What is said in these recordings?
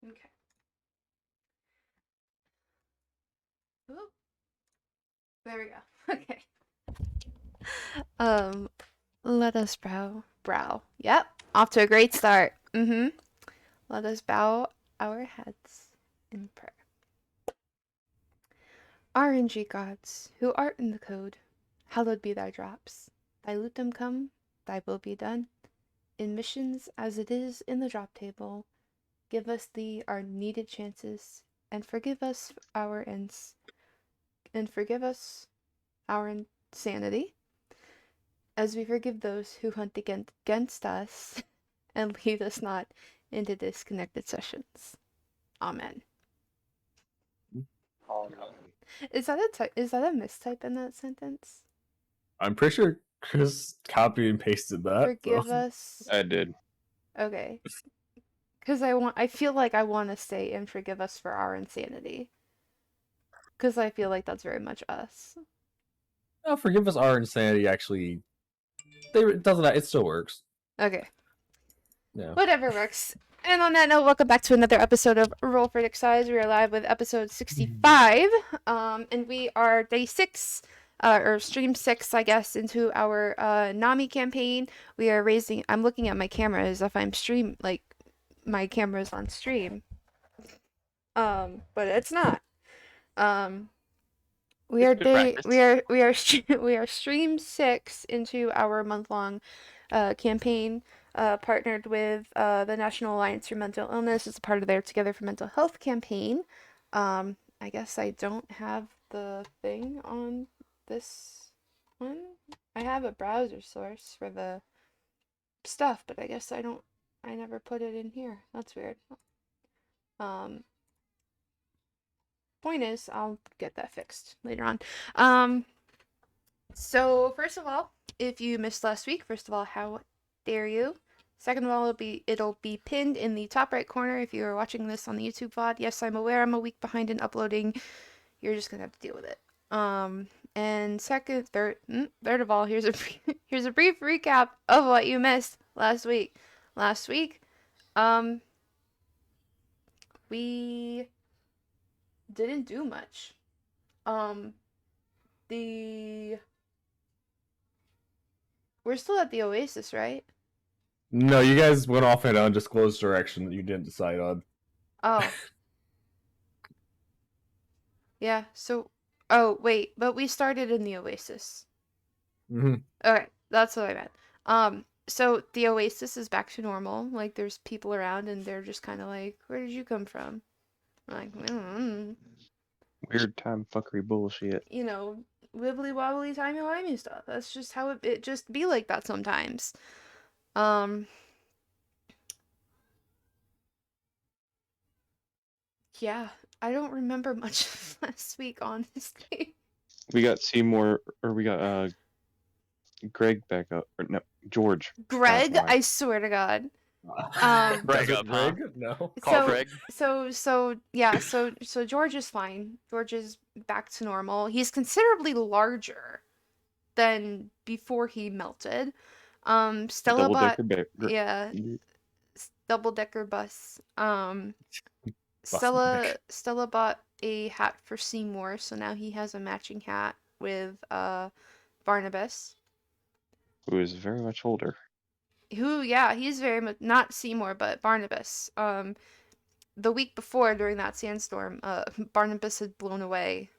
Okay. Oop. There we go. Okay. Um, let us brow. Yep. Off to a great start. Let us bow our heads in prayer. RNG gods, who art in the code, hallowed be thy drops. Thy lutum come, thy will be done. In missions as it is in the drop table, give us thee our needed chances, and forgive us our insanity, as we forgive those who hunt against us, and lead us not into disconnected sessions. Amen. Oh no. Is that a mistype in that sentence? I'm pretty sure Chris copied and pasted that. Forgive so. us. I did. Okay. Because I feel like I want to say and forgive us for our insanity. Because I feel like that's very much us. Oh, forgive us our insanity. Actually, it doesn't. It still works. Okay. Yeah. Whatever works. And on that note, welcome back to another episode of Roll for Dick Size. We are live with episode 65. And we are day 6, or stream 6, I guess, into our Nami campaign. We are raising. I'm looking at my camera as if I'm my camera's on stream. But it's not. We are we are stream 6 into our month-long campaign, partnered with the National Alliance for Mental Illness as a part of their Together for Mental Health campaign. I guess I don't have the thing on this one. I have a browser source for the stuff, but I guess I never put it in here. That's weird. Point is, I'll get that fixed later on. So first of all, if you missed last week, first of all, how dare you? Second of all, it'll be pinned in the top right corner if you are watching this on the YouTube VOD. Yes, I'm aware I'm a week behind in uploading. You're just gonna have to deal with it. And third of all, here's a brief recap of what you missed last week. Last week, we didn't do much. We're still at the Oasis, right? No, you guys went off in an undisclosed direction that you didn't decide on. Oh. Yeah, so... Oh, wait, but we started in the Oasis. Okay, that's what I meant. So the Oasis is back to normal. Like, there's people around, and they're just kind of like, where did you come from? I'm like, Weird time fuckery bullshit. you know, wibbly wobbly timey wimey stuff. That's just how it just be like that sometimes. Yeah, I don't remember much of last week, honestly. We got Seymour, or we got Greg back up, or no, George. Greg, That's why. I swear to God. Greg up, huh? Greg? No. Call Greg. So George is fine. George is back to normal. He's considerably larger than before he melted. Stella bought double-decker bus. Stella bought a hat for Seymour, so now he has a matching hat with Barnabas. Who is very much older. He's very much not Seymour, but Barnabas. The week before, during that sandstorm, Barnabas had blown away.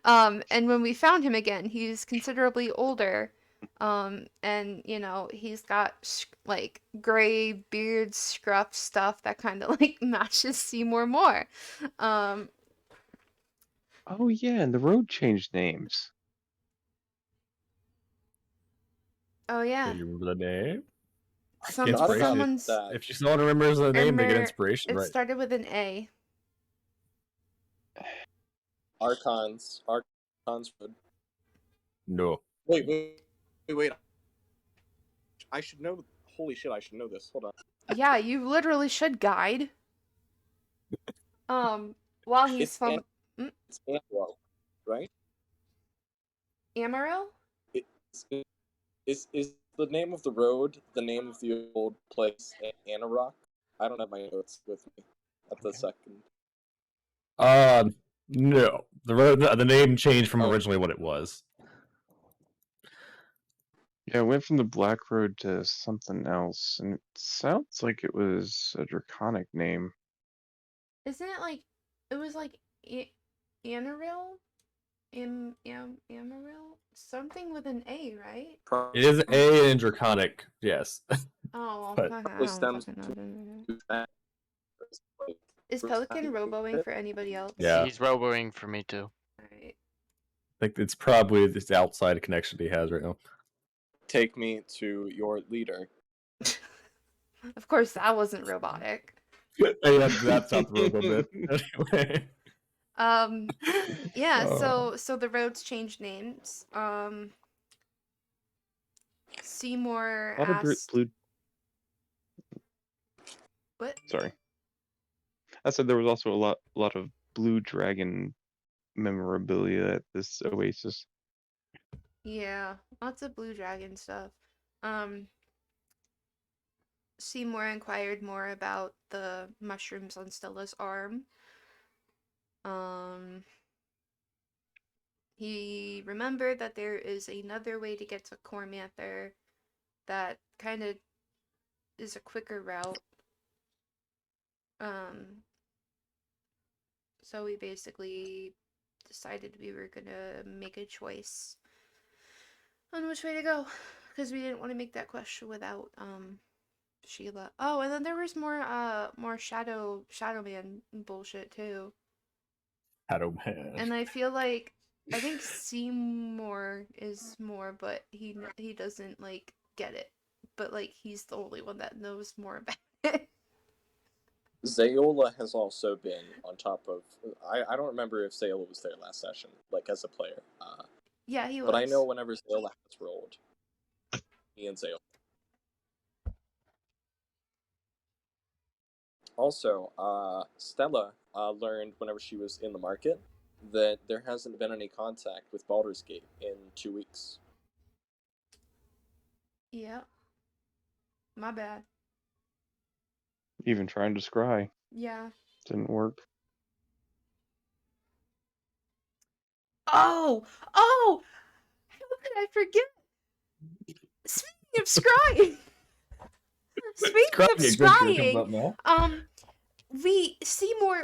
And when we found him again, he's considerably older. And he's got like gray beard scruff stuff that kind of like matches Seymour more. Oh yeah, and the road changed names. Oh yeah. Do you remember the name? Someone's. If someone remembers the name, they get inspiration. It Right. started with an A. Archons Road. No. Wait. I should know. Holy shit! I should know this. Hold on. Yeah, you literally should guide. While he's from. It's Amarillo, right? Amarillo? Is the name of the road the name of the old place, Anarock? I don't have my notes with me at the second. No. The name changed from Oh. originally what it was. Yeah, it went from the Black Road to something else, and it sounds like it was a draconic name. Isn't it like it was like Anaril? Amaril? Something with an A, right? It is A in Draconic, yes. Oh, But- I Probably don't stems fucking know. to that. Like, Is Pelican roboing for anybody else? Yeah. He's roboing for me too. Alright. I think it's probably this outside connection he has right now. Take me to your leader. Of course, that wasn't robotic. Hey, that's not the robo bit. Anyway. Yeah, Oh. so the roads changed names. Seymour A lot of asked blue. what? Sorry, I said there was also a lot of blue dragon memorabilia at this oasis. Yeah, lots of blue dragon stuff. Um Seymour inquired more about the mushrooms on Stella's arm. He remembered that there is another way to get to Cormanther that kind of is a quicker route. So we basically decided we were gonna make a choice on which way to go, because we didn't want to make that question without Sheila. Oh, and then there was more Shadow Man bullshit too. Shadow Man. And I feel like I think Seymour is more, but he doesn't like get it. But like he's the only one that knows more about it. Zeyola has also been on top of. I don't remember if Zeyola was there last session, like as a player. Yeah, he was. But I know whenever Zeyola has rolled, me and Zeyola. Also, Stella learned whenever she was in the market that there hasn't been any contact with Baldur's Gate in 2 weeks. Yeah. My bad. Even trying to scry Yeah. didn't work. Oh! How could I forget? Speaking of scrying! Speaking of scrying,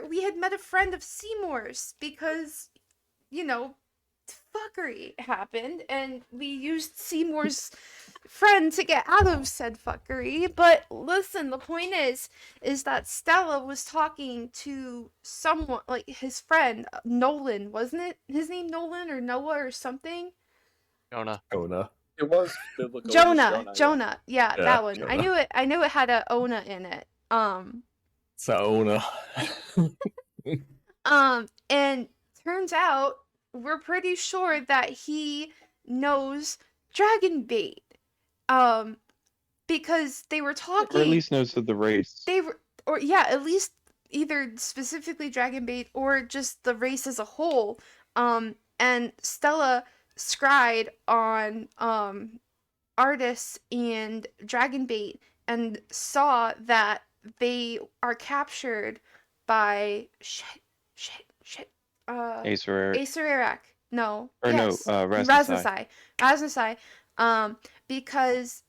we had met a friend of Seymour's because, you know, fuckery happened, and we used Seymour's friend to get out of said fuckery. But listen, the point is that Stella was talking to someone, like his friend Nolan, wasn't it? His name Nolan or Noah or something? Jonah. It was biblical. Jonah. Yeah, that one. Jonah. I knew it had a Ona in it. Saona. And turns out we're pretty sure that he knows dragon bait. Because they were talking, Or at least knows of the race. at least either specifically dragon bait or just the race as a whole. And Stella scryed on Artis and Dragonbait and saw that they are captured by Acer Acer. No. Or yes. no, Raznesai. Raznesai. Because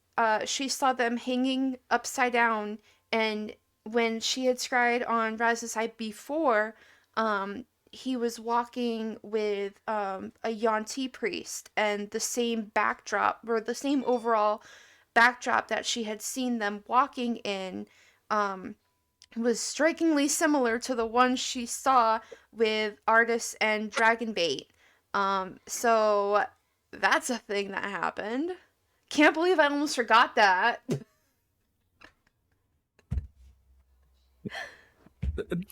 she saw them hanging upside down, and when she had scryed on Raznesai before, he was walking with a Yanti priest, and the same backdrop, or the same overall backdrop that she had seen them walking in, was strikingly similar to the one she saw with Artis and Dragonbait. So that's a thing that happened. Can't believe I almost forgot that.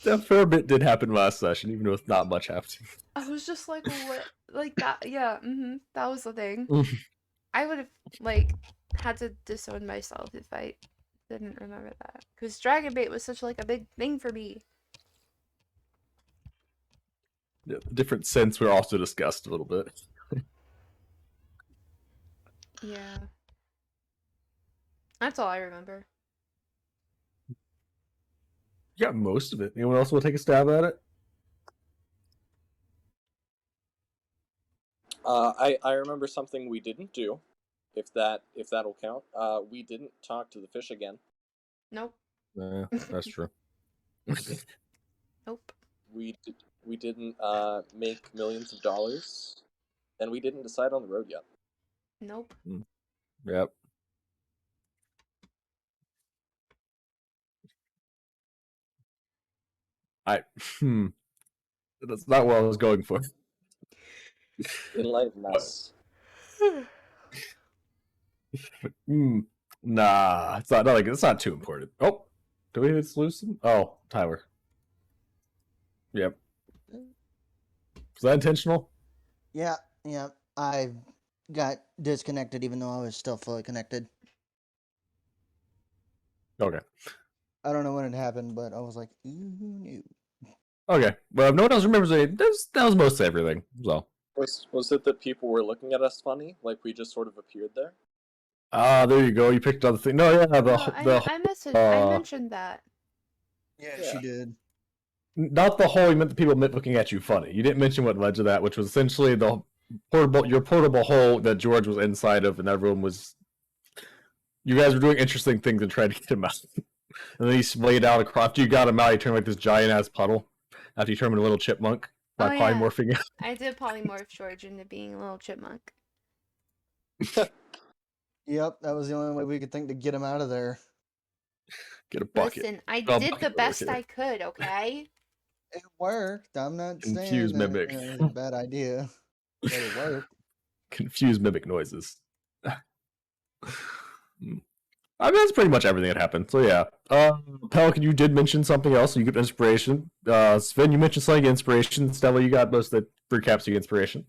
A fair bit did happen last session, even with not much happening. I was just like, what? Like that, yeah, that was the thing. I would have, like, had to disown myself if I didn't remember that. Because Dragon Bait was such, like, a big thing for me. Yeah, the different scents were also discussed a little bit. Yeah. That's all I remember. You got most of it. Anyone else want to take a stab at it? I remember something we didn't do, if that'll count. We didn't talk to the fish again. Nope. That's true. Nope. We didn't make millions of dollars, and we didn't decide on the road yet. Nope. Yep. That's not what I was going for. Enlighten us. Nah, it's not like it's not too important. Oh, do we lose him? Oh, Tyler. Yep. Was that intentional? Yeah. I got disconnected even though I was still fully connected. Okay. I don't know when it happened, but I was like, ooh, who knew? Okay. Well, if no one else remembers it, that was mostly everything. So. Was it that people were looking at us funny, like we just sort of appeared there? There you go. You picked up the thing. No, yeah, I mentioned that. Yeah, Yeah. she did. Not the hole. You meant the people looking at you funny. You didn't mention what led to that, which was essentially your portable hole that George was inside of, and everyone was. You guys were doing interesting things and trying to get him out. And then he splayed out across. After you got him out, he turned like this giant ass puddle. After you turned him into a little chipmunk by polymorphing out. I did polymorph George into being a little chipmunk. Yep, that was the only way we could think to get him out of there. Get a bucket. Listen, I Oh, did the bucket best over here. I could, okay? It worked. I'm not Confused saying that mimic. it was a bad idea, but it worked. Confused mimic noises. I mean, that's pretty much everything that happened. So yeah, Pelican, you did mention something else. You get inspiration. Sven, you mentioned something inspiration. Stella, you got most of the recaps. You get inspiration.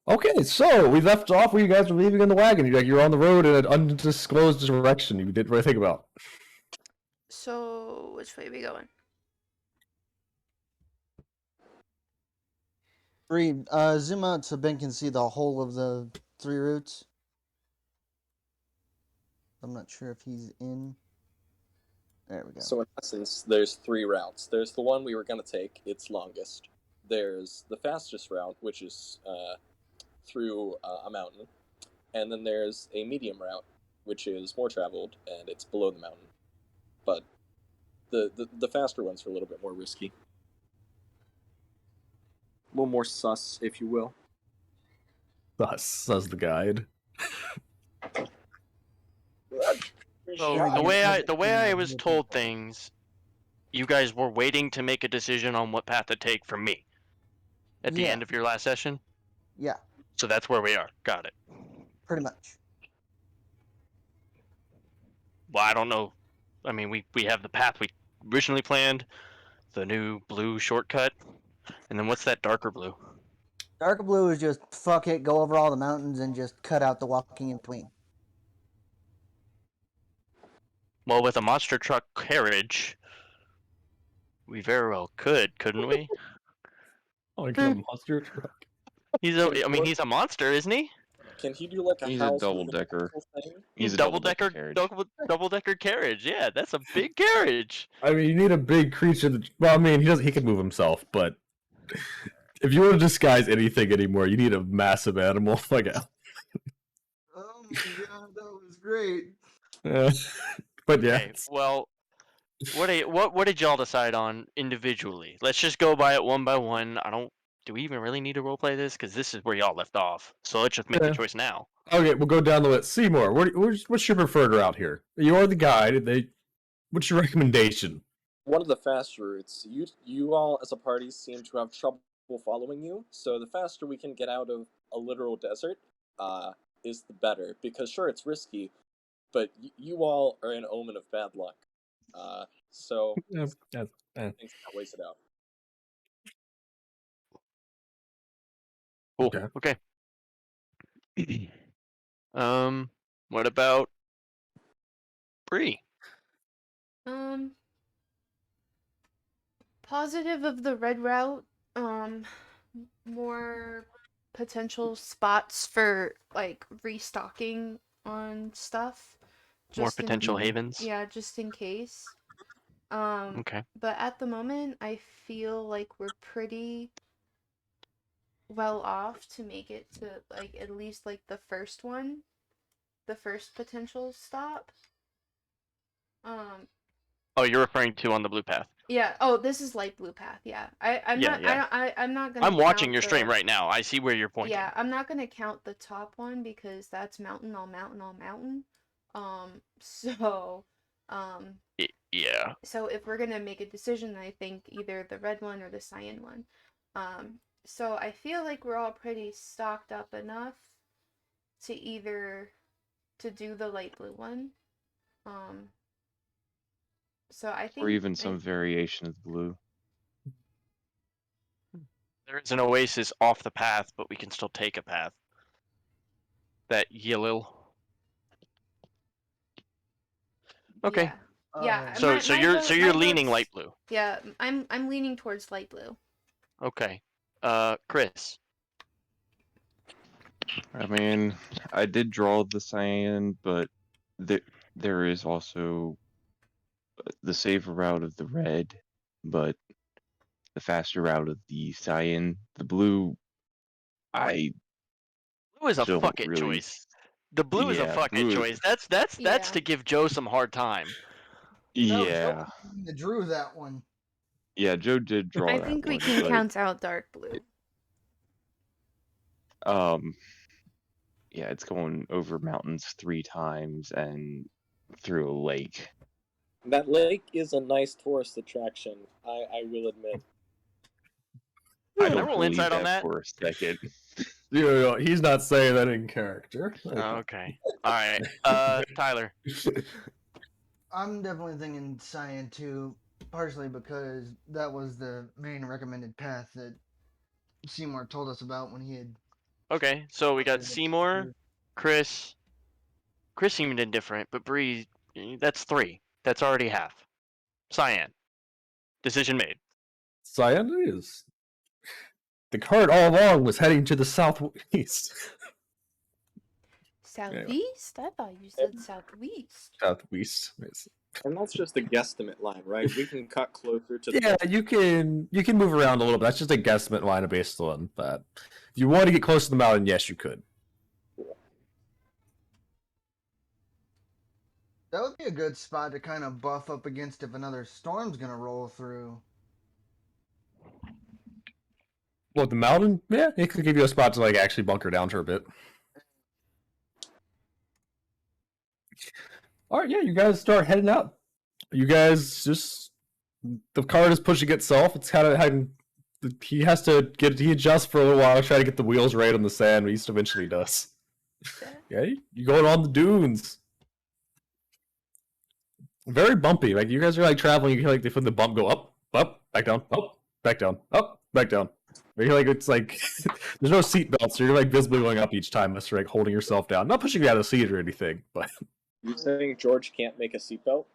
Okay, so we left off where you guys were leaving in the wagon. You're on the road in an undisclosed direction. You didn't really think about. So, which way are we going? Bree, zoom out so Ben can see the whole of the 3 routes. I'm not sure if he's in. There we go. So in essence, there's 3 routes. There's the one we were going to take, it's longest. There's the fastest route, which is through a mountain. And then there's a medium route, which is more traveled, and it's below the mountain. But the faster ones are a little bit more risky. A little more sus, if you will. Thus, says the guide. So Yeah, the way I was told things, you guys were waiting to make a decision on what path to take from me at the Yeah. end of your last session. Yeah, So that's where we are. Got it. pretty much. Well, I don't know. I mean, we have the path we originally planned, the new blue shortcut, and then what's that darker blue? Darker blue is just fuck it, go over all the mountains and just cut out the walking in between. Well, with a monster truck carriage, we very well could, couldn't we? Oh, I get a monster truck. He's a monster, isn't he? Can he do like a He's a house double-decker. thing? He's a double-decker carriage. double-decker carriage. Yeah, that's a big carriage. I mean, you need a big creature. Well, I mean, he can move himself, but if you want to disguise anything anymore, you need a massive animal like a. Oh my god, that was great. But yeah. Okay, well, what did y'all decide on individually? Let's just go by it one by one. Do we even really need to roleplay this? Because this is where y'all left off. So let's just make the choice now. Okay, we'll go down the list. Seymour, what's your preferred route here? You're the guide. What's your recommendation? One of the fast routes. You all as a party seem to have trouble following you, so the faster we can get out of a literal desert, is the better. Because sure, it's risky, but you all are an omen of bad luck. So I think that weighs it out. Cool. Okay. What about Bree? Positive of the red route. More potential spots for like restocking on stuff. More just in- potential havens. Yeah, just in case. Okay. But at the moment, I feel like we're pretty well off to make it to like at least like the first one, the first potential stop. Oh, you're referring to on the blue path. Yeah. Oh, this is light blue path. Yeah. I'm Yeah, not. yeah. I'm not gonna. I'm watching count your stream the- right now. I see where you're pointing. Yeah, I'm not gonna count the top one because that's mountain all mountain all mountain. So, Yeah. so if we're gonna make a decision, I think either the red one or the cyan one. So I feel like we're all pretty stocked up enough to either to do the light blue one. So I think Or even some variation of blue. There is an oasis off the path, but we can still take a path. That yellow. Okay. Yeah. So my you're vote- you're my leaning vote's- light blue. Yeah, I'm leaning towards light blue. Okay. Chris. I mean, I did draw the cyan, but there is also the safer route of the red, but the faster route of the cyan. The blue, I Blue is a don't fuck it really. choice. The blue is a Yeah, fuck it blue. choice. That's Yeah. to give Joe some hard time. No, Yeah, Joe drew that one. yeah. Joe did draw I that think we one, can but, count out dark blue. yeah, it's going over mountains 3 times and through a lake. That lake is a nice tourist attraction, I will admit. I Can I don't roll believe insight on that that? for a second. He's not saying that in character. Oh, okay. All right. Tyler. I'm definitely thinking cyan too, partially because that was the main recommended path that Seymour told us about when he had. Okay, so we got Seymour, Chris. Chris seemed indifferent, but Bree, that's 3. That's already half. Cyan. Decision made. Cyan it is. The cart all along was heading to the southeast. Southeast? I thought you said southwest. Southwest. And that's just a guesstimate line, right? We can cut closer to the Yeah, you can move around a little bit. That's just a guesstimate line based on that. If you want to get close to the mountain, yes, you could. That would be a good spot to kind of buff up against if another storm's gonna roll through. Well, the mountain, yeah, it could give you a spot to like actually bunker down for a bit. All right, yeah, you guys start heading out. You guys just the cart is pushing itself. It's kind of having he adjusts for a little while, try to get the wheels right on the sand, but he eventually does. Yeah, you going on the dunes. Very bumpy. Like you guys are like traveling, you hear like they put the bump go up, back down, up, back down, up, back down. You hear like it's like there's no seat belts, so you're like visibly going up each time unless you're like holding yourself down. Not pushing you out of the seat or anything, but You saying George can't make a seatbelt?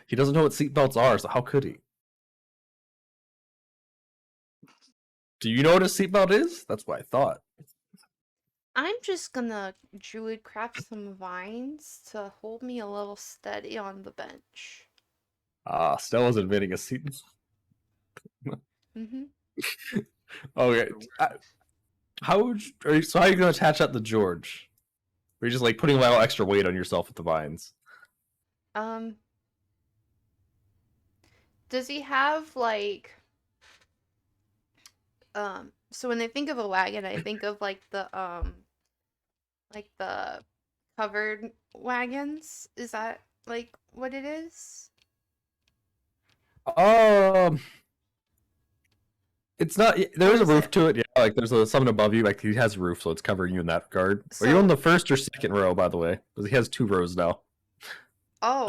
he doesn't know what seat belts are, so how could he? Do you know what a seatbelt is? That's what I thought. I'm just gonna druid craft some vines to hold me a little steady on the bench. Stella's inventing a seat. Mm-hmm. Okay. How are you gonna attach that to George? Or are you just like putting a little extra weight on yourself with the vines? Does he have like so when I think of a wagon, I think of like the covered wagons. Is that like what it is? It's not. There is a is roof it- to it. Yeah, like there's something above you. Like he has a roof, so it's covering you in that regard. Are you So- on the first or second row, by the way? Because he has 2 rows now. Oh,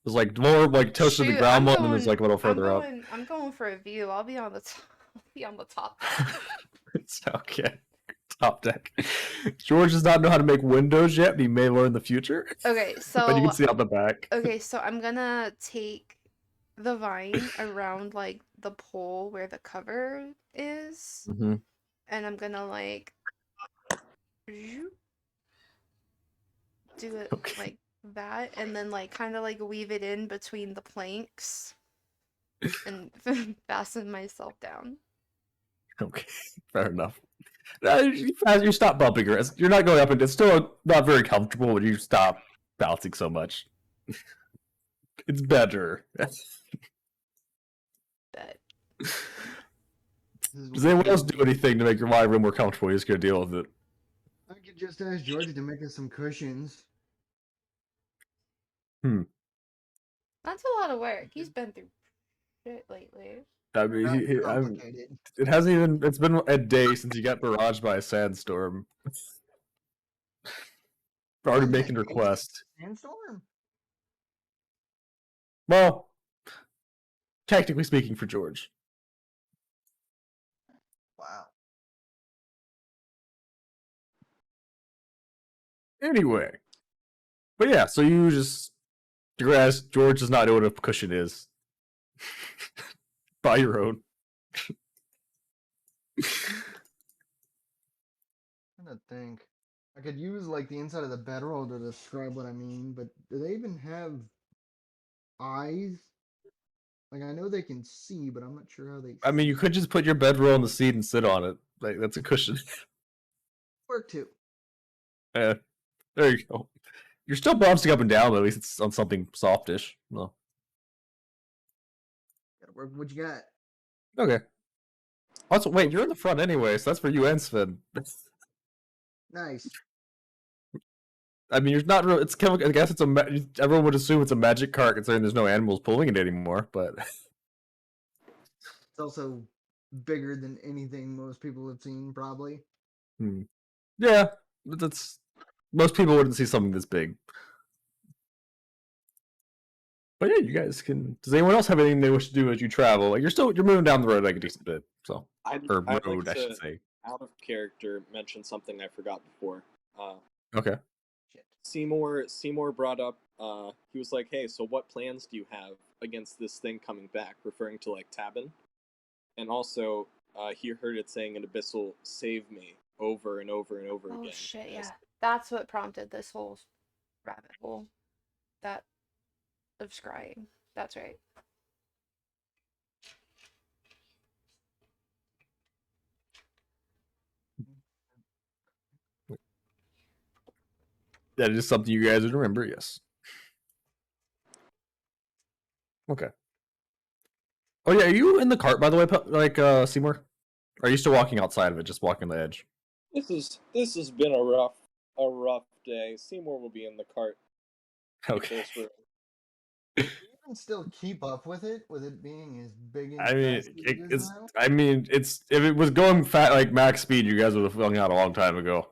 There's like more like close to the shoot, ground I'm one, and there's like a little further up. I'm going for a view. I'll be on the top. I'll be on the top. It's okay. Top deck. George does not know how to make windows yet, but he may learn in the future. Okay, But you so can see out the back. okay, so I'm gonna take the vine around like the pole where the cover is, Mhm. and I'm gonna like do it Okay. like that and then like kind of like weave it in between the planks and fasten myself down. Okay, fair enough. You stop bumping her. You're not going up, and it's still not very comfortable when you stop bouncing so much. It's better. But Does anyone else do anything to make your my room more comfortable? You're just gonna deal with it. I could just ask Georgie to make us some cushions. that's a lot of work. He's been through shit lately. I mean, Not complicated. it hasn't even. It's been a day since you got barraged by a sandstorm. Already Wasn't making that requests. Sandstorm? Well, technically speaking, for George. Wow. Anyway, but yeah, so you just realize George does not know what a cushion is. Buy your own. I don't think. I could use like the inside of the bedroll to describe what I mean, but do they even have eyes? Like I know they can see, but I'm not sure how they. I mean, you could just put your bedroll on the seat and sit on it. Like that's a cushion. work too. There you go. You're still bouncing up and down, but at least it's on something softish. No. Gotta work with what you got. Okay. Also, wait, you're in the front anyway, so that's for you and Sven. Nice. I mean, you're not really. It's kind of. I guess it's everyone would assume it's a magic cart, considering there's no animals pulling it anymore. But It's also bigger than anything most people have seen, probably. yeah, but that's most people wouldn't see something this big. But yeah, you guys can. Does anyone else have anything they wish to do as you travel? Like you're moving down the road like a decent bit, so I'd or like road, I should to, say. out of character, mention something I forgot before. Okay. Shit. Seymour brought up. He was like, "Hey, so what plans do you have against this thing coming back?" Referring to like Tabin, and also he heard it saying an abyssal "save me" over and over and over Oh again. shit, yeah. That's what prompted this whole rabbit hole. That of scrying. That's right. That is something you guys would remember, yes. Okay. Oh yeah, are you in the cart by the way, Seymour? Or are you still walking outside of it, just walking the edge? This has been a rough day. Seymour will be in the cart. Okay. You can still keep up with it being as big and I mean, fast as it is now. it's if it was going fat like max speed, you guys would have hung out a long time ago.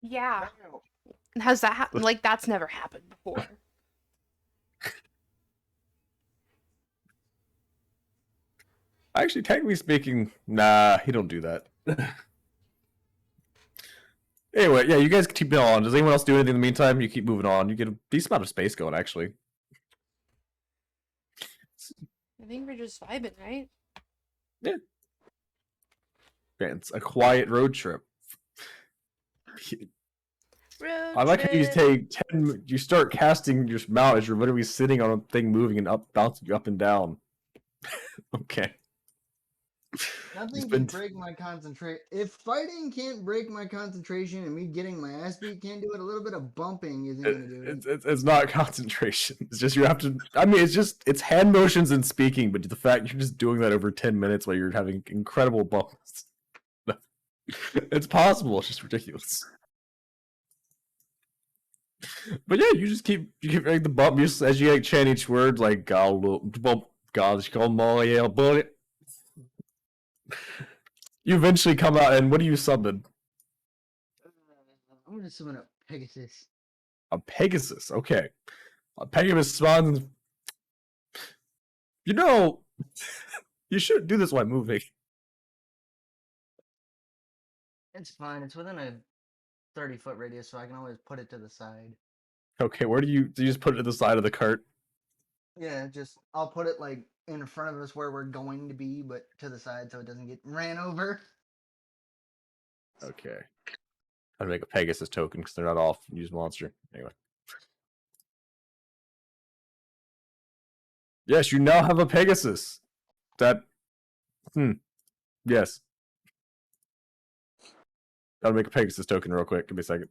Yeah. Wow. Has that happened? Like that's never happened before. Actually, technically speaking, nah, he don't do that. Anyway, yeah, you guys keep going on. Does anyone else do anything in the meantime? You keep moving on. You get a decent amount of space going, actually. I think we're just vibing, right? Yeah, it's a quiet road trip. Road I like how you trip. take 10. You start casting your mount as you're literally sitting on a thing moving and bouncing up and down. Okay. Nothing can break my concentration. If fighting can't break my concentration and me getting my ass beat can't do it, a little bit of bumping isn't going to do it. It's not concentration. It's just you have to. I mean, it's hand motions and speaking, but the fact you're just doing that over 10 minutes while you're having incredible bumps. It's possible. It's just ridiculous. But yeah, you keep like the bump as you like chant each word like God, bullet. You eventually come out, and what do you summon? I'm going to summon a Pegasus. A Pegasus. Okay, a Pegasus spawns. You know, you shouldn't do this while moving. It's fine. It's within a 30-foot radius, so I can always put it to the side. Okay, where do you just put it to the side of the cart? Yeah, I'll put it like in front of us where we're going to be, but to the side so it doesn't get ran over. Okay. I'd make a Pegasus token because they're not all use monster. Anyway. Yes, you now have a Pegasus. That. Yes. Gotta make a Pegasus token real quick. Give me a second.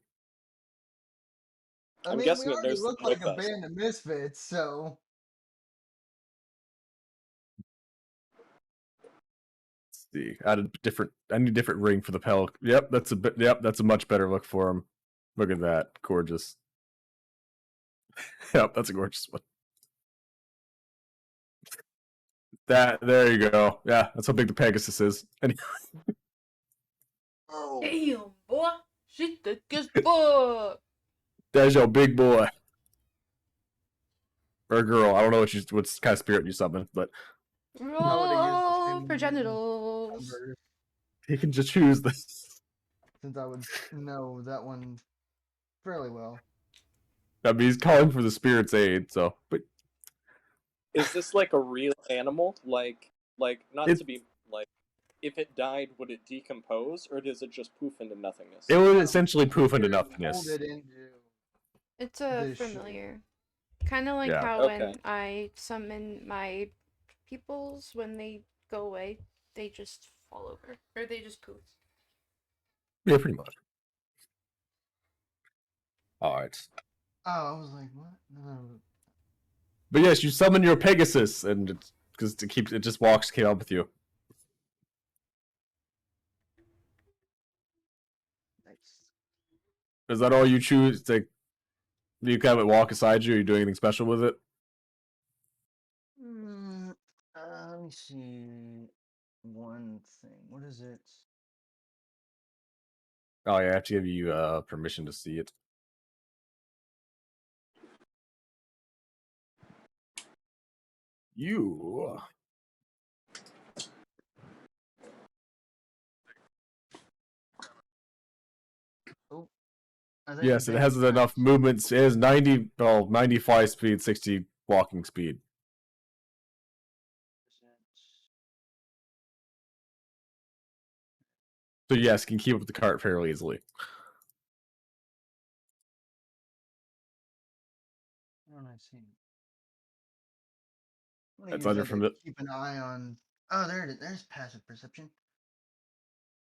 I I'm mean, we guessing already there's look some like with a us. band of misfits, so Let's see. I need a different ring for the Pelican. Yep, that's a bit. Yep, that's a much better look for him. Look at that, gorgeous. Yep, that's a gorgeous one. There you go. Yeah, that's how big the Pegasus is. And oh, Damn, boy. Shit, that gets fuck. there's your big boy or girl. I don't know what kind of spirit you summon, but I would have used the Roll same for genitals. number he can just choose this. since I would know that one fairly well. I mean, he's calling for the spirit's aid. So, but Is this like a real animal? Like not It- to be like, if it died, would it decompose, or does it just poof into nothingness? it would essentially poof into Here, nothingness. Mold it into It's a this shit. familiar. Kind of like Yeah. how Okay. when I summon my peoples, when they go away, they just fall over. Or they just poof. Yeah, pretty much. All right. Oh, I was like, what? No. But yes, you summon your Pegasus, and it's because it just came up with you. Nice. Is that all you choose? Do you kind of walk beside you? Are you doing anything special with it? Let me see one thing. What is it? Oh yeah, I have to give you permission to see it. You. Oh, I think Yes, it base has enough max. movements. It has 90 fly speed, 60 walking speed. So yes, can keep up with the cart fairly easily. What don't I see? I'm gonna It's use under that from to the. keep an eye on. Oh, there it is. There's passive perception.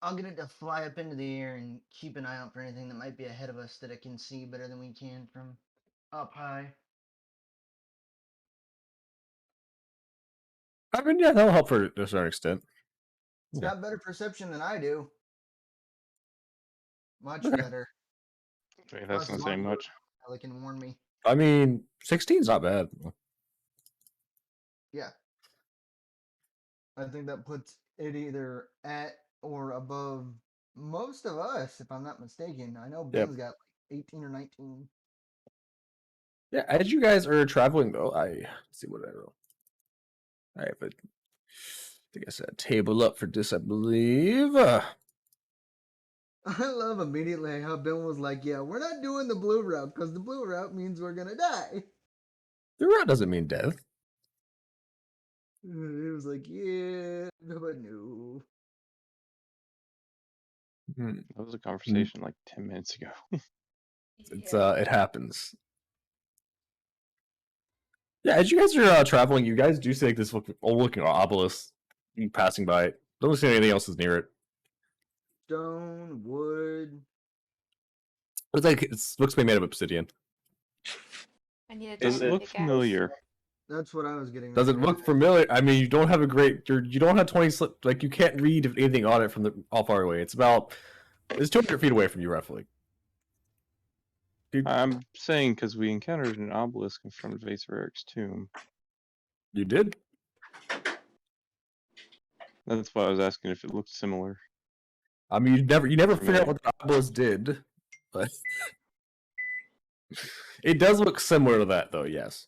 I'll get it to fly up into the air and keep an eye out for anything that might be ahead of us that it can see better than we can from up high. I mean, yeah, that'll help for a certain extent. It's Yeah. got better perception than I do. Much Okay. better. Okay, that's Plus, not as saying long as much. Pelican warn me. I mean, 16's not bad. Yeah. I think that puts it either at or above most of us, if I'm not mistaken. I know Yep. Ben's got like 18 or 19. Yeah, as you guys are traveling though, let's see what I wrote. I have a, I think I set a table up for this, I believe. I love immediately how Ben was like, yeah, we're not doing the blue route because the blue route means we're going to die. The route doesn't mean death. It was like, yeah, but no. That was a conversation like 10 minutes ago. It happens. Yeah, as you guys are traveling, you guys do see like this old looking obelisk passing by. Don't see anything else is near it. Stone, wood. It's like it looks to be made of obsidian. I need a Does it diamond look pickaxe. familiar? That's what I was getting. Does it ready look to familiar? I mean, you don't have a great. You don't have 20 slip. Like you can't read anything on it from the how far away. It's 200 feet away from you, roughly. I'm saying because we encountered an obelisk in front of Eric's tomb. You did? That's why I was asking if it looked similar. I mean, you never figure out Familiar. what the obelisk did, but it does look similar to that, though. Yes.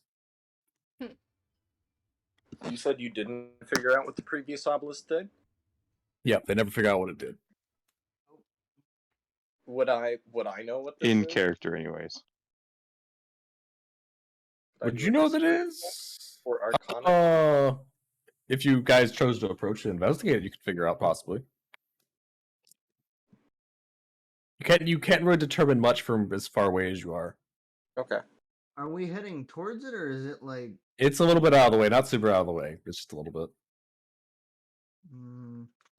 You said you didn't figure out what the previous obelisk did? Yep, they never figure out what it did. Would I know what this In is? character, anyways. Would you know what it is? Or Arcana? If you guys chose to approach and investigate it, you could figure out possibly. You can't really determine much from as far away as you are. Okay. Are we heading towards it, or is it like? It's a little bit out of the way, not super out of the way. It's just a little bit.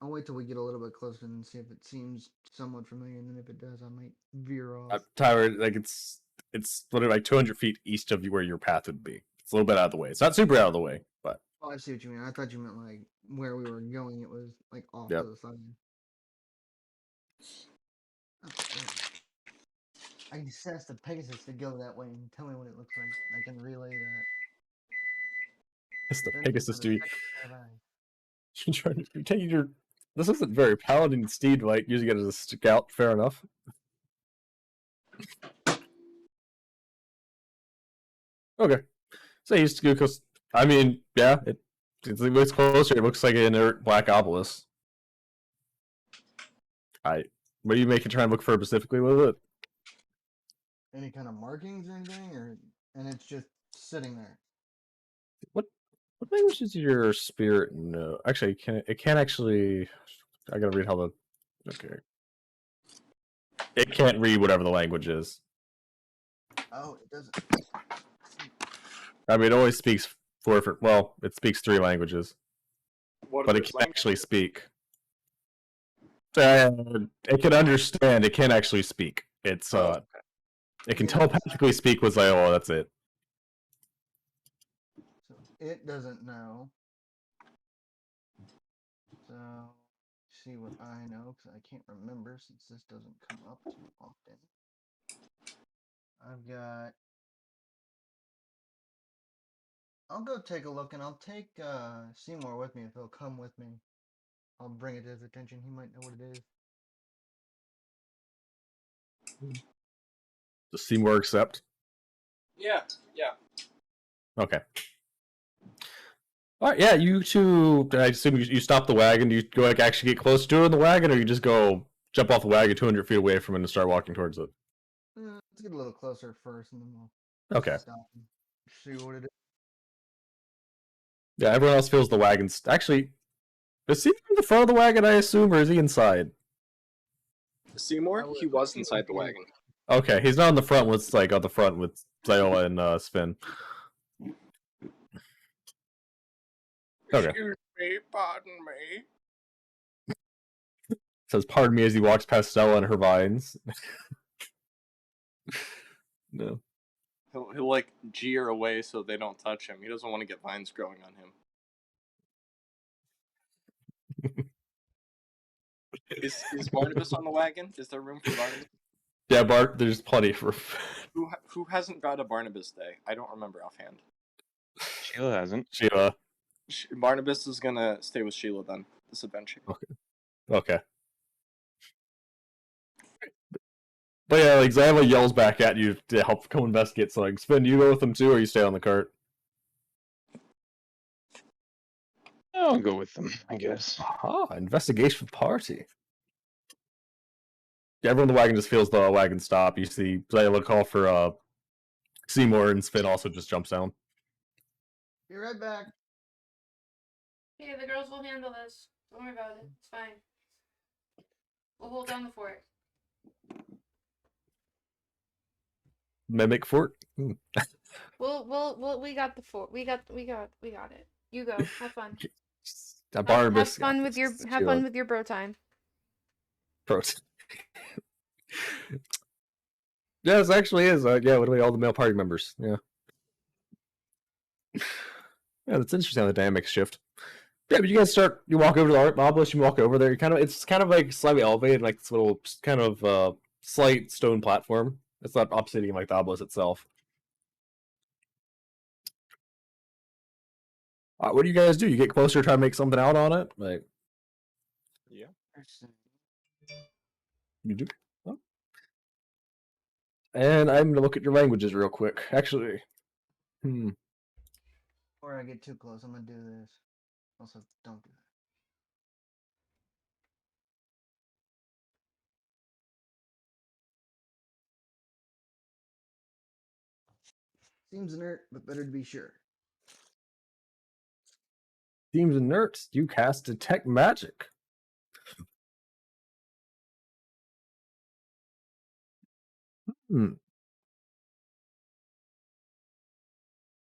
I'll wait till we get a little bit closer and see if it seems somewhat familiar, and then if it does, I might veer off. Tyler, like it's literally like 200 feet east of you where your path would be. It's a little bit out of the way. It's not super out of the way, but Oh, I see what you mean. I thought you meant like where we were going. It was like off Yep. to the side. Oh, great. I can just ask the Pegasus to go that way and tell me what it looks like. I can relay that. it's the Then Pegasus, has a dude. second pair of eyes. You're trying to take your. This isn't very paladin steed, right? Using it as a scout, fair enough. Okay, so he's because I mean, yeah, it looks closer. It looks like an inert black obelisk. What do you make it try and look for specifically with it? Any kind of markings or anything, and it's just sitting there. What language is your spirit know? Actually, it can actually. I gotta read how the. Okay. It can't read whatever the language is. Oh, it doesn't. I mean, it only speaks well, it speaks 3 languages, What but are it those can actually speak. It can understand. It can't actually speak. It's Oh, it can Yeah, telepathically speak with Zeyola. That's it. so it doesn't know. So see what I know, because I can't remember since this doesn't come up too often. I've got. I'll go take a look, and I'll take Seymour with me if he'll come with me. I'll bring it to his attention. He might know what it is. Does Seymour accept? yeah. Okay. All right. Yeah, you two. I assume you stop the wagon. Do you go like actually get close to it in the wagon, or you just go jump off the wagon 200 feet away from it and start walking towards it? Let's get a little closer first, and then we'll Okay. stop and see what it is. Yeah, everyone else feels the wagon's actually. Is he in the front of the wagon? I assume, or is he inside? Seymour, he was inside the wagon. Okay, he's not on the front with on the front with Zeyola and Sven. Okay. Excuse me, pardon me. Says pardon me as he walks past Stella and her vines. No. He'll like jeer away so they don't touch him. He doesn't want to get vines growing on him. Is Barnabas on the wagon? Is there room for Barnabas? Yeah, Bart, there's plenty for. Who hasn't got a Barnabas day? I don't remember offhand. Sheila hasn't. Sheila. Barnabas is gonna stay with Sheila then. This adventure. Okay. But yeah, like Zeyola yells back at you to help come investigate. So like, Sven, do you go with them too, or you stay on the cart? I'll go with them, I guess. Ah, investigation party. Yeah, everyone in the wagon just feels the wagon stop. You see Zeyola call for Seymour, and Sven also just jumps down. Be right back. Hey, the girls will handle this. Don't worry about it. It's fine. We'll hold down the fort. Mimic fort. We got the fort. We got it. You go. Have fun. Barnabas. Have fun with your bro time. Pros. Yeah, this actually is. Yeah, literally all the male party members. Yeah. Yeah, that's interesting how the dynamics shift. Yeah, but you guys you walk over to the obelisk, you walk over there, it's kind of like slightly elevated, like this little kind of slight stone platform. It's not obsidian like the obelisk itself. What do you guys do? You get closer, try to make something out on it? Like, Yeah. you do? Oh. And I'm gonna look at your languages real quick. Actually. Before I get too close, I'm gonna do this. Also, don't do that. Seems inert, but better to be sure. Seems inert. You cast Detect Magic.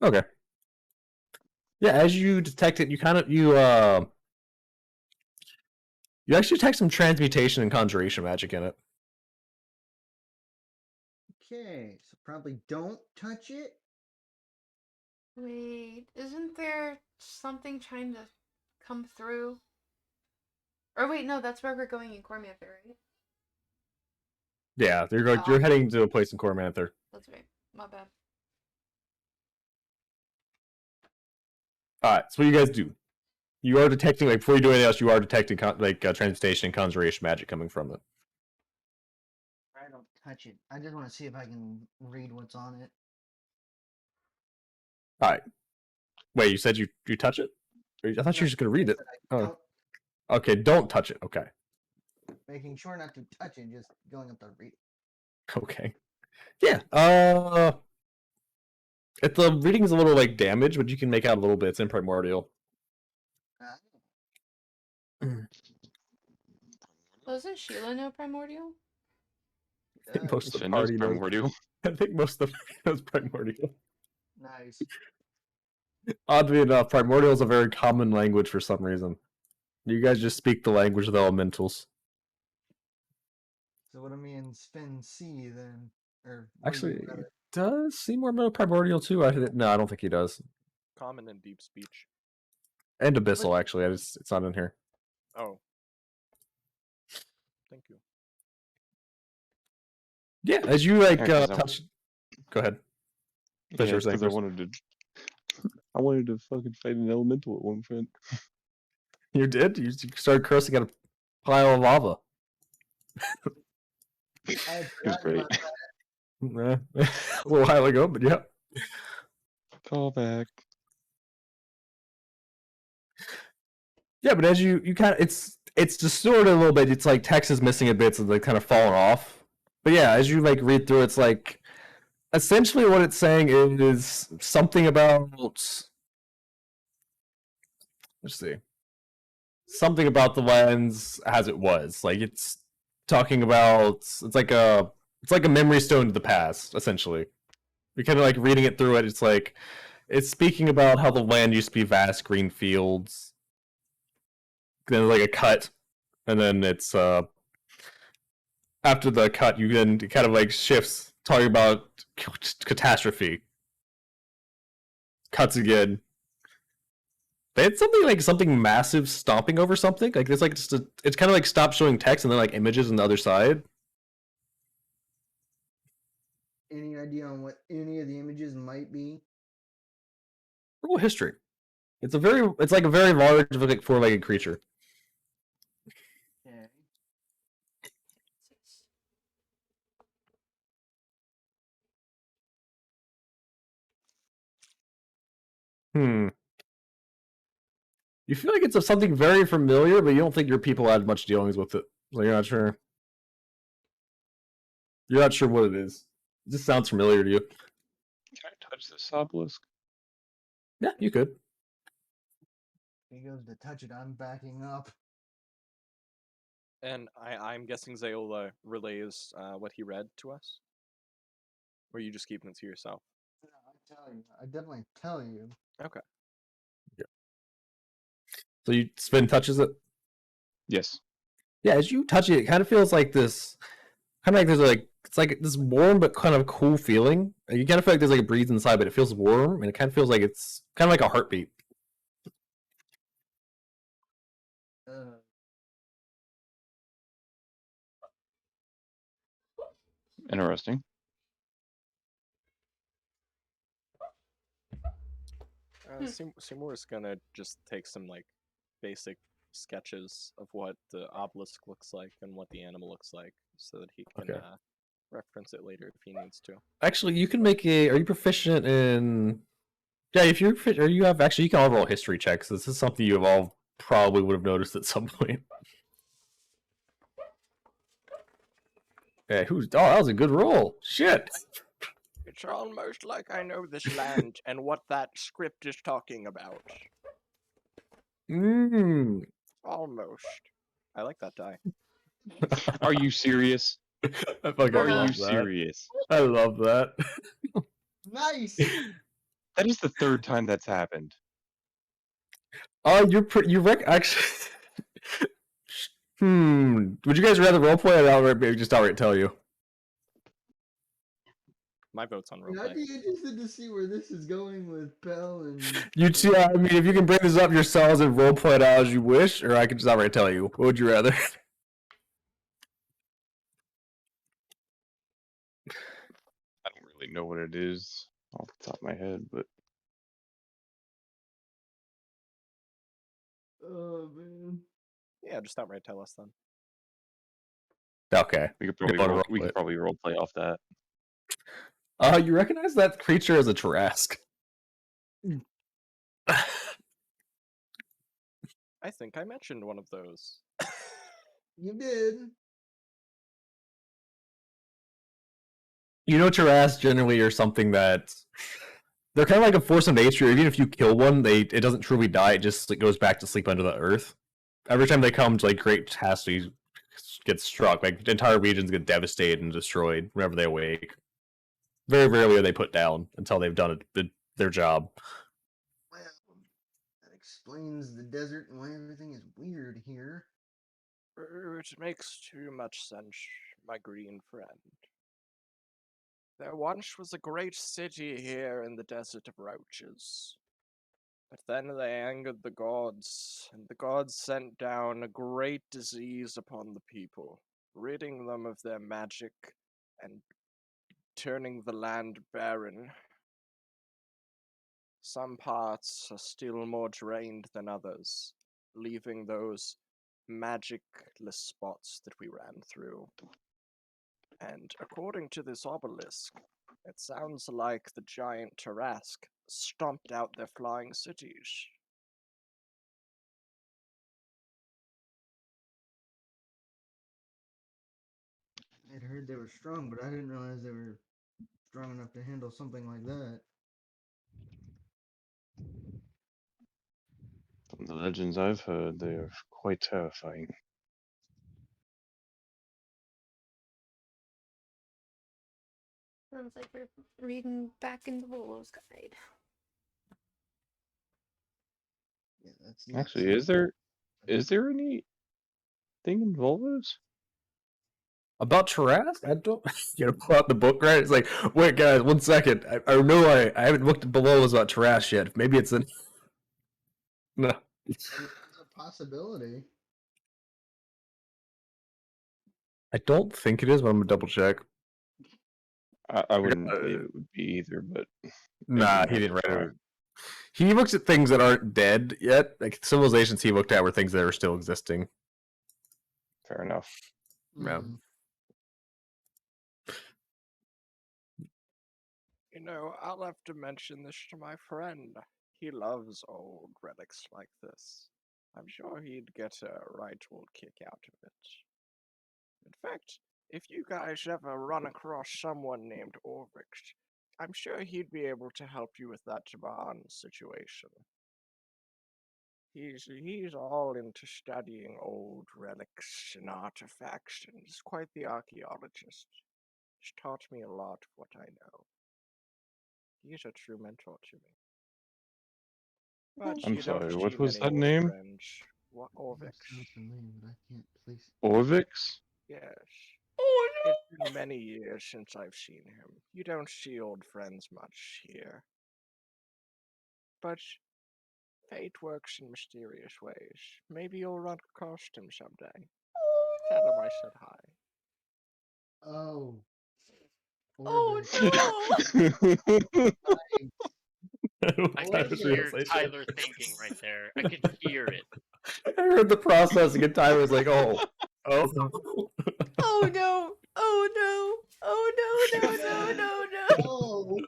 Okay. Yeah, as you detect it, you actually detect some transmutation and conjuration magic in it. Okay, so probably don't touch it. Wait, isn't there something trying to come through? Or wait, no, that's where we're going in Cormanther, right? Yeah, you're heading to a place in Cormanther. That's right. My bad. All right, so what you guys do? You are detecting, like, before you do anything else, you are detecting transmutation and conjuration magic coming from it. I don't touch it. I just want to see if I can read what's on it. All right. Wait, you said you touch it? I thought you were just gonna read it. Oh, Don't, okay. Don't touch it. Okay. making sure not to touch it, just going up to read it. Okay. Yeah. If the reading's a little like damaged, but you can make out a little bit. It's in primordial. Doesn't Sheila know Primordial? I think most of the Sven knows party knows. primordial. I think most of the knows primordial. Nice. Oddly enough, primordial is a very common language for some reason. You guys just speak the language of the elementals. So what do me and Sven see then? Or what do Actually, you rather- does Seymour know primordial too? No, I don't think he does. Common and deep speech. And abyssal, actually. It's not in here. Oh. Thank you. Yeah, as you like 'cause touch. Go ahead. That's what Yeah, you were saying because I first. wanted to fucking fight an elemental at one point. You did? You started cursing at a pile of lava. I had It was forgotten great. about that. A little while ago, but yeah. Call back. Yeah, but as you kind of it's distorted a little bit. It's like text is missing a bit, so they kind of fallen off. But yeah, as you like read through, it's like essentially what it's saying is something about let's see. Something about the lens as it was. Like it's talking about it's like a memory stone to the past, essentially. You're kind of like reading it through it, it's like it's speaking about how the land used to be vast green fields. Then like a cut, and then it's after the cut, you then it kind of like shifts, talking about catastrophe. Cuts again. They had something massive stomping over something. Like it's like it's kind of like stopped showing text and then like images on the other side. Any idea on what any of the images might be? Roll history. It's like a very large, like four-legged creature. Okay. Hmm. You feel like it's something very familiar, but you don't think your people had much dealings with it. So you're not sure. You're not sure what it is. It just sounds familiar to you. Can I touch this obelisk? Yeah, you could. He goes to touch it. I'm backing up. And I'm guessing Zeyola relays what he read to us? Or are you just keeping it to yourself? No, I tell you. I definitely tell you. Okay. So Sven touches it. Yes. Yeah, as you touch it, it kind of feels like this, kind of like there's like it's like this warm but kind of cool feeling. You kind of feel like there's like a breeze inside, but it feels warm, and it kind of feels like it's kind of like a heartbeat. Interesting. Seymour is gonna just take some like basic sketches of what the obelisk looks like and what the animal looks like, so that he can Okay. reference it later if he needs to. Actually, you can make a. Are you proficient in? Yeah, if you're or you have actually, you can all roll history checks. This is something you have all probably would have noticed at some point. Yeah, oh, that was a good roll. Shit. It's almost like I know this land and what that script is talking about. Mmm. Almost. I like that die. Are you serious? I fucking Are love you that. serious? I love that. Nice. That is the third time that's happened. Oh, actually. Would you guys rather roleplay or outright just outright tell you? My vote's on I'd roleplay. be interested to see where this is going with Pell and. You two, I mean, if you can bring this up yourselves and roleplay it out as you wish, or I can just outright tell you. What would you rather? I don't really know what it is off the top of my head, but Oh man. Yeah, just outright tell us then. Okay. we could You're probably gonna we roleplay could it. probably roleplay off that. You recognize that creature as a Trask? I think I mentioned one of those. You did. You know, Trask generally are something that they're kind of like a force of nature. Even if you kill one, it doesn't truly die. It just goes back to sleep under the earth. Every time they come to like great catastrophes, get struck, like entire regions get devastated and destroyed whenever they awake. Very rarely are they put down until they've done their job. Well, that explains the desert and why everything is weird here. It makes too much sense, my green friend. There once was a great city here in the Desert of Roaches. But then they angered the gods, and the gods sent down a great disease upon the people, ridding them of their magic and turning the land barren. Some parts are still more drained than others, leaving those magicless spots that we ran through. And according to this obelisk, it sounds like the giant Tarask stomped out their flying cities. I'd heard they were strong, but I didn't realize they were strong enough to handle something like that. From the legends I've heard, they are quite terrifying. Sounds like we're reading back in the Volo's guide. Yeah, that's nuts. Actually, is there any thing in Volvos? About Trask? I don't. You know, pull out the book, right? It's like, wait, guys, 1 second. I know I haven't looked below about Trask yet. Maybe it's in. No. I mean, it's a possibility. I don't think it is, but I'm gonna double check. I wouldn't believe it would be either, but Nah, you he have didn't to write try. it. He looks at things that aren't dead yet. Like civilizations he looked at were things that are still existing. Fair enough. Yeah. Hmm. You know, I'll have to mention this to my friend. He loves old relics like this. I'm sure he'd get a right old kick out of it. In fact, if you guys ever run across someone named Orvix, I'm sure he'd be able to help you with that barn situation. He's all into studying old relics and artifacts, and he's quite the archaeologist. He's taught me a lot of what I know. He's a true mentor to me. But I'm you don't sorry, see what was many that old name? friends. What Orvix? Sounds familiar, but I can't place it. Orvix? Yes. Oh It's been many years since I've seen him. You don't see old friends much here. But fate works in mysterious ways. Maybe you'll run across him someday. Tell him I said hi. Oh. Oh Orvix. I Oh, could that's hear right. Tyler thinking right there. I could hear it. I heard the processing and Tyler was like, oh. Oh no! Oh no! Oh no! No! No! No! Oh.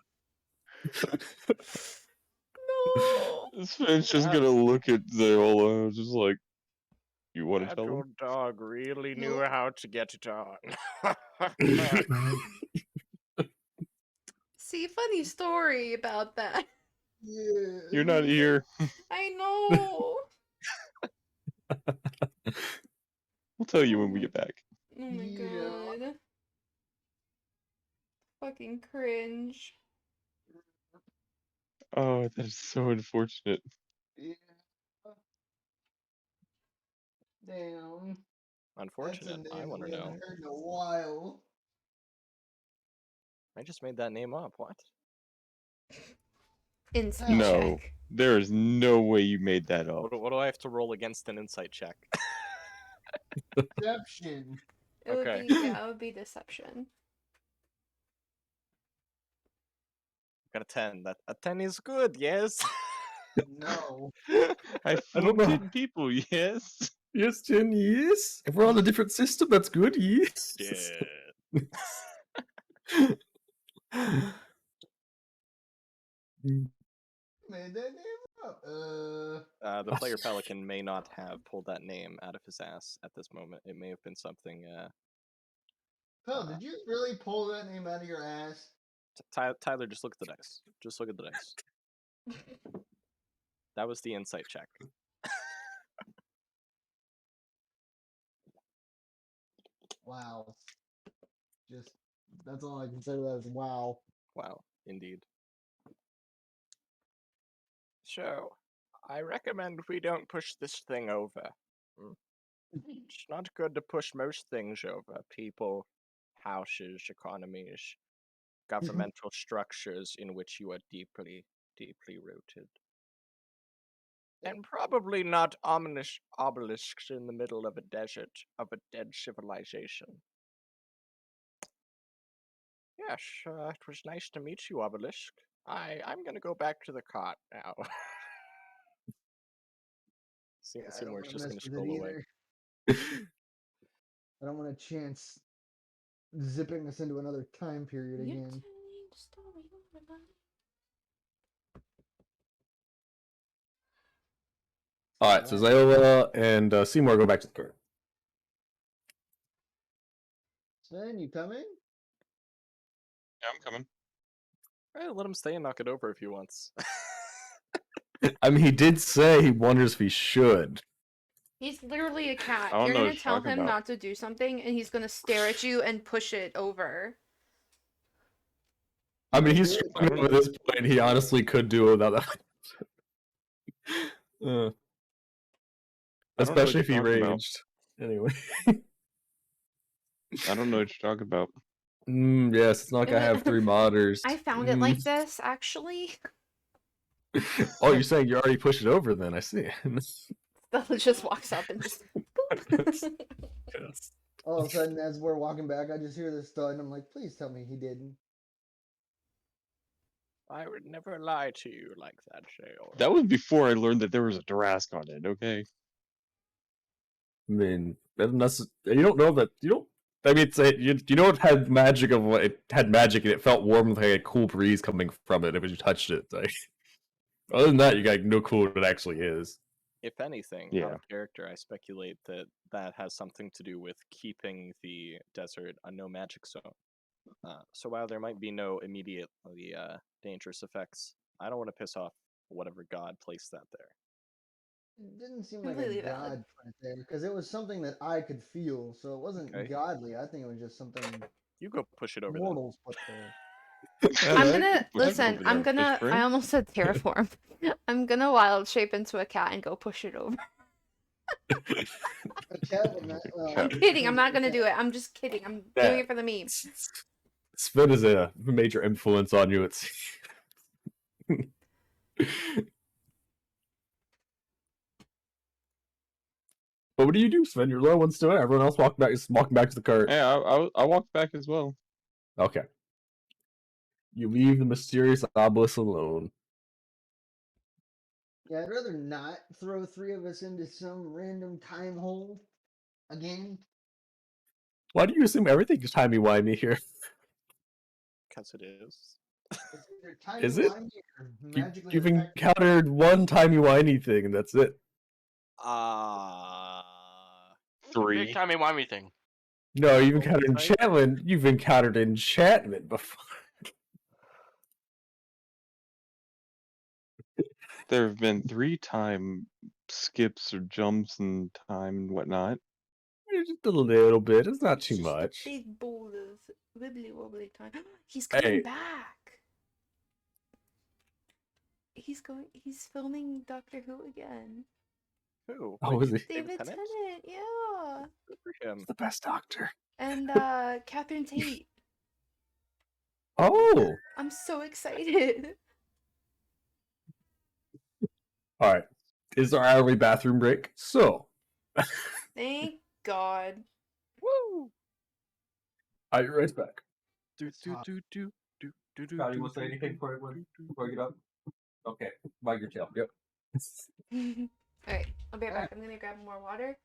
No! Sven's just gonna look at Zeyola and just like, you want to That tell him? old dog really knew No. how to get it on. See, funny story about that. Yeah. You're not here. I know. We'll tell you when we get back. Oh my Yeah. god. Fucking cringe. Oh, that is so unfortunate. Yeah. Damn. That's a Unfortunate. I name want to we haven't know. heard in a while. I just made that name up. What? Insight No. check. There is no way you made that up. What do I have to roll against an insight check? Deception. It would Okay. be it would be deception. Got a 10. A 10 is good, yes. No. I don't fooled know. 10 people, yes. Yes, Jen, yes. If we're on a different system, that's good, yes. Yeah. Made that name up. The player Pelican may not have pulled that name out of his ass at this moment. It may have been something. Phil, did you really pull that name out of your ass? Tyler, just look at the dice. Just look at the dice. That was the insight check. Wow. Just that's all I can say to that is wow. Wow, indeed. So, I recommend we don't push this thing over. It's not good to push most things over. People, houses, economies, governmental structures in which you are deeply, deeply rooted. And probably not ominous obelisks in the middle of a desert of a dead civilization. Yes, it was nice to meet you, Obelisk. I'm gonna go back to the cot now. Yeah, I don't Seymour's want to just mess gonna with it scroll away. either. I don't want a chance zipping us into another time period You're again. telling the story over my- All right, so Zeyola and Seymour go back to the cart. Sven, you coming? Yeah, I'm coming. Let him stay and knock it over if he wants. I mean, he did say he wonders if he should. He's literally a cat. I don't You're know gonna what you're tell talking him about. not to do something, and he's gonna stare at you and push it over. I mean, he's Good. I strong don't at this point. He honestly could do it without that. I don't know what Especially if he you're talking about. raged. Anyway. I don't know what you're talking about. Yes, it's not like I have 3 modders. I found it like this, actually. Oh, you're saying you already pushed it over then, I see. Stella just walks up and just boop. Yes. All of a sudden, as we're walking back, I just hear this thud, and I'm like, please tell me he didn't. I would never lie to you like that, Sheila. That was before I learned that there was a Durask on it, okay? I mean, you don't know that, you don't, I mean, you know it had magic of what, it had magic and it felt warm with like a cool breeze coming from it when you touched it. Like, other than that, you got no clue what it actually is. If anything, out of character, I speculate that that has something to do with keeping the desert a no magic zone. So while there might be no immediately dangerous effects, I don't want to piss off whatever god placed that there. It didn't seem like Completely a valid. god put it there, because it was something that I could feel, so it wasn't Okay. godly. I think it was just something You go push it over there. mortals put there. I'm gonna Push it listen. over I'm there, gonna. fish friend. I almost said terraform. I'm gonna wild shape into a cat and go push it over. A cat would not. I'm kidding. I'm not gonna do it. I'm just kidding. I'm doing it for the meme. Sven is a major influence on you, it's. But what do you do, Sven? You're low one still. Everyone else walking back to the cart. Yeah, I walked back as well. Okay. You leave the mysterious obelisk alone. Yeah, I'd rather not throw 3 of us into some random time hole again. Why do you assume everything's timey-wimey here? Because it is. It's either Is it? timey-wimey or magically You've affected. encountered one timey-wimey thing, and that's it. Three. Big timey-wimey thing. No, you've encountered Right? enchantment. You've encountered enchantment before. There have been 3 time skips or jumps in time and whatnot. Just a little bit. It's not too Just much. a big bowl of wibbly wobbly time. He's coming Hey. back. He's filming Doctor Who again. Who? Oh, Which? is he? David Tennant, yeah. Good for him. He's the best doctor. And Catherine Tate. Oh, I'm so excited. all right. Is our hourly bathroom break? So, Thank God. Woo! I'll be right back. Do do hot. do do do do do. Scotty, do, want to say do, anything do, before do, do. I get up? Okay, wag your tail. Yep. Alright, I'll be right back. I'm gonna grab more water.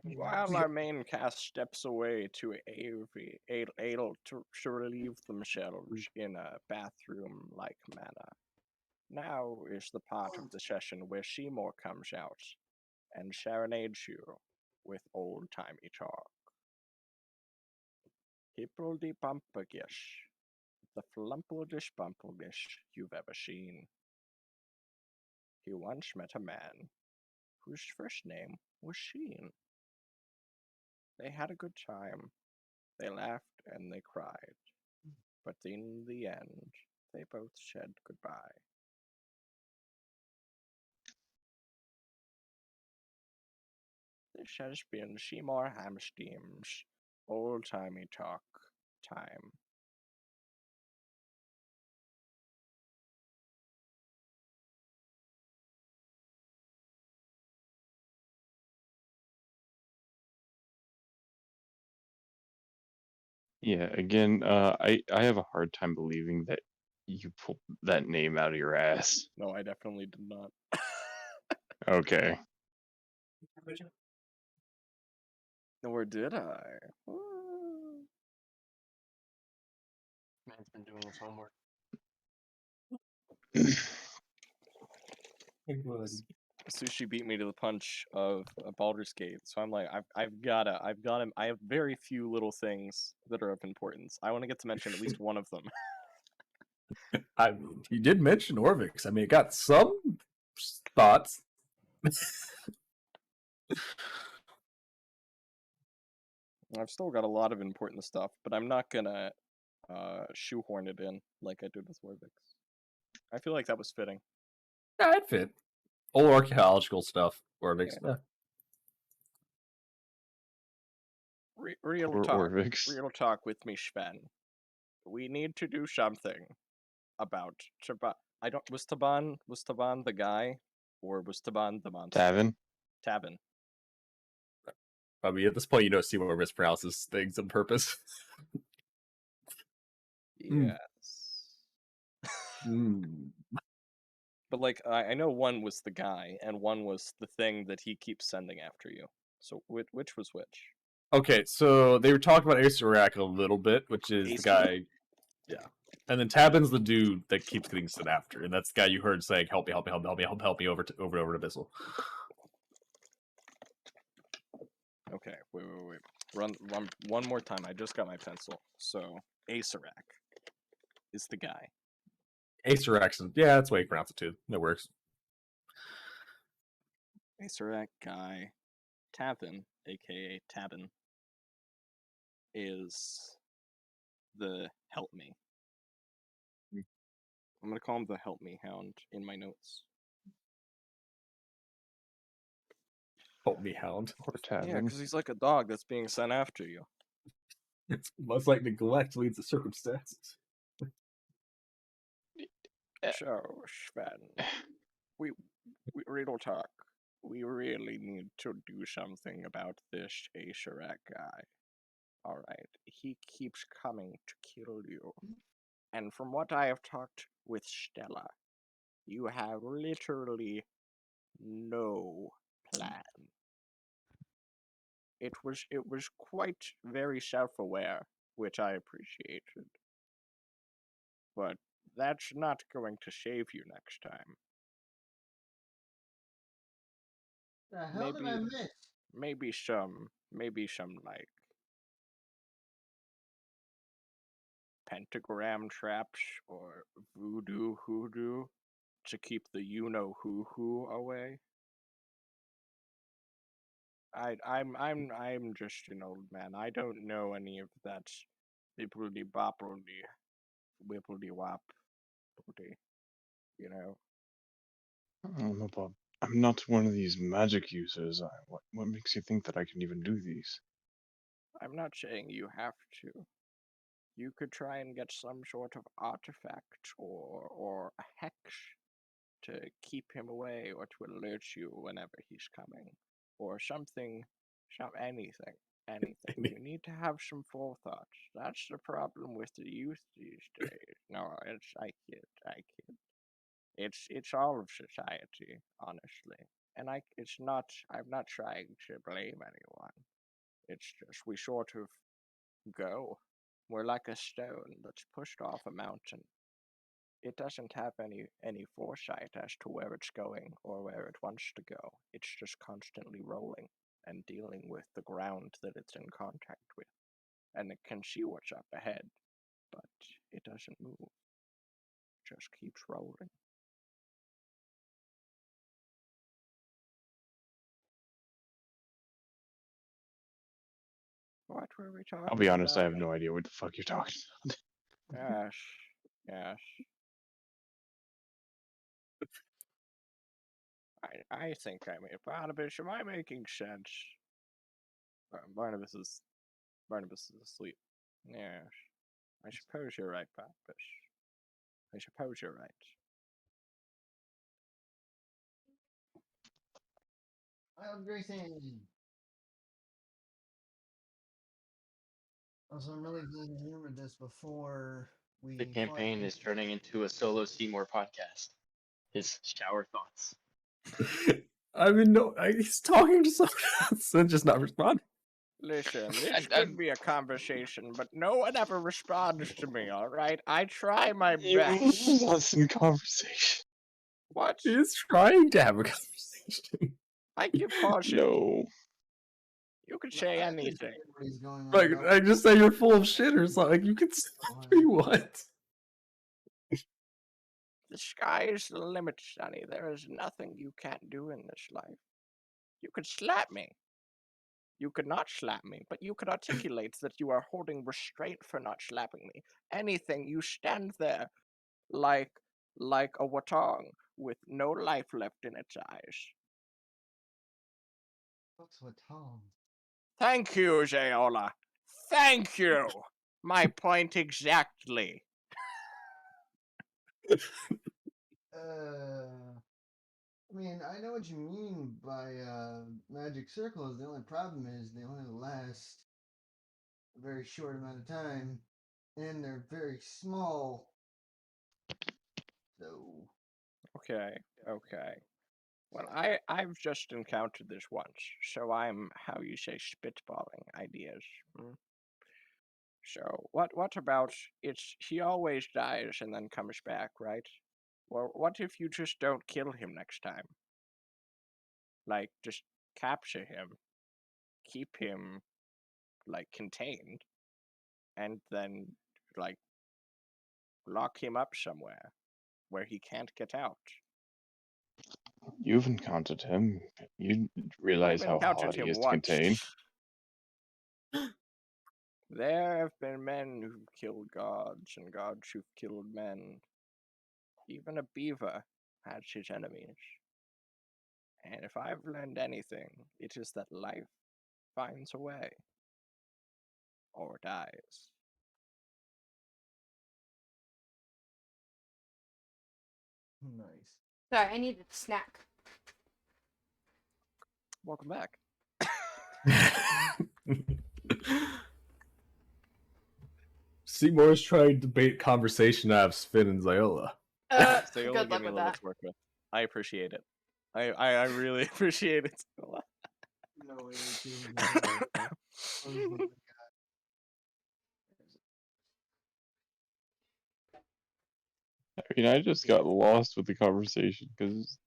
While our main cast steps away to able to relieve themselves in a bathroom-like manner, now is the part of the session where Seymour comes out and serenades you with old-timey talk. Hippledy-bumplegish, the flumpledest-bumpledest you've ever seen. He once met a man whose first name was Sheen. They had a good time. They laughed and they cried. But in the end, they both said goodbye. This has been Seymour Hamsteam's old-timey talk time. Yeah, again, I have a hard time believing that you pulled that name out of your ass. No, I definitely did not. Okay. Or did I? Man's been doing his homework. Sushi beat me to the punch of Baldur's Gate, so I'm like, I have very few little things that are of importance. I want to get to mention at least one of them. I mean, you did mention Orvix. I mean, it got some thoughts. I've still got a lot of important stuff, but I'm not gonna shoehorn it in like I did with Warvix. I feel like that was fitting. Yeah, it fit. Old archaeological stuff. Orvix. Yeah. Real Poor talk. Orvix. Real talk with me, Sven. We need to do something about Taban. Was Taban the guy, or was Taban the monster? Tavin? Tabin. I mean, at this point, you don't see where mispronounces things on purpose. Mm. Yes. Mm. But like, I know one was the guy, and one was the thing that he keeps sending after you. So which was which? Okay, so they were talking about Ace Arak a little bit, which is the Ace? guy. Yeah. And then Tabin's the dude that keeps getting sent after, and that's the guy you heard saying, "Help me, help me, help me, help me, help me over to Abyssal." Okay, wait. Run one more time. I just got my pencil. So Acerak is the guy. Ace Arak, yeah, that's the way you pronounce it too. That works. Acerak guy. Tavin, aka Tabin, is the help me. I'm gonna call him the help me hound in my notes. Help me, Hound. Poor Yeah, Tavin. because he's like a dog that's being sent after you. It's much like neglect leads to circumstances. So, Sven, we real talk. We really need to do something about this Acerak guy. Alright, he keeps coming to kill you. And from what I have talked with Stella, you have literally no plan. It was quite very self-aware, which I appreciated. But that's not going to save you next time. The hell did I miss? Maybe some like pentagram traps or voodoo hoodoo to keep the you-know-who away. I'm just an old man. I don't know any of that Bippity boppity, whippity wop, you know. Bob, I'm not one of these magic users. What makes you think that I can even do these? I'm not saying you have to. You could try and get some sort of artifact or a hex to keep him away or to alert you whenever he's coming. Or something, anything. You need to have some forethought. That's the problem with the youth these days. No, I kid. It's all of society, honestly. And I'm not trying to blame anyone. It's just we sort of go. We're like a stone that's pushed off a mountain. It doesn't have any foresight as to where it's going or where it wants to go. It's just constantly rolling and dealing with the ground that it's in contact with. And it can see what's up ahead, but it doesn't move. It just keeps rolling. What were we talking about? I'll be honest, I have no idea what the fuck you're talking about. Yes. I think I made Barnabas. Am I making sense? Barnabas is asleep. Yes. I suppose you're right, Barnabas. I suppose you're right. Wild Grayson. Also, I'm really glad I remembered this before we. The campaign is turning into a solo Seymour podcast. His shower thoughts. I mean, no, he's talking to someone else and just not responding. Listen, this could be a conversation, but no one ever responds to me, alright? I try my best. Us in conversation. What? He is trying to have a conversation. I give caution. No. You could say anything. Like, I just say you're full of shit or something. You can stop me, what? The sky is the limit, Sonny. There is nothing you can't do in this life. You could slap me. You could not slap me, but you could articulate that you are holding restraint for not slapping me. Anything, you stand there like a watong with no life left in its eyes. What's watong? Thank you, Zeyola. Thank you. My point exactly. I mean, I know what you mean by magic circles. The only problem is they only last a very short amount of time, and they're very small. So. Okay. Well, I've just encountered this once, so I'm, how you say, spitballing ideas. So what about he always dies and then comes back, right? Well, what if you just don't kill him next time? Like, just capture him, keep him, like, contained, and then, like, lock him up somewhere where he can't get out. You've encountered him. You realize I've how encountered hard he him is to once. contain. There have been men who've killed gods and gods who've killed men. Even a beaver has his enemies. And if I've learned anything, it is that life finds a way. Or dies. Nice. Sorry, I needed a snack. Welcome back. Seymour's trying to bait conversation out of Sven and Zeyola. Zeyola Good gave luck me a with little bit that. to work with. I appreciate it. I really appreciate it. No way to I mean, I just got lost with the conversation because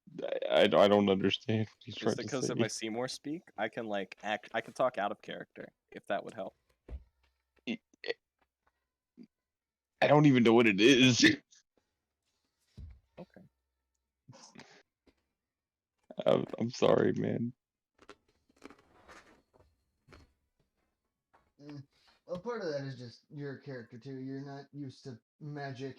I don't understand what he's Just trying to because say. if I Seymour speak, I can like I can talk out of character, if that would help. I don't even know what it is. Okay. I'm sorry, man. Well, part of that is is just your character too. You're not used to magic.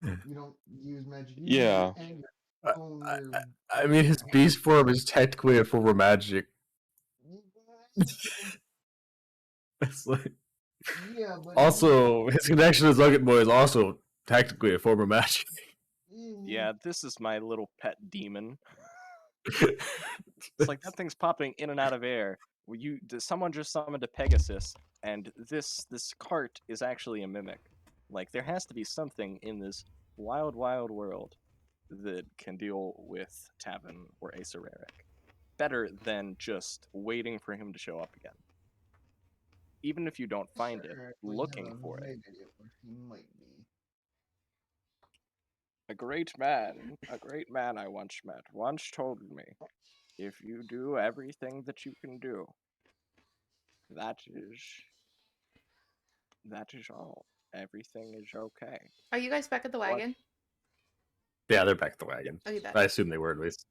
You don't use magic. You use Yeah. your anger. I, Own I, your. I mean, his beast form is technically a form of magic. It's like, Yeah, but also, his connection to Nugget Boy is also technically a form of magic. Yeah, this is my little pet demon. It's like that thing's popping in and out of air. Someone just summoned a Pegasus, and this cart is actually a mimic. Like there has to be something in this wild, wild world that can deal with Tavin or Acer Eric better than just waiting for him to show up again. Even if you don't find it, Sure, looking for it. maybe he might be. A great man I once met, once told me, if you do everything that you can do, that is all. Everything is okay. Are you guys back at the wagon? Yeah, they're back at the wagon. Are you back? I assume they were at least.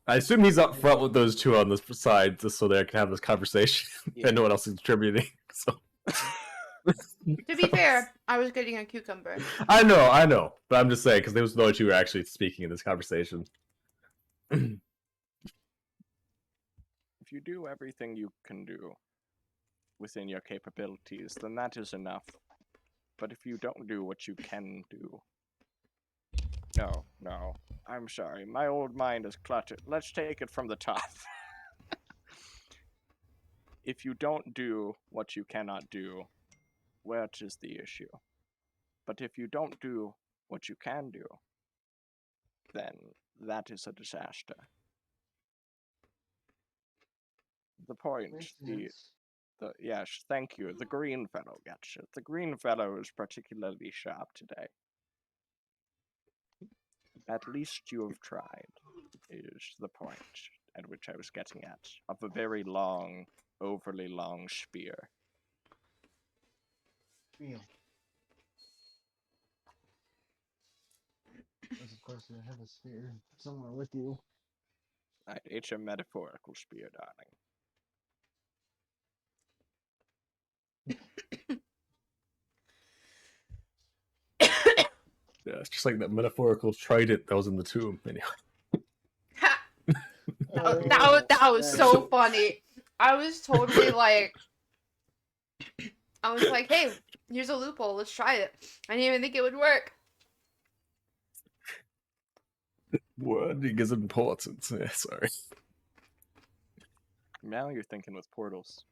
I assume he's up front with those two on the side, just so they can have this conversation, Yeah. and no one else is contributing. So. To be fair, I was getting a cucumber. I know, but I'm just saying because those two who are actually speaking in this conversation. If you do everything you can do within your capabilities, then that is enough. But if you don't do what you can do, no, I'm sorry, my old mind is cluttered. Let's take it from the top. If you don't do what you cannot do, which is the issue? But if you don't do what you can do, then that is a disaster. The point, Makes sense. yes, thank you. The green fellow gets it. The green fellow is particularly sharp today. At least you have tried, is the point at which I was getting at, of a very long, overly long spear. Feel. Because of course you have a spear somewhere with you. It's a metaphorical spear, darling. Yeah, it's just like that metaphorical trident that was in the tomb. Anyway. Ha! That was so funny. I was totally like, I was like, hey, here's a loophole. Let's try it. I didn't even think it would work. Wording is important. Yeah, sorry. Now you're thinking with portals.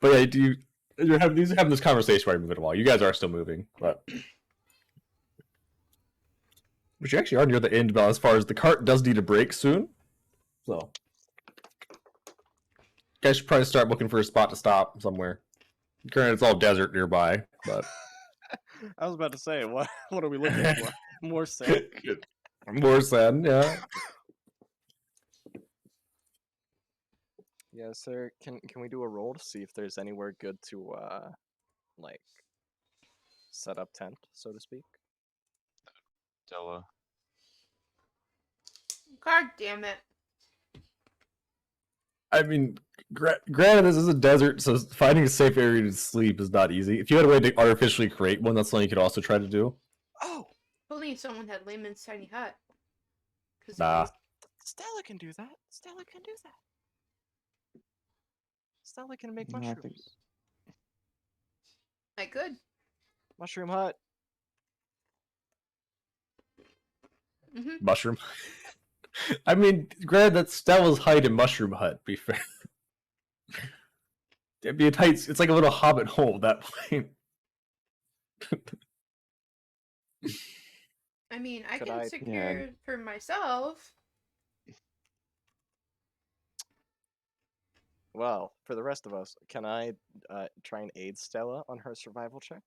But yeah, you're having this conversation while you're moving along. You guys are still moving, but you actually are near the end. But as far as the cart does need a break soon, so you guys should probably start looking for a spot to stop somewhere. Granted, it's all desert nearby, but I was about to say, what are we looking for? More sand? more sand, yeah. Yeah, sir. Can we do a roll to see if there's anywhere good to like set up tent, so to speak? Stella. God damn it. I mean, granted, this is a desert, so finding a safe area to sleep is not easy. If you had a way to artificially create one, that's something you could also try to do. Oh, If only someone had Layman's tiny hut. Cause Nah. Stella can do that. Stella can do that. Stella can make No, I mushrooms. think- I could. Mushroom hut. Mushroom. I mean, granted, that's Stella's height in Mushroom Hut. Be fair, it'd be a tight. It's like a little hobbit hole at that point. I mean, I Could can I- secure for myself. Well, for the rest of us, can I try and aid Stella on her survival check?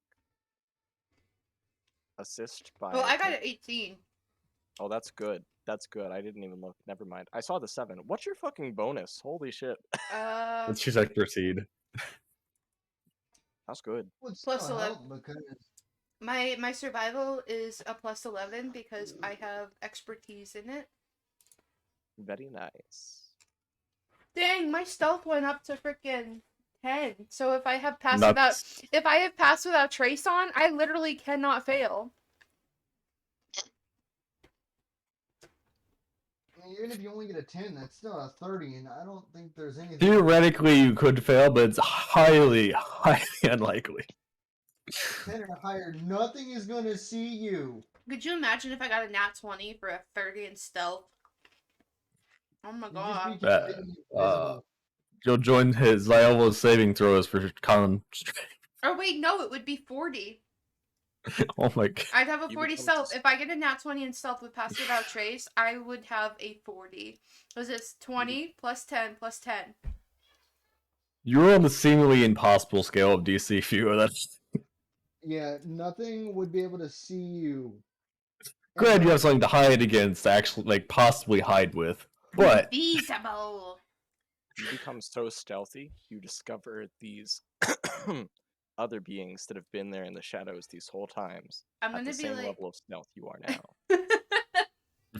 Assist by. Well, I got an 18. Oh, that's good. That's good. I didn't even look. Never mind. I saw the 7. What's your fucking bonus? Holy shit. It's just expertise. That's good. Would Plus still 11. help because My survival is a plus 11 because I have expertise in it. Very nice. Dang, my stealth went up to freaking 10. So if I have Nuts. pass without trace on, I literally cannot fail. I mean, even if you only get a 10, that's still a 30, and I don't think there's anything. Theoretically, you could fail, but it's highly, highly unlikely. 10 or higher, nothing is gonna see you. Could you imagine if I got a nat 20 for a 30 in stealth? Oh my You god. just be completely invisible. You'll join his Zeyola's saving throws for con. Or wait, no, it would be 40. Oh my god. I'd have a You 40 become stealth. sus- If I get a nat 20 in stealth with pass without trace, I would have a 40. Because it's 20 plus 10 plus 10. You're on the seemingly impossible scale of DC few. That's Yeah, nothing would be able to see you. glad you have something to hide against, actually, like possibly hide with. But Invisible. You become so stealthy, you discover these other beings that have been there in the shadows these whole times. I'm At gonna the be same like. level of stealth you are now.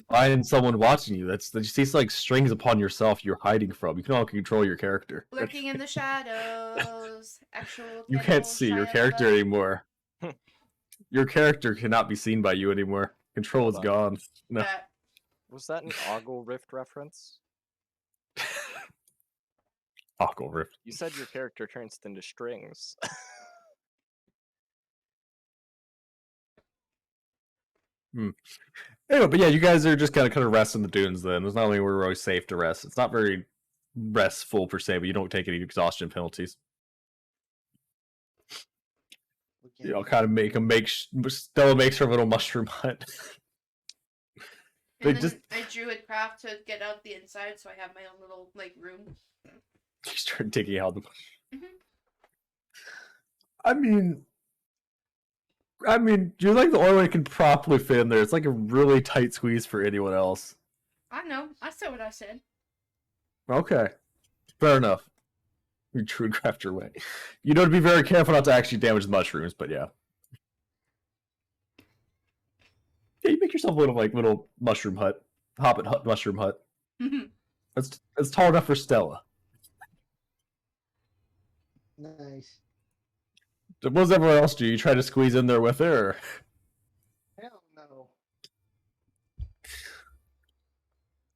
finding someone watching you, that's you see like strings upon yourself you're hiding from. You can all control your character. Lurking in the shadows. Actual. You Kendall can't see your Shia character LaBeouf. anymore. Your character cannot be seen by you anymore. Control is Hold on. gone. No. That- Was that an Ogle Rift reference? Aqua Rift. You said your character turns into strings. Anyway, but yeah, you guys are just kind of rest in the dunes then. There's not only we're really safe to rest. It's not very restful per se, but you don't take any exhaustion penalties. You know, kind of Stella makes her little mushroom hut. They And then just- I drew a craft to get out the inside, so I have my own little like room. You start digging out the. Mhm. I mean, you're like the only one who can properly fit in there. It's like a really tight squeeze for anyone else. I know. I said what I said. Okay, fair enough. You true craft your way. You know to be very careful not to actually damage the mushrooms, but yeah. Yeah, you make yourself a little mushroom hut, hobbit hut, mushroom hut. It's tall enough for Stella. Nice. What does everyone else do? You try to squeeze in there with her? Or... Hell no.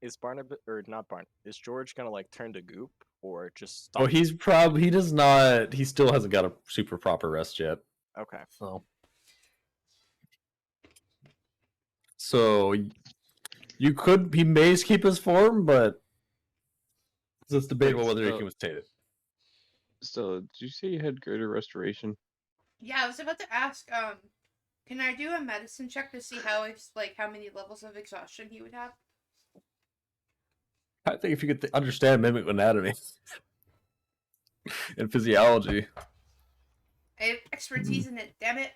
Is Barnabas or not Barn? Is George gonna like turn to goop or just Oh, stop? he does not. He still hasn't got a super proper rest yet. Okay. So you could. He may keep his form, but it's debatable whether he can withstand it. So, did you say you had greater restoration? Yeah, I was about to ask. Can I do a medicine check to see how how many levels of exhaustion he would have? I think if you could understand mimic anatomy and physiology. I have expertise in it. Damn it.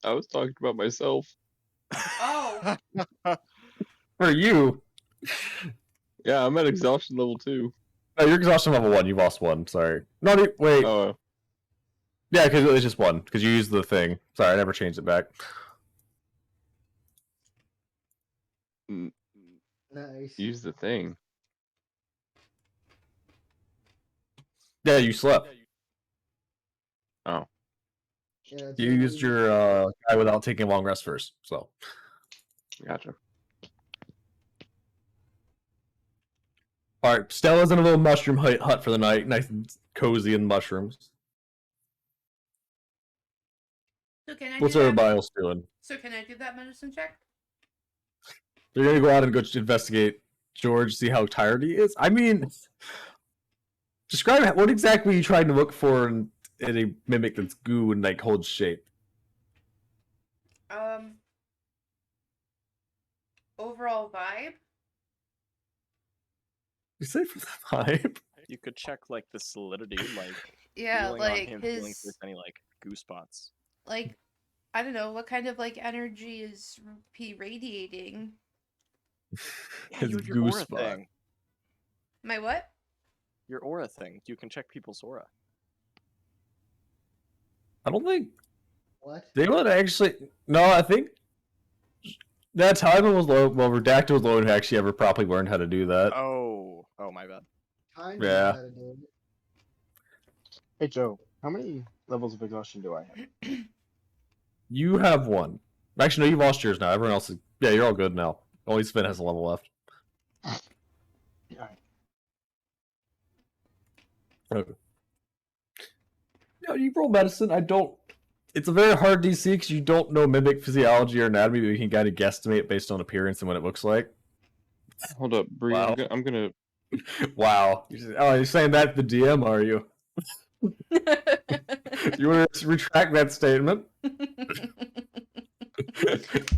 I was talking about myself. Oh. For you, Yeah, I'm at exhaustion level 2. no, you're exhaustion level 1. You lost 1. Sorry. No, wait. Oh, Yeah, because it's just 1. Because you used the thing. Sorry, I never changed it back. Nice. use the thing. Yeah, you slept. Oh, Yeah, it's You like used your guy without taking a long rest first. So, gotcha. all right. Stella's in a little mushroom hut for the night. Nice and cozy in mushrooms. So can I What's do that? everybody else doing? So can I do that medicine check? They're gonna go out and go investigate George, see how tired he is. I mean, describe what exactly are you trying to look for in a mimic that's goo and like holds shape. Overall vibe. You say for the vibe. You could check like the solidity, like Yeah, feeling on like him, feeling if his there's any like goo spots. like I don't know what kind of energy is he radiating. Yeah, His you have your goo aura spot. thing. My what? Your aura thing. You can check people's aura. I don't think What? they would actually. No, I think that time it was low. Well, Redacted was low who actually ever properly learned how to do that. Oh. Oh, my bad. Kind of Yeah. know how to do it. Hey Joe, how many levels of exhaustion do I have? You have one. Actually, no, you've lost yours now. Everyone else is. Yeah, you're all good now. Only Sven has a level left. Alright. Okay. Yeah, you roll medicine. I don't. It's a very hard DC because you don't know mimic physiology or anatomy, but you can kind of guesstimate based on appearance and what it looks like. Hold up, Bree. Wow. I'm gonna. Wow. You're saying that to the DM, are you? You want to retract that statement?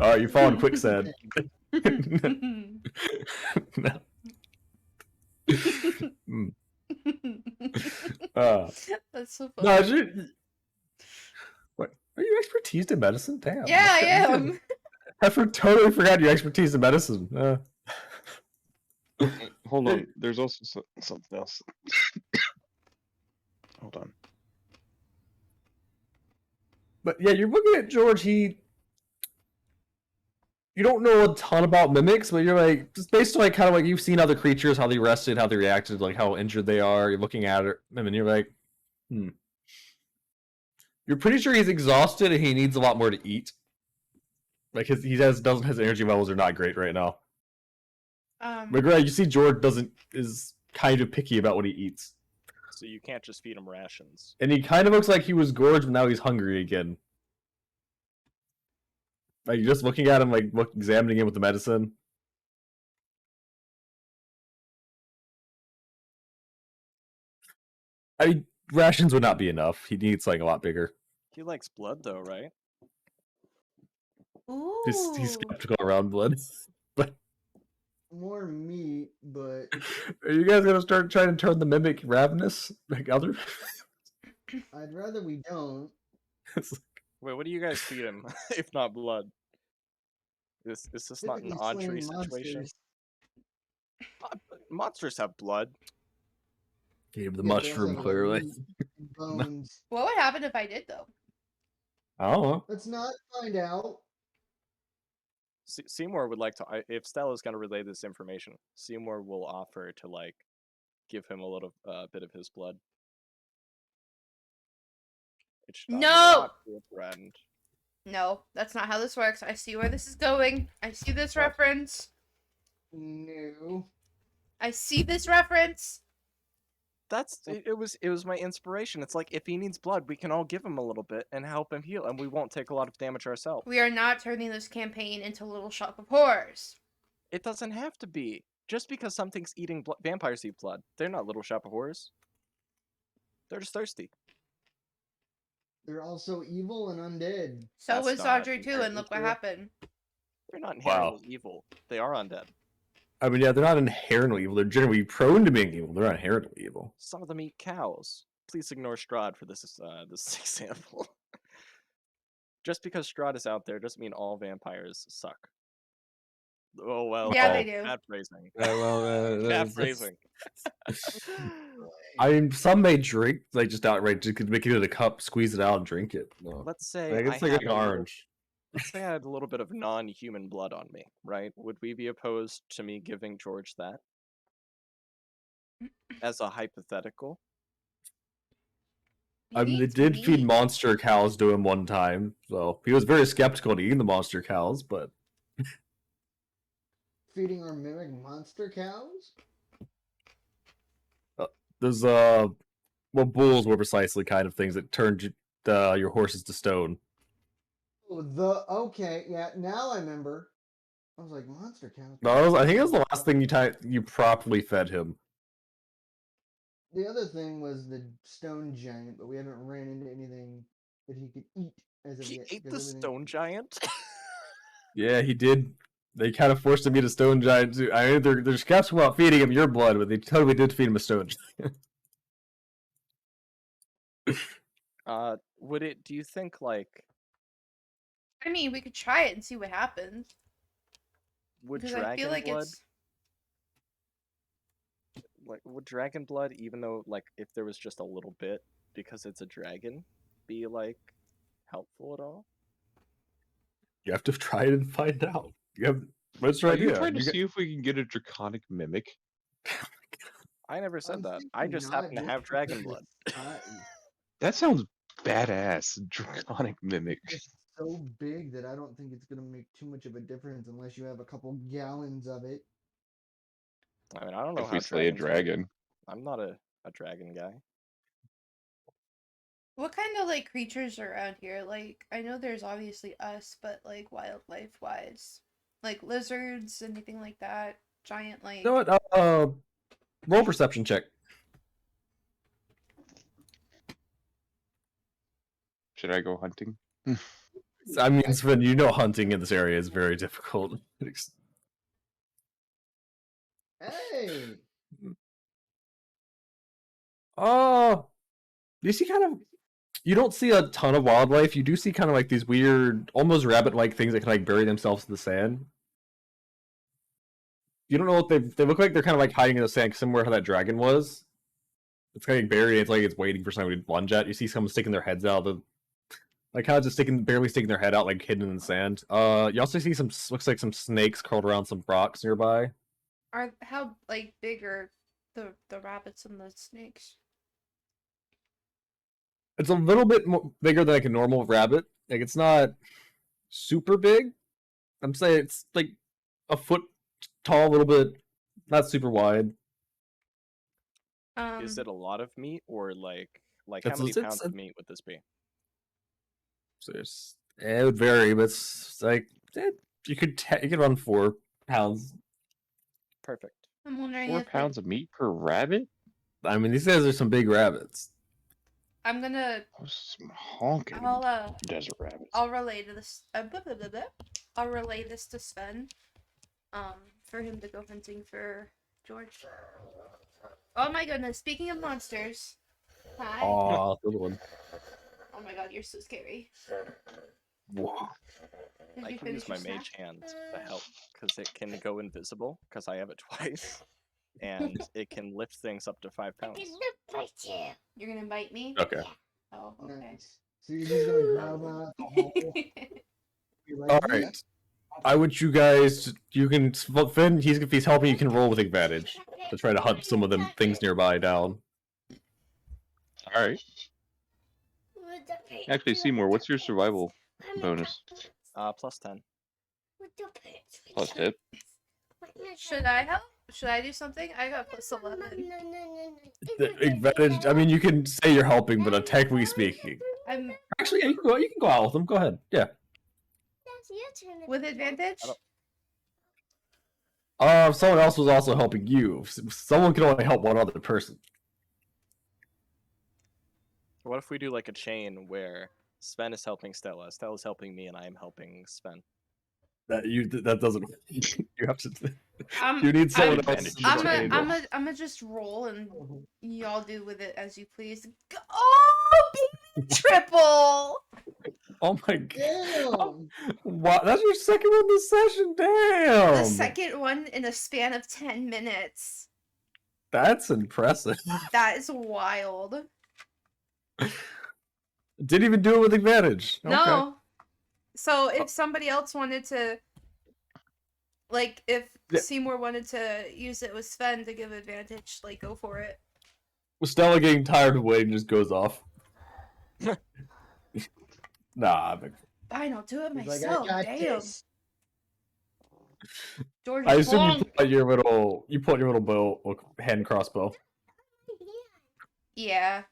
All right, you fall in quicksand. No. Mm. That's so No, funny. what? Are you expertise in medicine? Damn. Yeah, I that's good. am. Totally forgot your expertise in medicine. Hold on. There's also something else. Hold on. But yeah, you're looking at George. You don't know a ton about mimics, but you're like just based on like kind of like you've seen other creatures, how they rested, how they reacted, like how injured they are. You're looking at them, and you're like, You're pretty sure he's exhausted and he needs a lot more to eat. Like his energy levels are not great right now. But Greg, you see George is kind of picky about what he eats. So you can't just feed him rations. And he kind of looks like he was gorged, but now he's hungry again. Like, you're just looking at him, like, examining him with the medicine. I mean, rations would not be enough. He needs something a lot bigger. He likes blood, though, right? Ooh. He's skeptical around blood. But More meat, but are you guys gonna start trying to turn the mimic ravenous like other? I'd rather we don't. Wait, what do you guys feed him, if not blood? Is this not an Typically Audrey slain situation? monsters. Monsters have blood. Gave the Yeah, they also mushroom, have, like, clearly. meat and bones. What would happen if I did though? I don't know. Let's not find out. Seymour would like to, if Stella's going to relay this information, Seymour will offer to, like, give him a little bit of his blood. It should not be a friend. No, that's not how this works. I see where this is going. I see this reference. No. I see this reference. It was my inspiration. It's like if he needs blood, we can all give him a little bit and help him heal, and we won't take a lot of damage ourselves. We are not turning this campaign into Little Shop of Horrors. It doesn't have to be. Just because something's eating vampires eat blood, they're not Little Shop of Horrors. They're just thirsty. They're also evil and undead. So That's was not Audrey too, and inherently look what true. happened. They're not inherently evil. They are undead. I mean, yeah, they're not inherently evil. They're generally prone to being evil. They're not inherently evil. Some of them eat cows. Please ignore Strahd for this this example. Just because Strahd is out there doesn't mean all vampires suck. Oh well. Yeah, they do. Bad phrasing. Bad phrasing. I mean, some may drink, like just outright, just make it in a cup, squeeze it out, and drink it. No. Let's say Like, it's I like had an orange. Let's say I had a little bit of non-human blood on me, right? Would we be opposed to me giving George that? As a hypothetical? I mean, they did feed monster cows to him one time, so he was very skeptical to eating the monster cows, but... Feeding our mimic monster cows? There's, well, bulls were precisely kind of things that turned your horses to stone. Oh, okay, yeah, now I remember. I was like, monster cows? No, I think it was the last thing you properly fed him. The other thing was the stone giant, but we haven't ran into anything that he could eat as of He yet. ate the because everything- stone giant? Yeah, he did. They kind of forced him to eat a stone giant too. I mean, they're skeptical about feeding him your blood, but they totally did feed him a stone giant. Do you think, like... I mean, we could try it and see what happens. Would Because I feel dragon like blood... it's... Like, would dragon blood, even though, like, if there was just a little bit, because it's a dragon, be, like, helpful at all? You have to try it and find out. What's your Are idea? you trying to see if we can get a draconic mimic? I never said I'm that. I thinking just not happen to just have dragon because blood. That sounds badass. Draconic mimic. It's so big that I don't think it's gonna make too much of a difference unless you have a couple gallons of it. I mean, I don't know If how we slay a dragons work. dragon. I'm not a dragon guy. What kind of like creatures are around here? Like, I know there's obviously us, but like wildlife wise, like lizards, anything like that. Giant like. You know what? Roll perception check. Should I go hunting? I mean, Sven, you know hunting in this area is very difficult. Hey, You see kind of. You don't see a ton of wildlife. You do see kind of like these weird, almost rabbit-like things that can like bury themselves in the sand. You don't know what they look like. They're kind of like hiding in the sand, similar to how that dragon was. It's kind of like buried. It's like it's waiting for somebody to lunge at. You see someone sticking their heads out. Like kind of just barely sticking their head out, like hidden in the sand. You also see some looks like some snakes curled around some rocks nearby. Are how like big are the rabbits and the snakes? It's a little bit bigger than like a normal rabbit. Like it's not super big. I'm saying it's like a foot tall, a little bit, not super wide. Is it a lot of meat or like how It's- many it's- pounds of meat would this be? So it would vary, but it's like you could run 4 pounds. Perfect. I'm wondering 4 if pounds of meat per rabbit? I mean, these guys are some big rabbits. I'm gonna. Those some honking desert rabbits. I'll relay to this. Blah, blah, blah, blah. I'll relay this to Sven. For him to go hunting for George. Oh my goodness! Speaking of monsters, hi. Aw, good one. Oh my god, you're so scary. Whoa. Did I you can finish use my your mage snack? hand to help because it can go invisible because I have it twice, and it can lift things up to 5 pounds. You're gonna bite me? Okay. Oh, okay. nice. So you're just gonna grab out the whole. Be like, All right. I want you guys. You can Finn. If he's helping, you can roll with advantage to try to hunt some of them things nearby down. Alright. Actually, Seymour, what's your survival bonus? Plus 10. Plus hit? Should I help? Should I do something? I got plus 11. The advantage. I mean, you can say you're helping, but technically speaking, I'm actually, yeah, you can go. You can go out with them. Go ahead. Yeah. with advantage. Someone else was also helping you. Someone can only help one other person. What if we do like a chain where Sven is helping Stella, Stella's helping me, and I am helping Sven? That doesn't. You have to. Um, You need someone I'm- else. I'm a just roll and y'all do with it as you please. Oh, baby triple! Oh my god! Damn. Wow, that's your second one this session. Damn. The second one in a span of 10 minutes. That's impressive. That is wild. Didn't even do it with advantage. Okay. No. So if somebody else wanted to, like, if Yeah. Seymour wanted to use it with Sven to give advantage, like, go for it. With Stella getting tired of waiting, just goes off. Nah, Fine, I'll do it He's like, myself. I got Damn. this. George I is assume you long. put your little bow, hand crossbow. Yeah.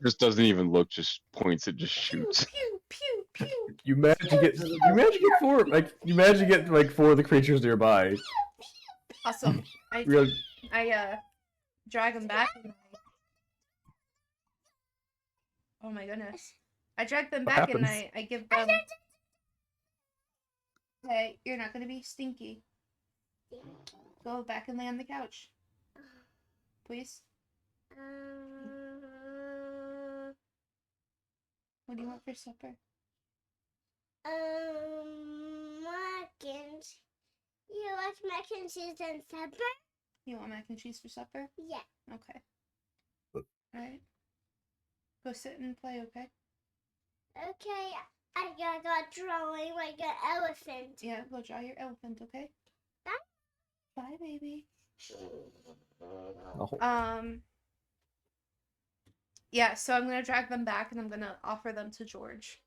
Just doesn't even look, just points, it just shoots. Pew, pew, pew, pew. You manage to get 4 of the creatures nearby. Awesome. Really, I drag them back. Oh my goodness. I drag them What back and happens? I give them. Hey, you're not gonna be stinky. Go back and lay on the couch. Please. What do you want for supper? You like mac and cheese and supper? You want mac and cheese for supper? Yeah. Okay. Alright. Go sit and play, okay? Okay, I gotta go drawing like an elephant. Yeah, go draw your elephant, okay? Bye. Bye, baby. Oh, Yeah, so I'm gonna drag them back and I'm gonna offer them to George.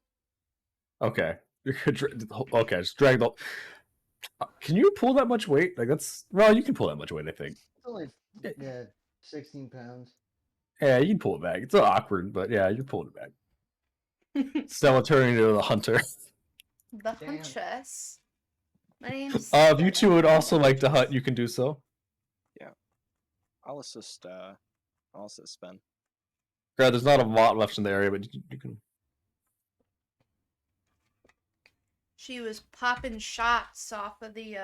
okay. Okay, just drag the. Can you pull that much weight? Like that's well, you can pull that much weight. I think. It's only yeah, 16 pounds. Yeah, you can pull it back. It's awkward, but yeah, you're pulling it back. Stella turning into the hunter. The Damn. huntress. My name's If you two would also like to hunt, you can do so. I'll assist. I'll assist Sven. Yeah, there's not a lot left in the area, but you can. She was popping shots off of the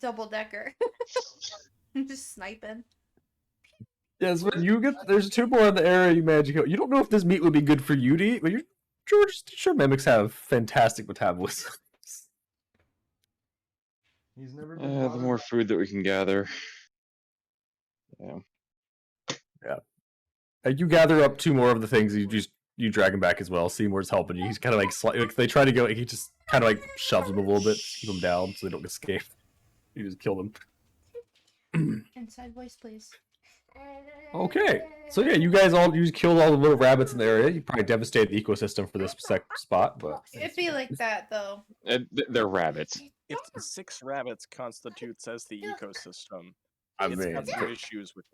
double decker. Just sniping. Yes, but you get there's two more in the area you manage to kill. You don't know if this meat would be good for you to eat, but you're sure mimics have fantastic metabolism. He's never been The bothered more by food that we can gather. Yeah. You gather up two more of the things. You drag him back as well. Seymour's helping you. He's kind of like they try to go. He just kind of like shoves them a little bit, to keep them down so they don't escape. You just kill them. Inside voice, please. Okay, so yeah, you guys you killed all the little rabbits in the area. You probably devastated the ecosystem for this spot, but It'd be like that though. They're rabbits. If 6 rabbits constitutes as the ecosystem, I it's mean, got some issues with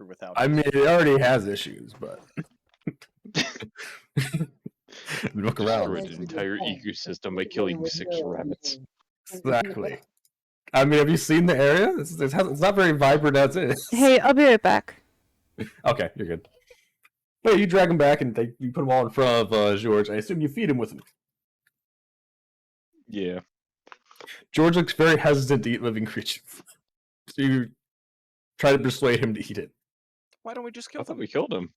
or without. I mean, it already has issues, but look around. Destroyed an entire ecosystem by killing 6 rabbits. Exactly. I mean, have you seen the area? It's not very vibrant as is. Hey, I'll be right back. Okay, you're good. But you drag him back and you put him all in front of George. I assume you feed him with him. Yeah. George looks very hesitant to eat living creatures. So you try to persuade him to eat it. Why don't we just I kill thought them? we killed him.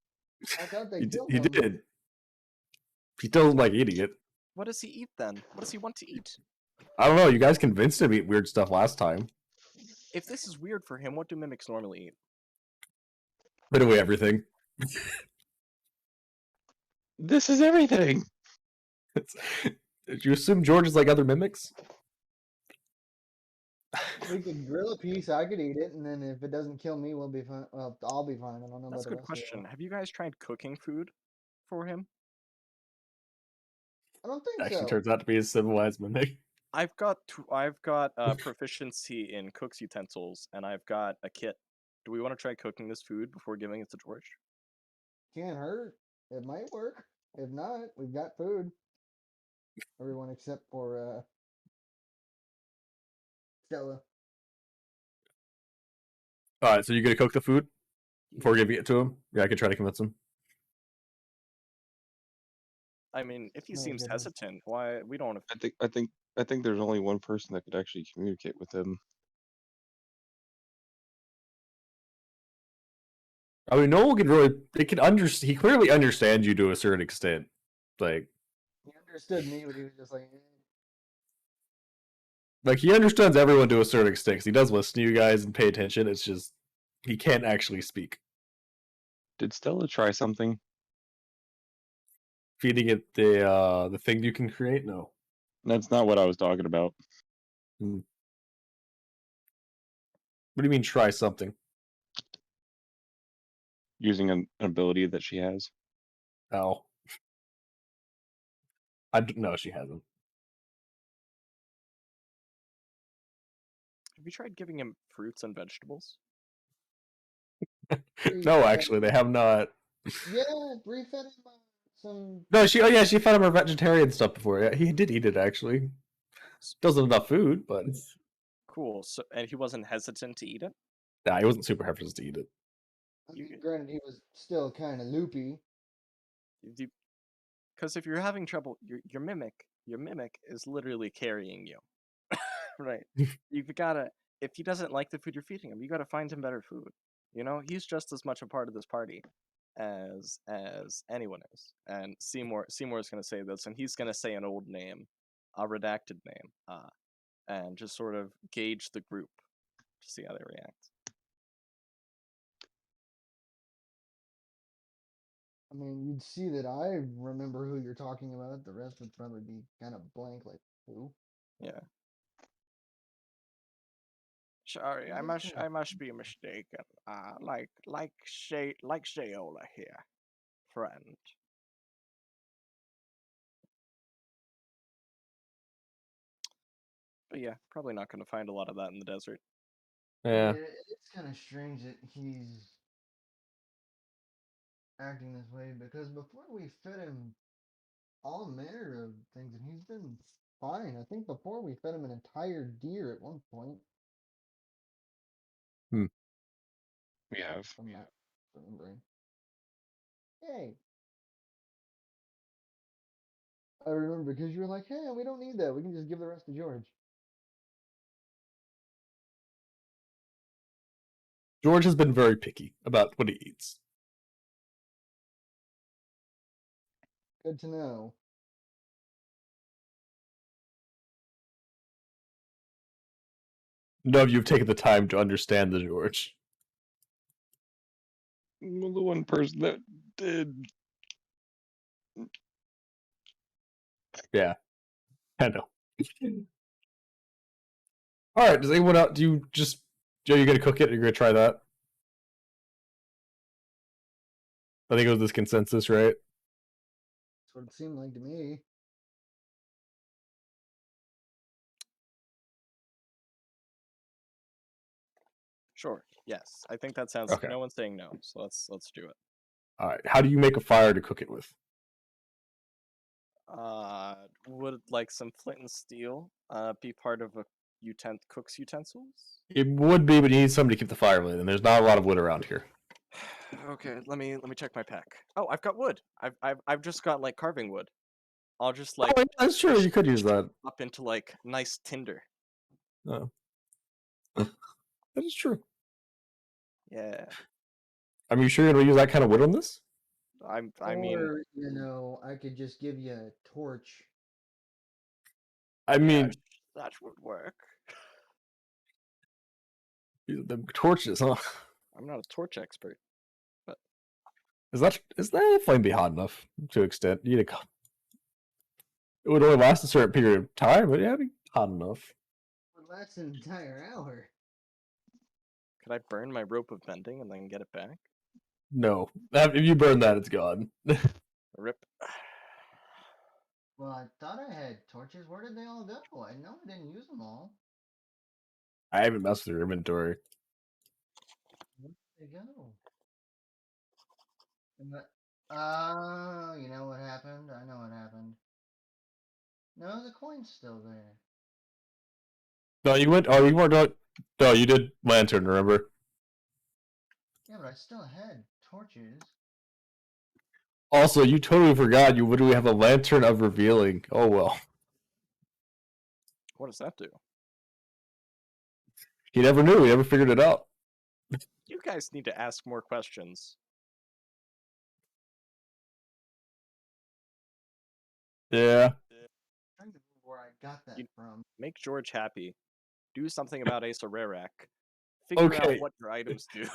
I thought they He killed he him. did. He doesn't like eating it. What does he eat then? What does he want to eat? I don't know. You guys convinced him to eat weird stuff last time. If this is weird for him, what do mimics normally eat? Put away everything. This is everything. Did you assume George is like other mimics? We could grill a piece. I could eat it, and then if it doesn't kill me, we'll be fine. Well, I'll be fine. I don't know That's a about good the rest question. of Have you guys tried cooking food for him? you. I don't think Actually, so. turns out to be a civilized mimic. I've got proficiency in cooks utensils, and I've got a kit. Do we want to try cooking this food before giving it to George? Can't hurt. It might work. If not, we've got food. Everyone except for Stella. All right, so you're gonna cook the food before giving it to him? Yeah, I could try to convince him. I mean, if he Oh, seems goodness. hesitant, why we don't want to. I think there's only one person that could actually communicate with him. I mean, no one can really. They can understand. He clearly understands you to a certain extent. Like He understood me, but he was just like, he understands everyone to a certain extent. 'Cause he does listen to you guys and pay attention. It's just he can't actually speak. Did Stella try something? Feeding it the thing you can create. No. That's not what I was talking about. What do you mean? Try something? Using an ability that she has. Oh. No, she hasn't. Have you tried giving him fruits and vegetables? No, actually, they have not. yeah, refed him some. No, she fed him her vegetarian stuff before. Yeah, he did eat it actually. Doesn't enough food, but Cool. So, and he wasn't hesitant to eat it. nah, he wasn't super hesitant to eat it. I mean, granted, he was still kind of loopy. Because if you're having trouble, your mimic is literally carrying you. Right. You've gotta. If he doesn't like the food you're feeding him, you gotta find him better food. You know, he's just as much a part of this party as anyone is. And Seymour's gonna say this, and he's gonna say an old name, a redacted name, and just sort of gauge the group to see how they react. I mean, you'd see that I remember who you're talking about. The rest would probably be kind of blank, like who? Yeah. Sorry, He's just I kinda- must be mistaken. Like Zeyola here, friend. But yeah, probably not going to find a lot of that in the desert. Yeah. It's kind of strange that he's acting this way because before we fed him all manner of things and he's been fine. I think before we fed him an entire deer at one point. We have. I'm not remembering. Hey. I remember because you were like, hey, we don't need that. We can just give the rest to George. George has been very picky about what he eats. Good to know. None of you have taken the time to understand the George. Well, the one person that did. Yeah, I know. All right. Does anyone else? Do you just Joe? You gonna cook it? Or you're gonna try that? I think it was this consensus, right? That's what it seemed like to me. Sure. Yes, I think that sounds. Okay. No one's saying no, so let's do it. All right. How do you make a fire to cook it with? Would like some flint and steel be part of a cook's utensils? It would be, but you need somebody to keep the fire lit, and there's not a lot of wood around here. Okay, let me check my pack. Oh, I've got wood. I've just got like carving wood. I'll just like Oh, that's true. You could use that. up into like nice tinder. Oh. That is true. Yeah. I mean, you sure you're gonna use that kind of wood on this? I mean, Or, you know, I could just give you a torch. I mean, that would work. the torches, huh? I'm not a torch expert. Is that flame be hot enough to an extent? You need a. It would only last a certain period of time, but yeah, it'd be hot enough. Would last an entire hour. Could I burn my rope of bending and then get it back? No, if you burn that, it's gone. Rip. Well, I thought I had torches. Where did they all go? I know I didn't use them all. I haven't messed with your inventory. Where did they go? You know what happened? I know what happened. No, the coin's still there. No, you went. Oh, you weren't. No, you did lantern. Remember? Yeah, but I still had torches. Also, you totally forgot. You literally have a lantern of revealing. Oh well. What does that do? He never knew. He never figured it out. You guys need to ask more questions. Yeah. I don't know where I got that from. Make George happy. Do something about Ace Rarak. Figure out Okay. what your items do.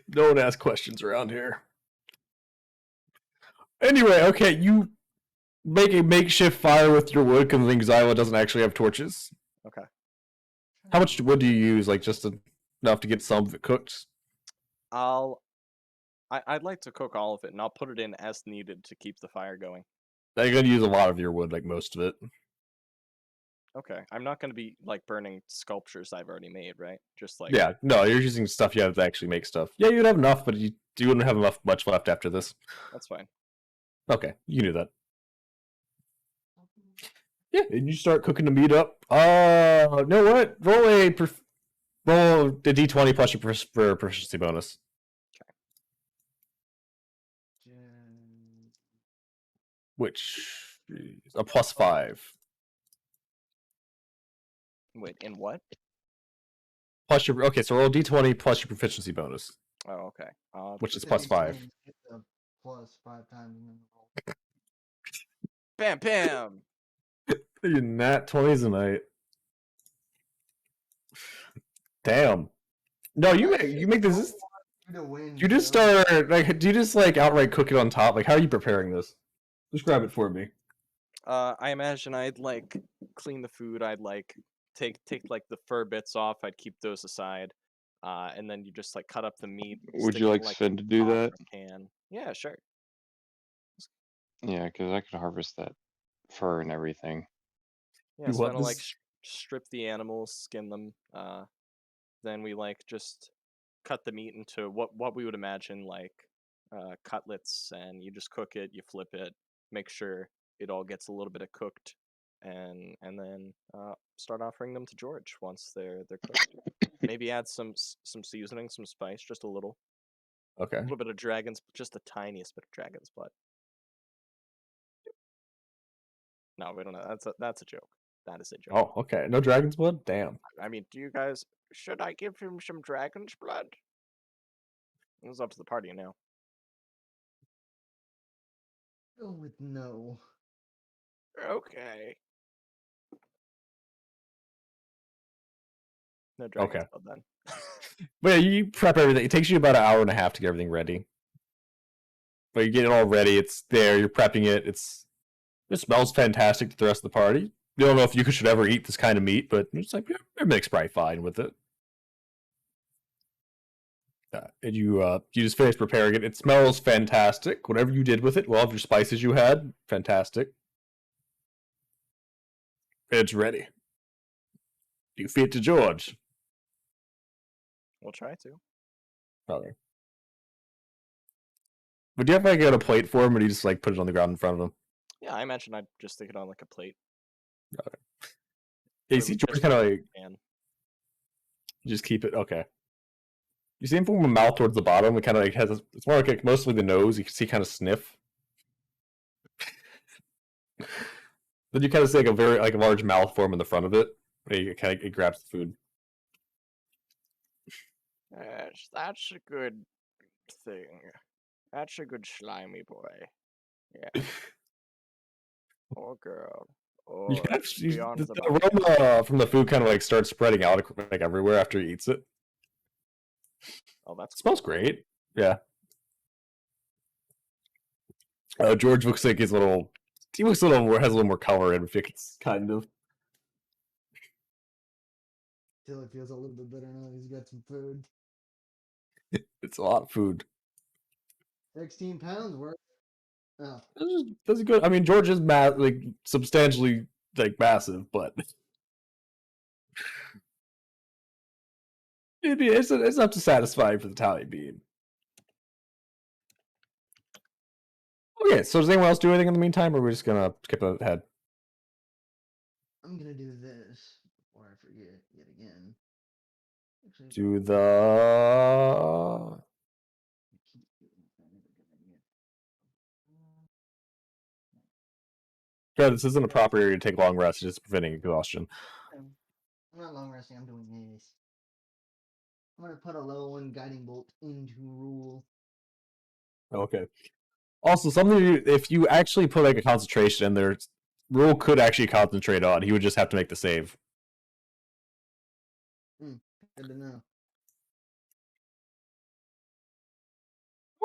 No one asks questions around here. Anyway, okay, you make a makeshift fire with your wood because Zeyola doesn't actually have torches. Okay. How much wood do you use? Like just enough to get some of it cooked? I'd like to cook all of it, and I'll put it in as needed to keep the fire going. Now, you're gonna use a lot of your wood, like most of it. Okay, I'm not going to be like burning sculptures I've already made, right? Just like Yeah, no, you're using stuff you have to actually make stuff. Yeah, you'd have enough, but you wouldn't have much left after this. That's fine. Okay, you knew that. Yeah, and you start cooking the meat up. You know what? Roll a d20 plus your proficiency bonus. Which is a +5. Wait, in what? Plus your so roll d20 plus your proficiency bonus, Oh, okay. which is It's +5. hit the plus 5 times in the roll. Bam, bam. You're nat 20s a night. Damn. No, you make this. To win, You just Joe. start like. Do you just like outright cook it on top? Like, how are you preparing this? Describe it for me. I imagine I'd like clean the food. I'd like take like the fur bits off. I'd keep those aside, and then you just like cut up the meat. Would stick you it in, like like Sven to do pot that? or a pan. Yeah, sure. Yeah, because I could harvest that fur and everything. Yeah, You so want then I'll like this? strip the animals, skin them. Then we like just cut the meat into what we would imagine like cutlets, and you just cook it. You flip it, make sure it all gets a little bit of cooked, and then start offering them to George once they're cooked. Maybe add some seasoning, some spice, just a little Okay. bit of dragon's, just the tiniest bit of dragon's blood. No, we don't know. That's a joke. That is a joke. Oh, okay. No dragon's blood? Damn. I mean, do you guys? Should I give him some dragon's blood? It's up to the party now. Go with no. Okay. No dragon's Okay. blood then. But yeah, you prep everything. It takes you about an hour and a half to get everything ready. But you get it all ready. It's there. You're prepping it. It smells fantastic to the rest of the party. You don't know if you should ever eat this kind of meat, but it's like everything's probably fine with it. And you just finish preparing it. It smells fantastic. Whatever you did with it, well, your spices you had, fantastic. It's ready. You feed it to George. We'll try to. Probably. But do you have like a plate for him, or do you just like put it on the ground in front of him? Yeah, I imagine I'd just stick it on like a plate. Yeah, you Or see just George kind of like pan. you just keep it. Okay. You see him from the mouth towards the bottom. It kind of like has. It's more like mostly the nose. You can see kind of sniff. Then you kind of see like a very like a large mouth form in the front of it. It kind of it grabs the food. Yes, that's a good thing. That's a good slimy boy. Yeah. Or girl. You Or kind of, beyond the the boundary. aroma from the food kind of like starts spreading out like everywhere after he eats it. Oh, that's It smells great. Yeah. George looks like he's a little. He looks a little more, has a little more color in it's kind of. Till it feels a little bit better now that he's got some food. It's a lot of food. 16 pounds worth. Oh. That's good. I mean, George is like substantially like massive, but it's enough to satisfy for the tally bean. Okay, so does anyone else do anything in the meantime, or are we just gonna skip ahead? I'm gonna do this before I forget yet again. Actually, Do the. I keep doing that. I never get it. Yeah, this isn't a proper area to take long rests, it's just preventing exhaustion. I'm not long resting, I'm doing this. I'm gonna put a level 1 guiding bolt into rule. Okay. Also, something if you actually put like a concentration in there, Rule could actually concentrate on. He would just have to make the save. Good to know.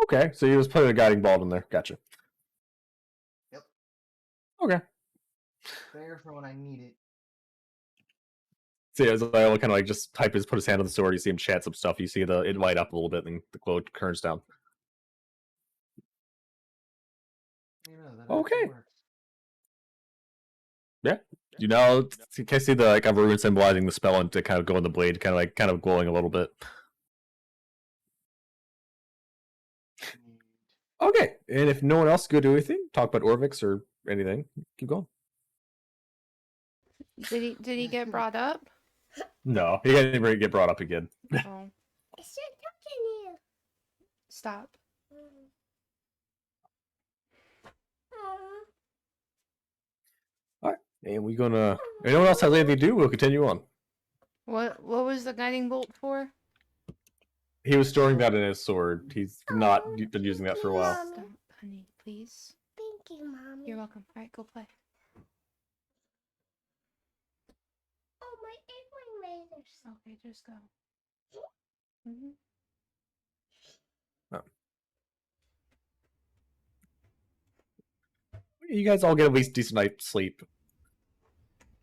Okay, so you just put a guiding bolt in there. Gotcha. Yep. Okay. Fair for when I need it. So yeah, Zeyola kind of like just put his hand on the sword. You see him chat some stuff. You see it light up a little bit, and the glow turns down. You know, that Okay. actually works. Yeah. You now you can see the like a rune symbolizing the spell and to kind of go in the blade, kind of glowing a little bit. Okay, and if no one else could do anything, talk about Orvix or anything, keep going. Did he get brought up? No, he didn't get brought up again. Oh, It's just talking to you. stop. Alright, and we're gonna. If anyone else has anything to do, we'll continue on. What was the guiding bolt for? He was storing that in his sword. He's not been using that for a while. Stop, honey, please. Thank you, Mommy. You're welcome. All right, go play. Oh, my airplane lasers. Okay, just go. Mm-hmm. You guys all get at least decent night's sleep.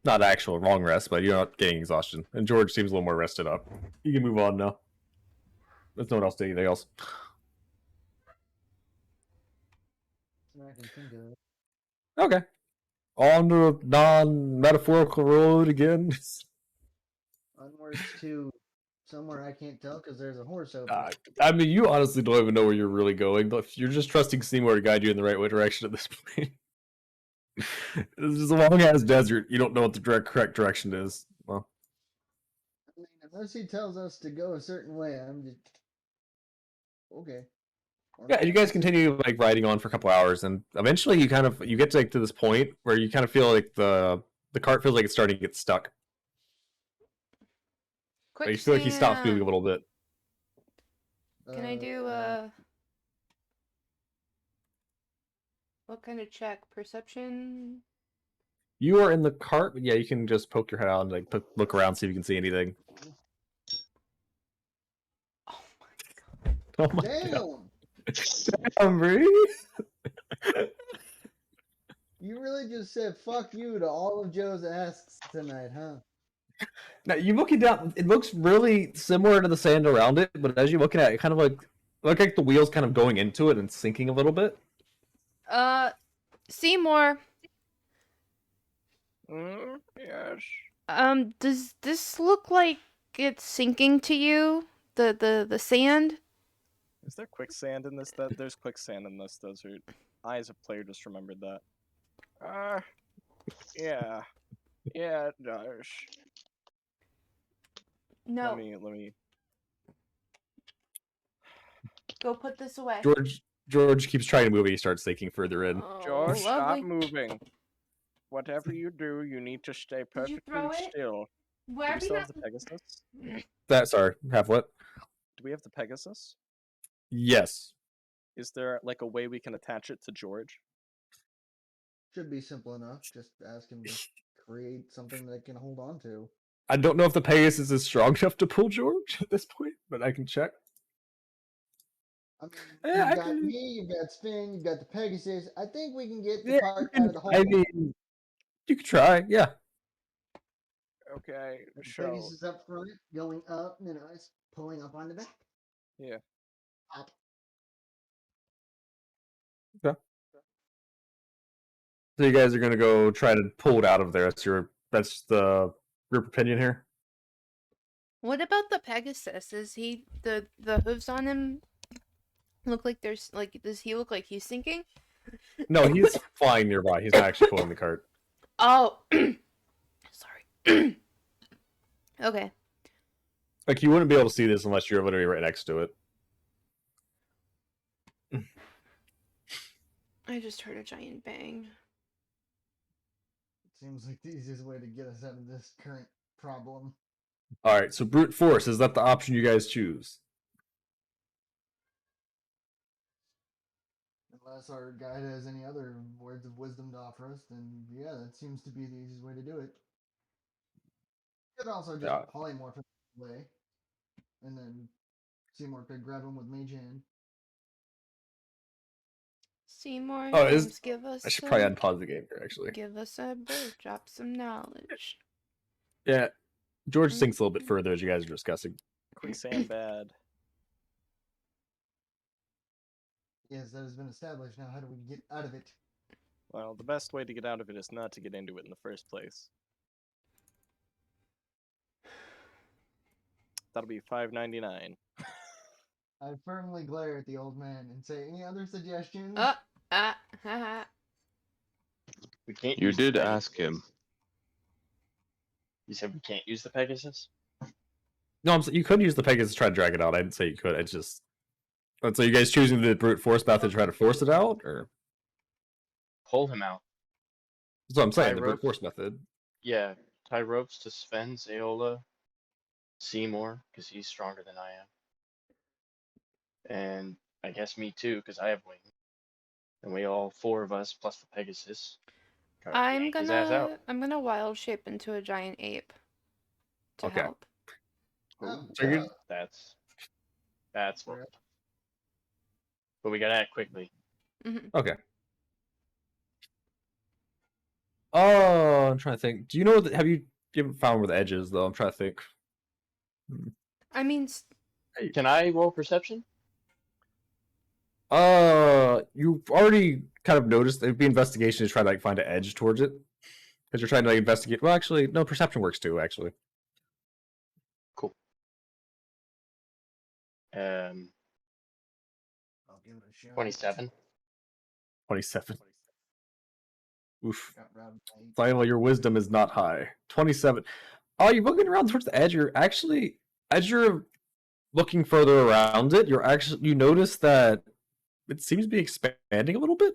Not actual long rest, but you're not getting exhaustion. And George seems a little more rested up. You can move on now. There's no one else doing anything else. I can think of it. Okay. On to a non-metaphorical road again. Onwards to somewhere I can't tell because there's a horse over it. I mean, you honestly don't even know where you're really going. But you're just trusting Seymour to guide you in the right way direction at this point. This is a long-ass desert. You don't know what the correct direction is. Well, I mean, unless he tells us to go a certain way, I'm just okay. Or yeah, and you guys continue like riding on for a couple hours, and eventually you get to, like, to this point where you kind of feel like the cart feels like it's starting to get stuck. Like, you feel like he stops moving a Quicksand. little bit. Can I do what kind of check? Perception? You are in the cart, but yeah, you can just poke your head out and like look around, see if you can see anything. Oh my god. Oh my Damn! Damn, Bree. You really just said "fuck you" to all of Joe's asks tonight, huh? Now you looking down, it looks really similar to the sand around it, but as you're looking at it, kind of like the wheels kind of going into it and sinking a little bit. Seymour. Yes. Does this look like it's sinking to you? The sand? Is there quicksand in this? There's quicksand in this desert. I, as a player, just remembered that. Yeah. Yeah, it does. No. Let me. Go put this away. George keeps trying to move it. He starts sinking further in. Oh, George, stop lovely. moving. Whatever you do, you need to stay Did you perfectly throw it? still. Do Wherever we still you have the Pegasus? Sorry, have what? Do we have the Pegasus? Yes. Is there like a way we can attach it to George? Should be simple enough. Just ask him to create something that can hold on to. I don't know if the Pegasus is strong enough to pull George at this point, but I can check. I mean, Yeah, you've got me, you've got Sven, you've got the Pegasus. I think we can get the Yeah, cart out of the hole. I mean, you could try. Yeah. Okay, The so Pegasus up front, going up, it's pulling up on the back. yeah. Up. Okay. So you guys are gonna go try to pull it out of there. That's the group opinion here. What about the Pegasus? Is he the hooves on him look like there's like does he look like he's sinking? No, he's flying nearby. He's not actually pulling the cart. Oh, sorry. Okay. Like, you wouldn't be able to see this unless you're literally right next to it. I just heard a giant bang. Seems like the easiest way to get us out of this current problem. All right, so brute force, is that the option you guys choose? Unless our guide has any other words of wisdom to offer us, then yeah, that seems to be the easiest way to do it. You could also just polymorph him away, and then Seymour could grab him with Mage Hand. Seymour, Oh, James, give us. I should probably unpause the game here, actually. Give us a bird, drop some knowledge. Yeah, George sinks a little bit further as you guys are discussing. Quicksand bad. Yes, that has been established. Now, how do we get out of it? Well, the best way to get out of it is not to get into it in the first place. That'll be $5.99. I firmly glare at the old man and say, "Any other suggestions?" We can't. You use the did Pegasus. ask him. You said we can't use the Pegasus? No, you could use the Pegasus to try to drag it out. I didn't say you could. It's just. So you guys choosing the brute force method to try to force it out, or? Pull him out. That's what I'm saying. Tie The brute ropes. force method. Yeah, tie ropes to Sven, Zeyola, Seymour, because he's stronger than I am. And I guess me too, because I have wings. And we all four of us, plus the Pegasus. I'm yank his ass out. gonna wild shape into a giant ape to Okay. help. Oh, So you're- That's what. But we gotta act quickly. Okay. Oh I'm trying to think. Do you know? Have you haven't found where the edge is though? I'm trying to think. I mean, Can I roll perception? You've already kind of noticed it'd be investigation to try to like find an edge towards it, because you're trying to like investigate. Well, actually, no, perception works too. Actually, Cool. I'll give it a shot. 27. 27. Oof. Got round eight. Zeyola, your wisdom is not high. 27. Oh, you're looking around towards the edge. You're actually, as you're looking further around it, you notice that it seems to be expanding a little bit.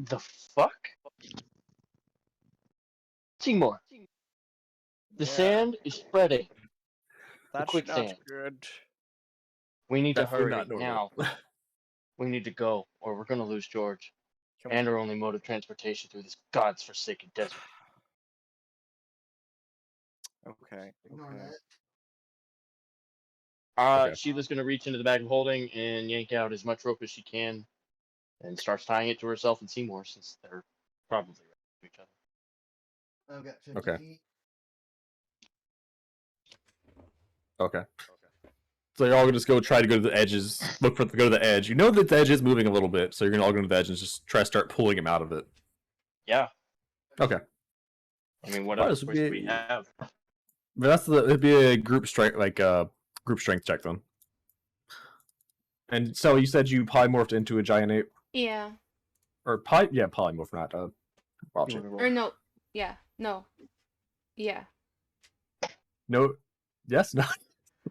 The fuck? Seymour. The Yeah. sand is spreading. That's quicksand. not good. We need to Definitely hurry not normal. now. We need to go, or we're gonna lose George. Can And our only mode of transportation through this god's forsaken desert. Okay. Ignore Okay. that. Okay. Sheila's gonna reach into the bag of holding and yank out as much rope as she can, and starts tying it to herself and Seymour, since they're probably right to each other. I've got 50 Okay. feet. Okay. So you're all gonna just go try to go to the edges, go to the edge. You know that the edge is moving a little bit, so you're gonna all go to the edge and just try to start pulling him out of it. Yeah. Okay. I mean, what Well, else this would choice be- do we have? But it'd be a group strength, group strength check then. And so you said you polymorphed into a giant ape, yeah. or polymorph, not wild You shape. wanna roll? Or no. Yeah. No. Yeah. No, yes, no.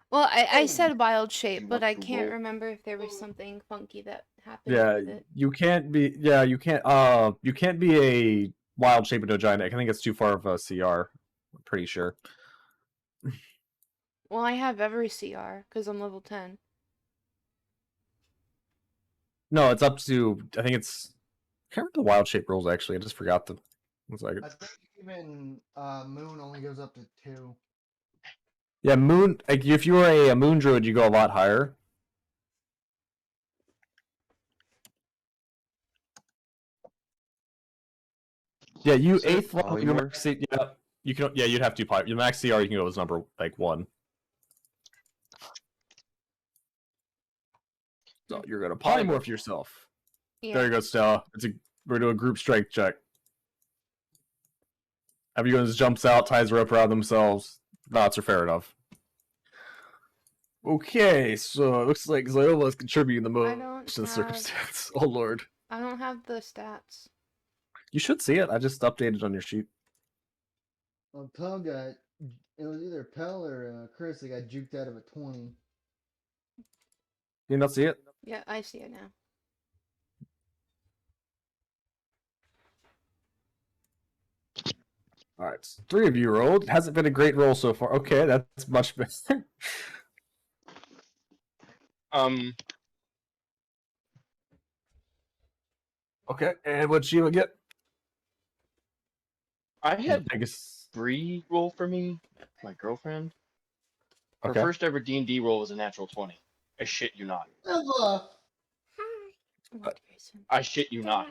Well, I said wild You shape, but want I to can't roll? remember if there was something funky that happened Yeah, with it. you can't be. Yeah, you can't be a wild shape into a giant ape. I think it's too far of a CR. I'm pretty sure. Well, I have every CR because I'm level 10. No, it's up to. I think it's. I can't remember the wild shape rules actually. I just forgot them. It's like I think even Moon only goes up to 2. yeah, moon. Like if you were a moon druid, you go a lot higher. Yeah, you Is it eighth level. Your polymorph? max, yeah, you can. Yeah, you'd have to poly. Your max CR you can go as number like 1. So you're gonna polymorph yourself. Yeah. There you go, Stella. We're doing a group strength check. Everyone just jumps out, ties the rope around themselves. Knots are fair enough. Okay, so it looks like Zeyola is contributing the I most don't to the have- circumstance. Oh lord. I don't have the stats. You should see it. I just updated on your sheet. Well, Pell got. It was either Pell or Chris that got juked out of a 20. You not see it? Yeah, I see it now. Alright. 3 of you rolled. Hasn't been a great roll so far. Okay, that's much better. Okay, and what'd Sheila get? I had I guess. Bree roll for me, my girlfriend. Her Okay. first ever D&D roll was a natural 20. I shit you not. Never. Oh, Grayson. I shit you not.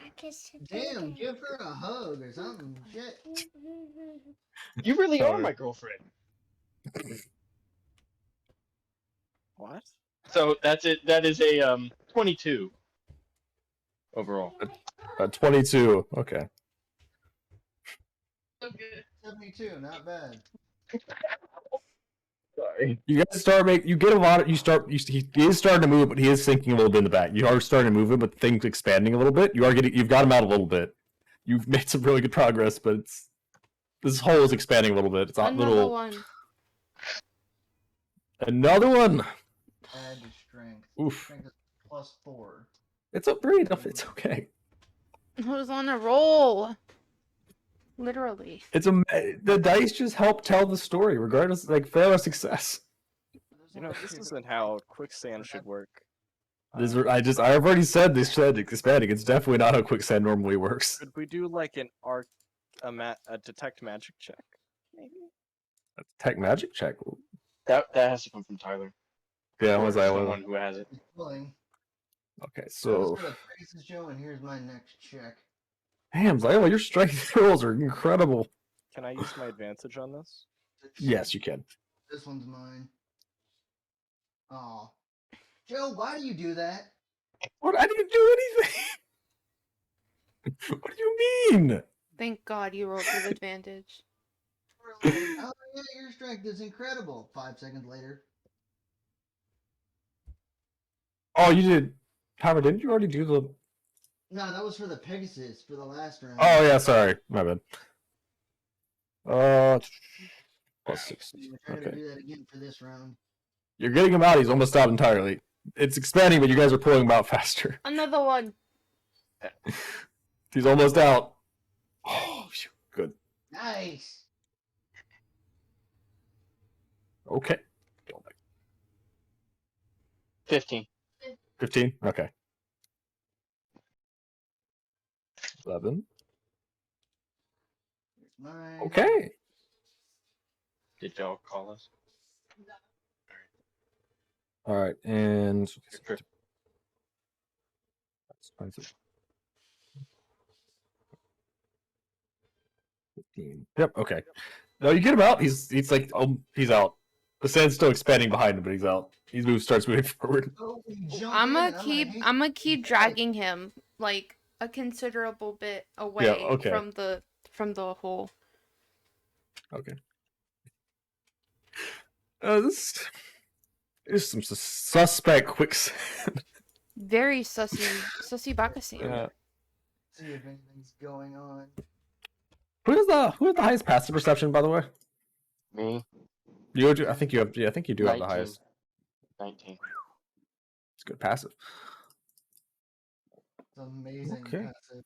Damn, give her a hug or something. Shit. You really are Sorry. my girlfriend. What? So that's it. That is a 22 overall. 22. Okay. 72, not bad. Sorry. You guys you get a lot of, he is starting to move, but he is sinking a little bit in the back. You are starting to move him, but things expanding a little bit. You've got him out a little bit. You've made some really good progress, but this hole is expanding a little bit. It's not Another little. one. Another one. Add to strength. Oof. Strength is +4. It's pretty enough. It's okay. I was on a roll. Literally. The dice just help tell the story, regardless, like fail or success. You know, this isn't how quicksand should work. I've already said this said expanding. It's definitely not how quicksand normally works. Could we do like an a detect magic check? Maybe. Tech magic check. That has to come from Tyler. Yeah, Or was I someone who has it. Willing. Okay, That was so for the Pegasus show, and here's my next check. damn, Zeyola, your strength rolls are incredible. Can I use my advantage on this? Yes, you can. This one's mine. Aw. Joe, why do you do that? What? I didn't do anything. What do you mean? Thank God you rolled with advantage. Oh yeah, your strength is incredible. 5 seconds later. Oh, you did. Tyler, didn't you already do the? No, that was for the Pegasus for the last round. Oh yeah, sorry, my bad. Plus 16. We're trying to Okay, do that again for this round. you're getting him out. He's almost out entirely. It's expanding, but you guys are pulling him out faster. Another one. He's almost out. Oh, phew, good. Nice. Okay. 15. 15? Okay. 11. Here's mine. Okay. Did y'all call us? All right, and Sure. that's 15. Yep. Okay. No, you get him out. He's like he's out. The sand's still expanding behind him, but he's out. He starts moving forward. Oh, we jump I'm in, gonna and keep. hate I'm gonna you. keep dragging him like a considerable bit away okay. from the hole. Okay. This is some suspect quicksand. Very sussy Bakasam. Yeah. See if anything's going on. Who has the highest passive perception, by the way? Me? You do. I think you have. Yeah, I think you do have the 19. highest. 19. It's good passive. It's amazing Okay. passive.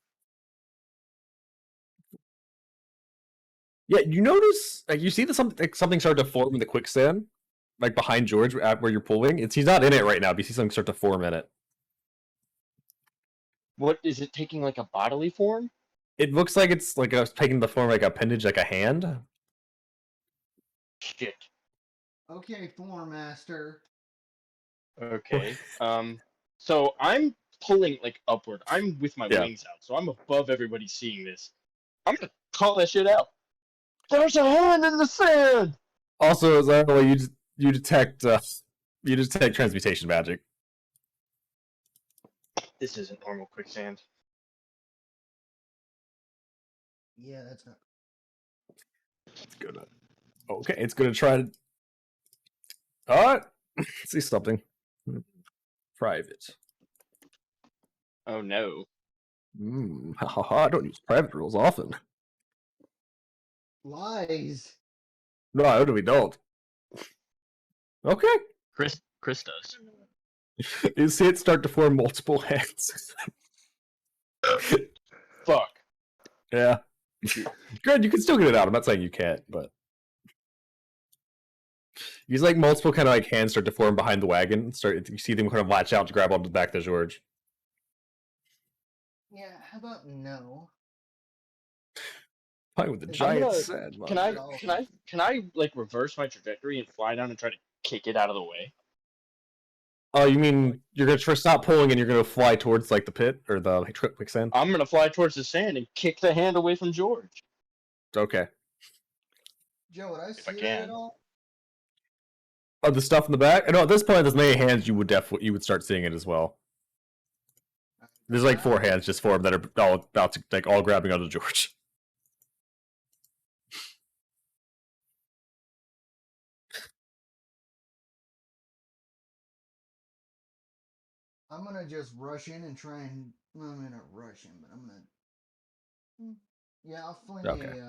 Yeah, you notice like you see that something start to form in the quicksand, like behind George at where you're pulling. He's not in it right now, but you see something start to form in it. What is it taking like a bodily form? It looks like it's like taking the form like an appendage, like a hand. Shit. Okay, Floor Master. Okay. So I'm pulling like upward. I'm with my Yeah. wings out, so I'm above everybody seeing this. I'm gonna call that shit out. There's a hand in the sand. Also, Zeyola, you detect transmutation magic. This isn't normal quicksand. Yeah, that's not. It's gonna. Okay, it's gonna try to. Alright. See something. Private. Oh no. I don't use private rules often. Lies. No, I we don't. Okay. Chris does. You see it start to form multiple hands. Fuck. Yeah. Good, you can still get it out. I'm not saying you can't, but use like multiple kind of like hands start to form behind the wagon. You see them kind of latch out to grab onto the back of George. Yeah, how about no? Playing with the I'm giant gonna- sand. Can I like reverse my trajectory and fly down and try to kick it out of the way? Oh, you mean you're gonna stop pulling and you're gonna fly towards like the pit or the like, quicksand? I'm gonna fly towards the sand and kick the hand away from George. Okay. Joe, would I I see that can. at all? Oh, the stuff in the back? No, at this point, there's many hands. You would start seeing it as well. There's like 4 hands just formed that are all about to like all grabbing onto George. I'm gonna just rush in and try and. Well, I'm gonna rush in, but I'm gonna. Yeah, I'll fling Okay.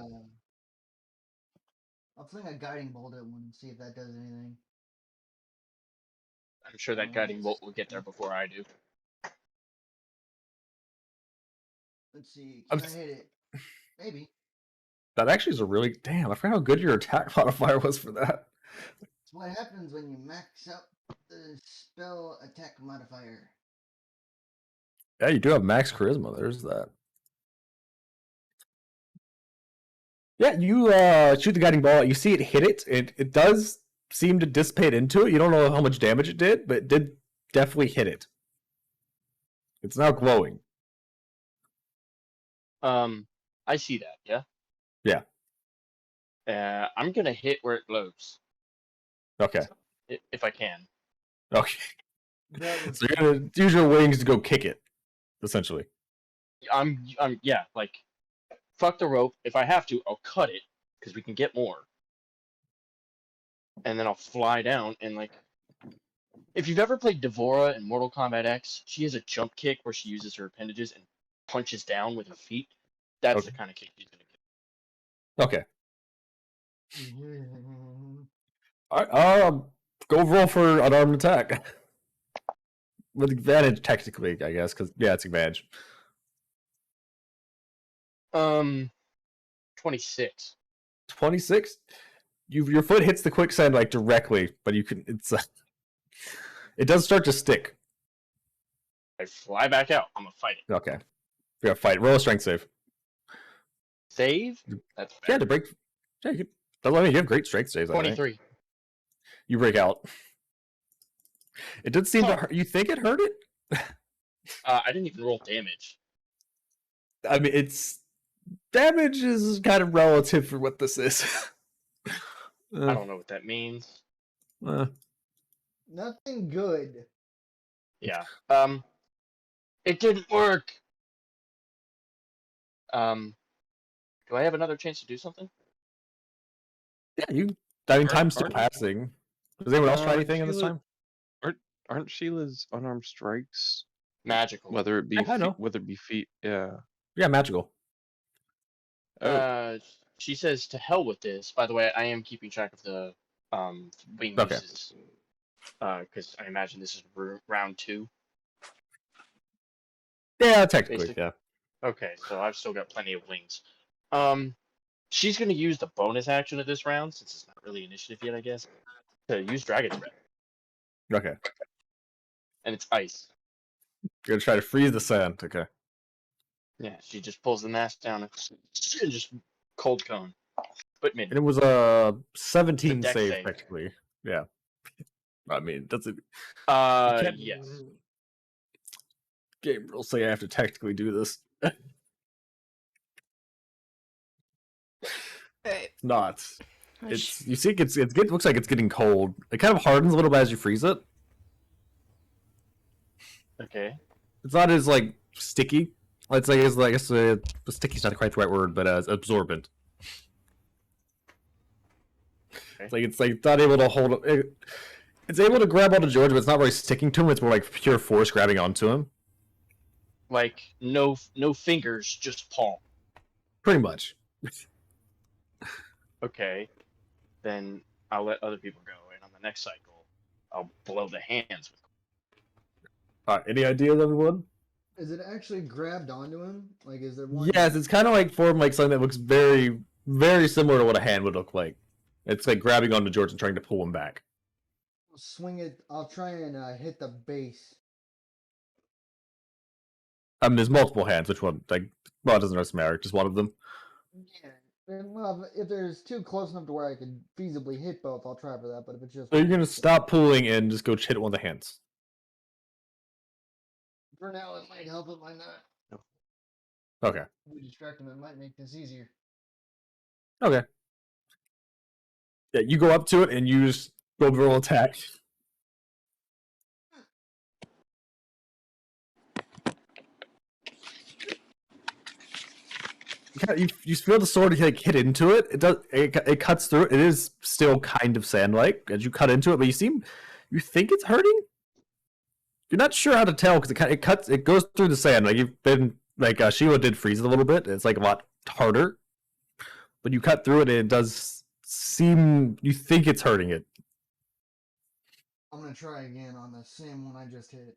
I'll fling a guiding bolt at one and see if that does anything. I'm sure that guiding bolt will get there before I do. Let's see. I'm Can I hit it? Maybe. That actually is a really damn. I forgot how good your attack modifier was for that. It's what happens when you max out the spell attack modifier. Yeah, you do have max charisma. There's that. Yeah, you shoot the guiding ball. You see it hit it. It does seem to dissipate into it. You don't know how much damage it did, but it did definitely hit it. It's now glowing. I see that. Yeah. Yeah. I'm gonna hit where it glows Okay. if I can. Okay. That would So you're gonna use your wings to go kick it, essentially. Yeah, like, fuck the rope. If I have to, I'll cut it because we can get more, and then I'll fly down and like. If you've ever played Devora in Mortal Kombat X, she has a jump kick where she uses her appendages and punches down with her feet. That's Okay. the kind of kick she's gonna get. Okay. Mhm. All right. Go roll for unarmed attack. With advantage, technically, I guess, because yeah, it's advantage. 26. 26. Your foot hits the quicksand like directly, but you can. It does start to stick. I fly back out. I'm gonna fight it. Okay. We gotta fight. Roll a strength save. Save? That's Yeah, fair. to break. Yeah, you have great strength saves. I think. 23. You break out. It did seem to Huh. hurt. You think it hurt it? I didn't even roll damage. I mean, it's damage is kind of relative for what this is. I don't know what that means. Nothing good. Yeah. It didn't work. Do I have another chance to do something? Yeah, you. I mean, Aren't- time's still aren't- passing. Does anyone else try anything in this Sheila- time? Aren't Sheila's unarmed strikes, Magical. whether it be I know. whether it be feet? Yeah. Yeah, magical. Oh, She says to hell with this. By the way, I am keeping track of the wing Okay. uses. Because I imagine this is round 2. Yeah, technically, Basic. yeah. Okay, so I've still got plenty of wings. She's gonna use the bonus action of this round, since it's not really initiative yet, I guess, to use Dragon's Breath. Okay. And it's ice. You're gonna try to freeze the sand. Okay. Yeah, she just pulls the mask down and just cold cone. But mid. And it was a 17 Dex save, save. technically. Yeah. I mean, that's it. Yes. Game rules say I have to technically do this. Alright. Not. It's you see, it looks like it's getting cold. It kind of hardens a little bit as you freeze it. Okay. It's not as like sticky. It's like I guess sticky's not quite the right word, but as absorbent. Okay. It's like not able to hold it. It's able to grab onto George, but it's not really sticking to him. It's more like pure force grabbing onto him. Like no fingers, just palm. Pretty much. Okay. Then I'll let other people go, and on the next cycle, I'll blow the hands with. Any ideas, everyone? Is it actually grabbed onto him? Like, is there one? Yes, it's kind of like formed like something that looks very, very similar to what a hand would look like. It's like grabbing onto George and trying to pull him back. Swing it. I'll try and hit the base. I mean, there's multiple hands. Which one? Like, well, it doesn't really matter. Just one of them. Yeah. Well, if there's two close enough to where I could feasibly hit both, I'll try for that. But if it's just So you're gonna stop pulling and just go hit one of the hands. for now, it might help. It might not. Okay. If we distract him, it might make this easier. Okay. Yeah, you go up to it and use roll attack. You feel the sword like hit into it. It cuts through it. It is still kind of sand-like as you cut into it, but you think it's hurting. You're not sure how to tell because it goes through the sand. Like you've been like Sheila did freeze it a little bit. It's like a lot harder, but you cut through it and it does seem. You think it's hurting it. I'm gonna try again on the same one I just hit.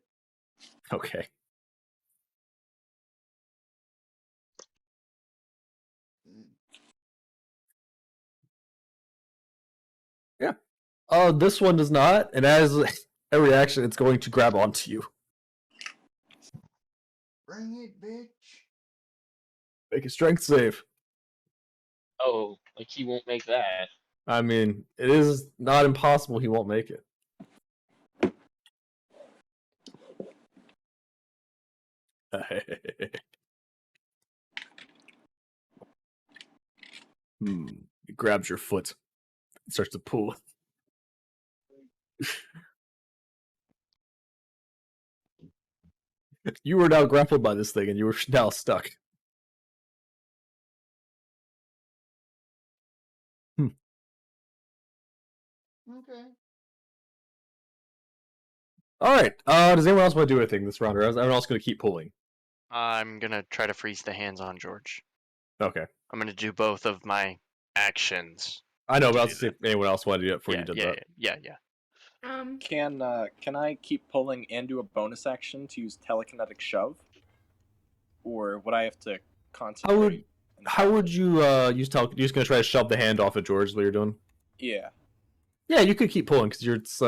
Okay. Yeah. This one does not, and as a reaction, it's going to grab onto you. Bring it, bitch. Make a strength save. Oh, like he won't make that. I mean, it is not impossible he won't make it. It grabs your foot. It starts to pull. You were now grappled by this thing, and you were now stuck. Okay. All right. Does anyone else want to do anything this round, or is everyone else going to keep pulling? I'm gonna try to freeze the hands on George. Okay. I'm gonna do both of my actions. I know, but to I'll do see that. if anyone else wanted to do it before Yeah, you did yeah, that. yeah. Can I keep pulling and do a bonus action to use telekinetic shove, or would I have to concentrate? How would you use You're just going to try to shove the hand off of George? Is what you're doing? Yeah. Yeah, you could keep pulling because it's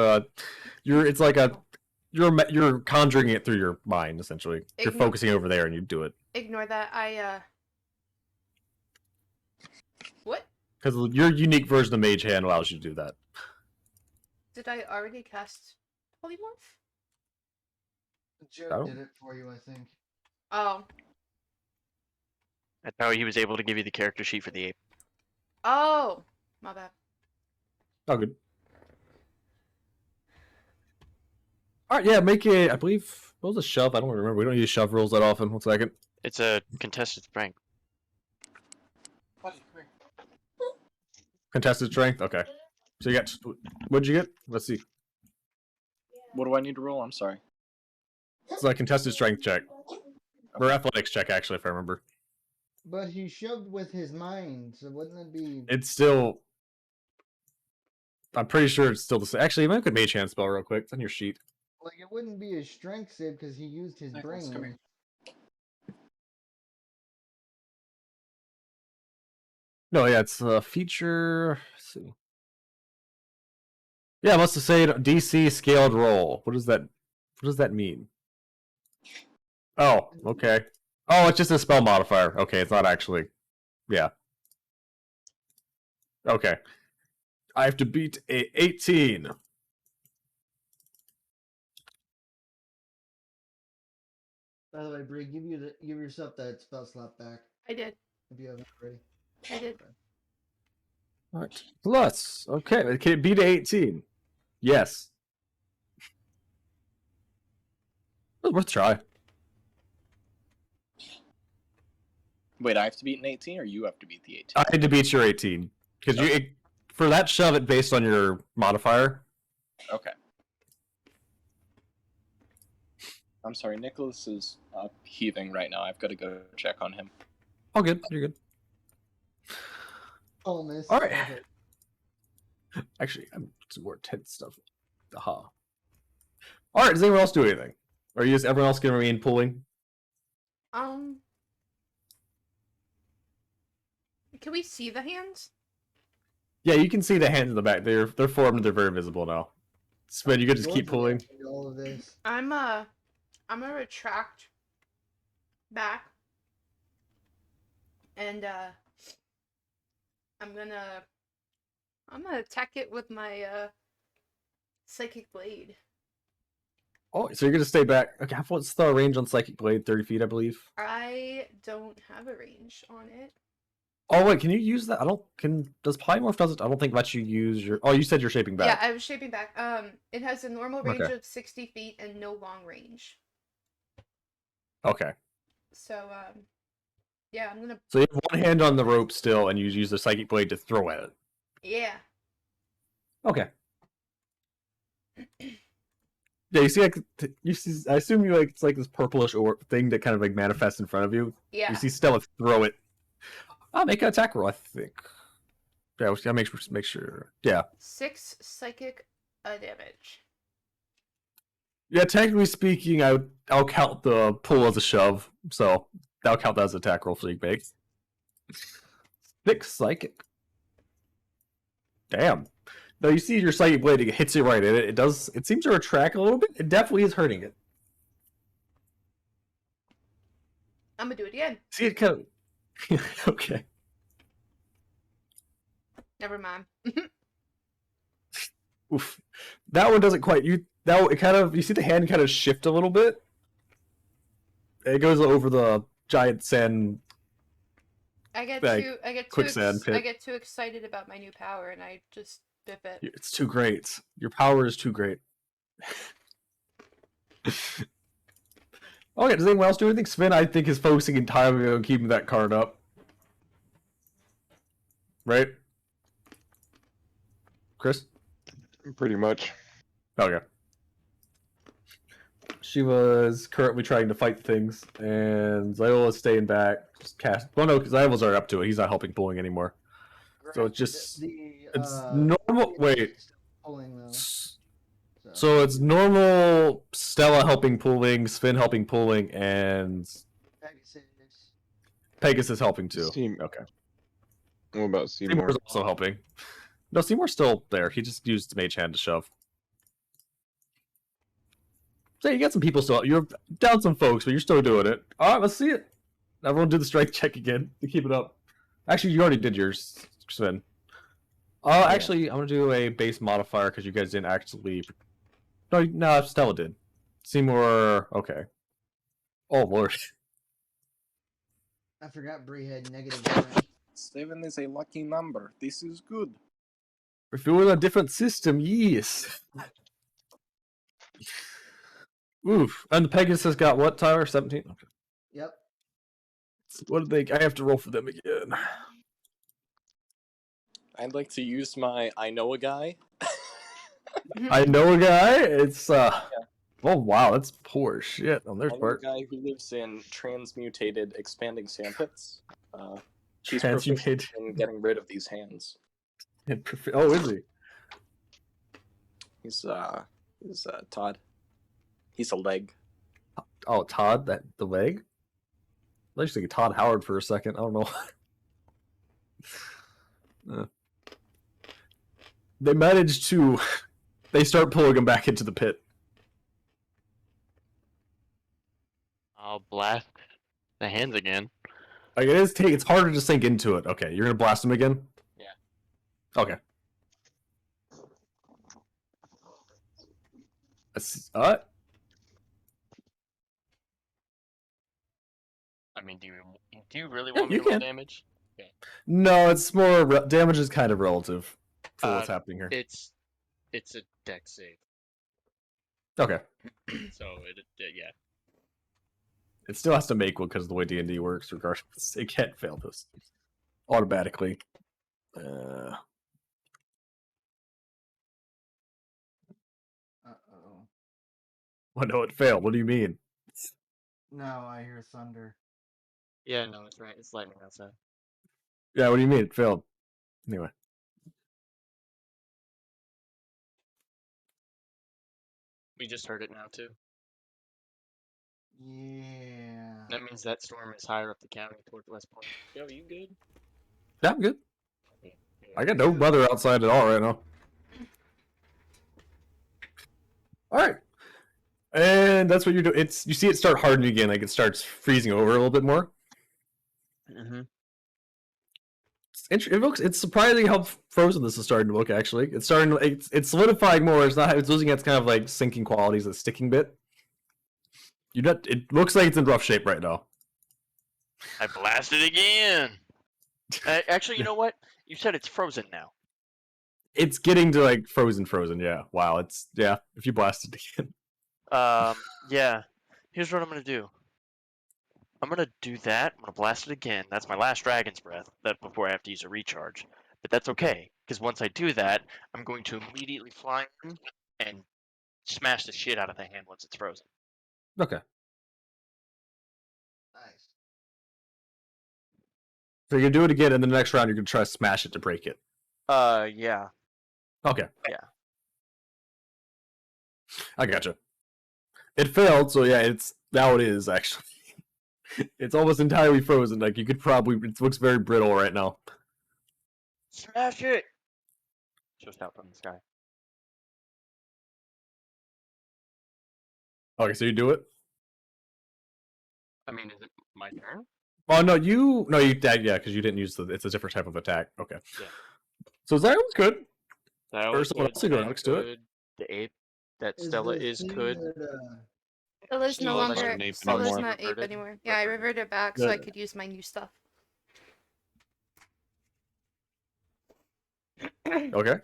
like you're conjuring it through your mind essentially. You're focusing over there, and you do it. Ignore that. What? Because your unique version of Mage Hand allows you to do that. Did I already cast Polymorph? Joe did it for you, I think. Oh. That's how he was able to give you the character sheet for the ape. Oh. My bad. Oh, good. All right, yeah, make it. I believe what was a shove? I don't remember. We don't use shove rules that often. 1 second. It's a contested strength. Contested strength. Okay. So you got. What'd you get? Let's see. What do I need to roll? I'm sorry. It's like contested strength check, or athletics check, actually, if I remember. But he shoved with his mind, so wouldn't it be? It's still. I'm pretty sure it's still the same. Actually, make a mage hand spell real quick. It's on your sheet. Like, it wouldn't be a strength save because he used his brain. No, yeah, it's a feature. Let's see. Yeah, it must have said DC scaled roll. What does that mean? Oh, okay. Oh, it's just a spell modifier. Okay, it's not actually. Yeah. Okay. I have to beat a 18. By the way, Bree, give yourself that spell slot back I did. if you haven't already. I did. All right. Plus, okay, can it beat a 18? Yes. It's worth a try. Wait, I have to beat an 18, or you have to beat the 18? I had to beat your 18 because for that shove it based on your modifier. Okay. I'm sorry, Nicholas is heaving right now. I've got to go check on him. Oh, good. You're good. Oh, miss. All right. Actually, I'm some more tense stuff. Aha. All right. Does anyone else do anything? Or is everyone else going to remain pulling? Can we see the hands? Yeah, you can see the hands in the back. They're formed. They're very visible now. Sven, you could just keep pulling. All of this. I'm gonna retract back, and I'm gonna attack it with my psychic blade. Oh, so you're gonna stay back. Okay, what's the range on Psychic Blade? 30 feet, I believe. I don't have a range on it. Oh wait, can you use that? Does Polymorph does it? I don't think lets you use your. Oh, you said you're shaping back. Yeah, I was shaping back. It has a normal range of 60 feet and no long range. Okay. So yeah, I'm gonna. So you have one hand on the rope still, and you use the Psychic Blade to throw at it. Yeah. Okay. Yeah, you see, I assume you it's like this purplish or thing that kind of like manifests in front of you. Yeah. You see Stella throw it. I'll make an attack roll, I think. Yeah, I'll make sure. Yeah. 6 psychic damage. Yeah, technically speaking, I'll count the pull as a shove, so I'll count that as an attack roll so you make. 6 psychic. Damn. No, you see your psychic blade, it hits it right in it. It seems to retract a little bit. It definitely is hurting it. I'm gonna do it again. See it kind of... Okay. Never mind. Oof. That one doesn't quite... You see the hand kind of shift a little bit? It goes over the giant sand. I get Like, too quicksand pit. I get too excited about my new power and I just dip it. It's too great. Your power is too great. Okay, does anyone else do anything? Sven, I think, is focusing entirely on keeping that card up. Right? Chris? Pretty much. Okay. She was currently trying to fight things, and Zeyola's staying back. Just cast. Well, no, because Zeyola's already up to it. He's not helping pulling anymore. So it's just. It's normal. Wait. Pulling though. So it's normal Stella helping pulling, Sven helping pulling, and Pegasus helping too. Okay. What about Seymour? Seymour's also helping. No, Seymour's still there. He just used Mage Hand to shove. So you got some people still. You're down some folks, but you're still doing it. All right, let's see it. Everyone do the strength check again to keep it up. Actually, you already did yours, Sven. Actually, I'm gonna do a base modifier because you guys didn't actually. No, Stella did. Seymour, okay. Oh lord. I forgot Bree had negative strength. 7 is a lucky number. This is good. If it was a different system, yes. Oof. And the Pegasus got what, Tyler? 17? Okay. Yep. What did they? I have to roll for them again. I'd like to use my I know a guy. I know a guy. It's Oh wow, that's poor shit on their I know a part. guy who lives in transmutated expanding sandpits. He's Transmutated. proficient in getting rid of these hands. Oh, is he? He's Todd. He's a leg. Oh, Todd, the leg? I was thinking Todd Howard for a second. I don't know. They managed to. They start pulling him back into the pit. I'll blast the hands again. Like it's harder to sink into it. Okay, you're gonna blast him again? Yeah. Okay. I mean, do you really want me you to roll can. damage? Okay. No, it's more damage is kind of relative for what's happening here. It's a deck save. Okay. So yeah. It still has to make one because of the way D&D works. Regardless, it can't fail this automatically. Uh-oh. Oh no, it failed. What do you mean? No, I hear thunder. Yeah, no, it's right. It's lightning outside. Yeah, what do you mean it failed? Anyway. We just heard it now too. Yeah. That means that storm is higher up the county toward West Point. Yo, you good? Yeah, I'm good. Yeah. I got no weather outside at all right now. All right. And that's what you're doing. You see it start hardening again, like it starts freezing over a little bit more. Mm-hmm. It's surprising how frozen this is starting to look. Actually, it's solidifying more. It's losing its kind of like sinking qualities, a sticking bit. It looks like it's in rough shape right now. I blasted again. Actually, you know what? You said it's frozen now. It's getting to like frozen. Yeah. Wow. If you blast it again. Yeah. Here's what I'm gonna do. I'm gonna do that. I'm gonna blast it again. That's my last Dragon's Breath. That before I have to use a recharge. But that's okay, because once I do that, I'm going to immediately fly in and smash the shit out of the hand once it's frozen. Okay. Nice. So you're gonna do it again, and the next round you're gonna try to smash it to break it. Yeah. Okay. Yeah. I gotcha. It failed, so yeah, now it is actually. It's almost entirely frozen. Like you could probably. It looks very brittle right now. Smash it! Just out from the sky. Okay, so you do it. I mean, is it my turn? Oh no, you because you didn't use it's a different type of attack. Okay. Yeah. So that was good. That Or was someone good. else can go Sven's next to it. good. The ape that Stella is thing good. That, Stella's no Stella's not longer. an ape Stella's anymore. not ape Reverted? anymore. Yeah, I reverted back so I could use my new stuff. Okay.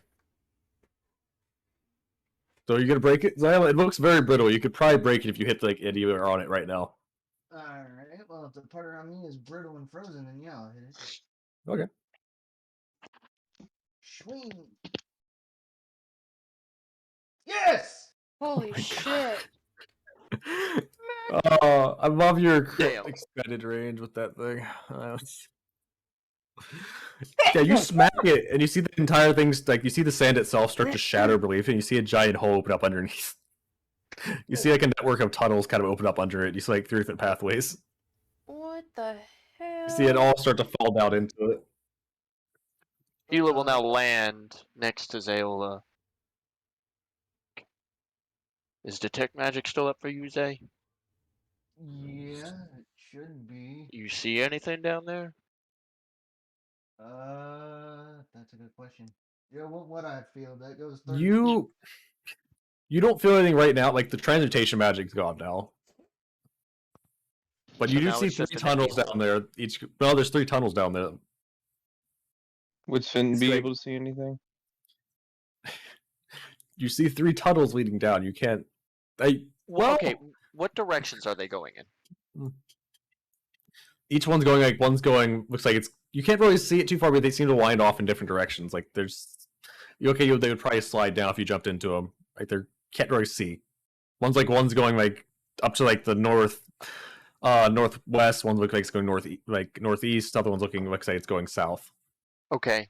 So you're gonna break it, Zeyola? It looks very brittle. You could probably break it if you hit like anywhere on it right now. Alright, well, if the part around me is brittle and frozen, then yeah, I'll hit it. Okay. Swing! Yes! Holy my shit! Oh, I love your Damn. expanded range with that thing. Yeah, you smack it, and you see the entire thing's like you see the sand itself start to shatter beneath, and you see a giant hole open up underneath. You see like a network of tunnels kind of open up under it. You see like 3 different pathways. What the hell? You see it all start to fall down into it. Sheila will now land next to Zeyola. Is detect magic still up for you, Zay? Yeah, it should be. You see anything down there? That's a good question. Yeah, what would I feel? That goes 30 You don't feel anything right now. Like the transmutation magic's gone now. But you So do now see it's 3 just an empty tunnels hole. down there. Well, there's 3 tunnels down there. Would Sven It's be like- able to see anything? You see 3 tunnels leading down. You can't. Well, okay, what directions are they going in? Each one's going like one's going. Looks like it's. You can't really see it too far, but they seem to wind off in different directions. Like there's. They would probably slide down if you jumped into them. Like they can't really see. One's going like up to like the northwest. One looks like it's going northeast. Other one's looks like it's going south. Okay.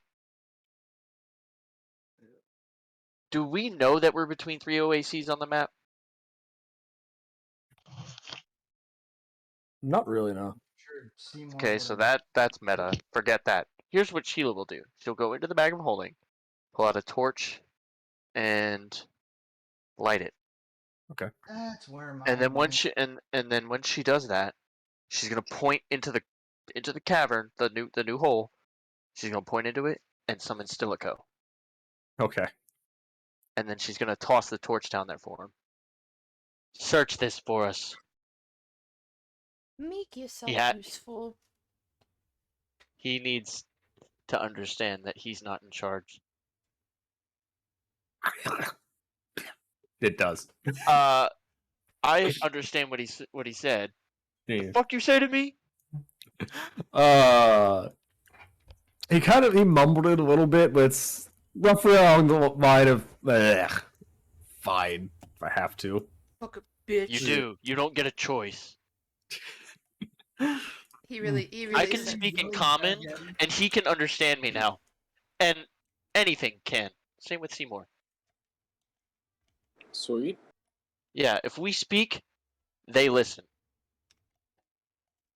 Do we know that we're between 3 OACs on the map? Not really, no. Sure, Seymour Okay, so would've- that's meta. Forget that. Here's what Sheila will do. She'll go into the bag of holding, pull out a torch, and light it. That's where my. And then once she then once she does that, she's gonna point into the cavern, the new hole. She's gonna point into it and summon Stilico. Okay. And then she's gonna toss the torch down there for him. Search this for us. Make yourself Yeah. useful. He needs to understand that he's not in charge. It does. I understand what he said. Yeah. Fuck you say to me? He mumbled it a little bit, but it's roughly along the line of fine if I have to. Fuck a bitch. You do. You don't get a choice. He really I can said- speak in common, and he can understand me now. And anything can. Same with Seymour. Sweet. Yeah, if we speak, they listen.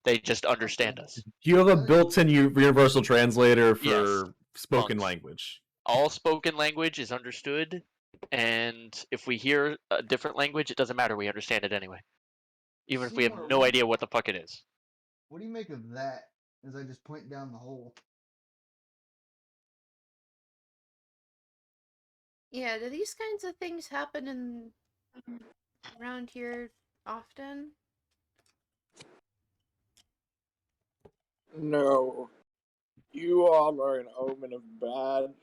They just understand us. You have a built-in universal translator for Yes. spoken Monks. language. All spoken language is understood, and if we hear a different language, it doesn't matter. We understand it anyway. Even if we have Seymour, no idea what the fuck it is. What do you make of that? As I just point down the hole. Yeah, do these kinds of things happen in around here often? No. You all are an omen of bad.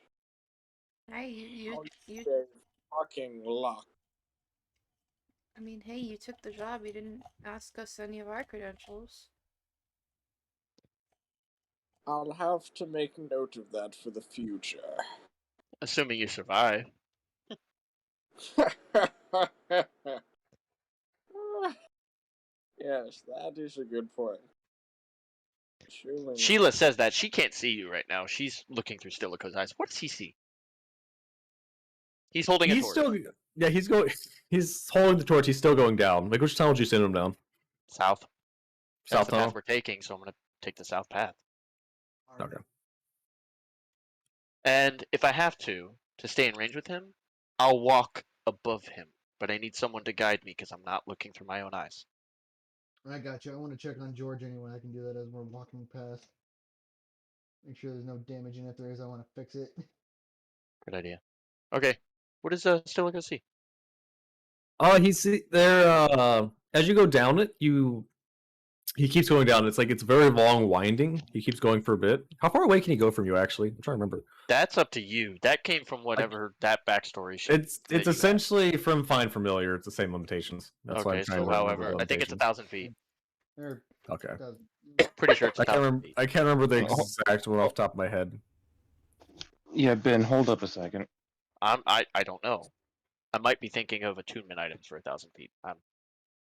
Hey, you Their fucking luck. I mean, hey, you took the job. You didn't ask us any of our credentials. I'll have to make note of that for the future. Assuming you survive. Yes, that is a good point. Surely. Sheila says that. She can't see you right now. She's looking through Stilico's eyes. What does he see? He's holding a He's torch. still, yeah, he's going. He's holding the torch. He's still going down. Like which tunnel did you send him down? South. That's South the path tunnel. we're taking, so I'm gonna take the south path. Alright. Okay. And if I have to stay in range with him, I'll walk above him. But I need someone to guide me because I'm not looking through my own eyes. I got you. I want to check on George anyway. I can do that as we're walking past. Make sure there's no damage, and if there is, I want to fix it. Good idea. Okay. What does Stilico see? Oh, he's there. as you go down it, he keeps going down. It's like it's very long, winding. He keeps going for a bit. How far away can he go from you? Actually, I'm trying to remember. That's up to you. That came from whatever that backstory shit. It's that you had. essentially from Find Familiar. It's the same limitations. That's why I'm Okay, trying so to remember however, the I think it's limitations. 1,000 feet. Or Okay. Pretty sure it's I can't 1,000 remember. feet. I can't remember the Oh. exact one off the top of my head. Yeah, Ben, hold up a second. I don't know. I might be thinking of attunement items for 1,000 feet.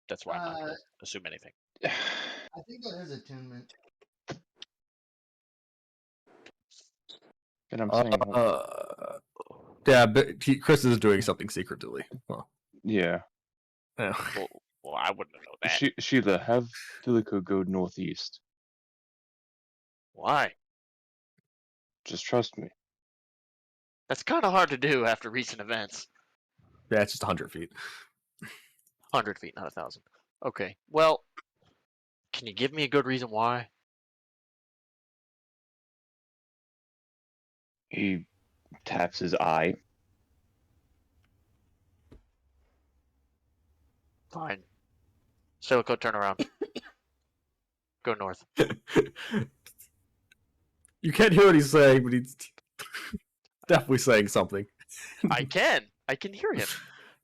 That's why I'm not going to assume anything. I think that is attunement. And I'm saying, Yeah, but Chris is doing something secretly. Well, yeah. yeah. Well, I wouldn't know that. Sheila, have Pelican go northeast. Why? Just trust me. That's kind of hard to do after recent events. Yeah, it's just 100 feet. 100 feet, not 1,000. Okay. Well, can you give me a good reason why? He taps his eye. Fine. Silico, turn around. Go north. You can't hear what he's saying, but he's definitely saying something. I can hear him.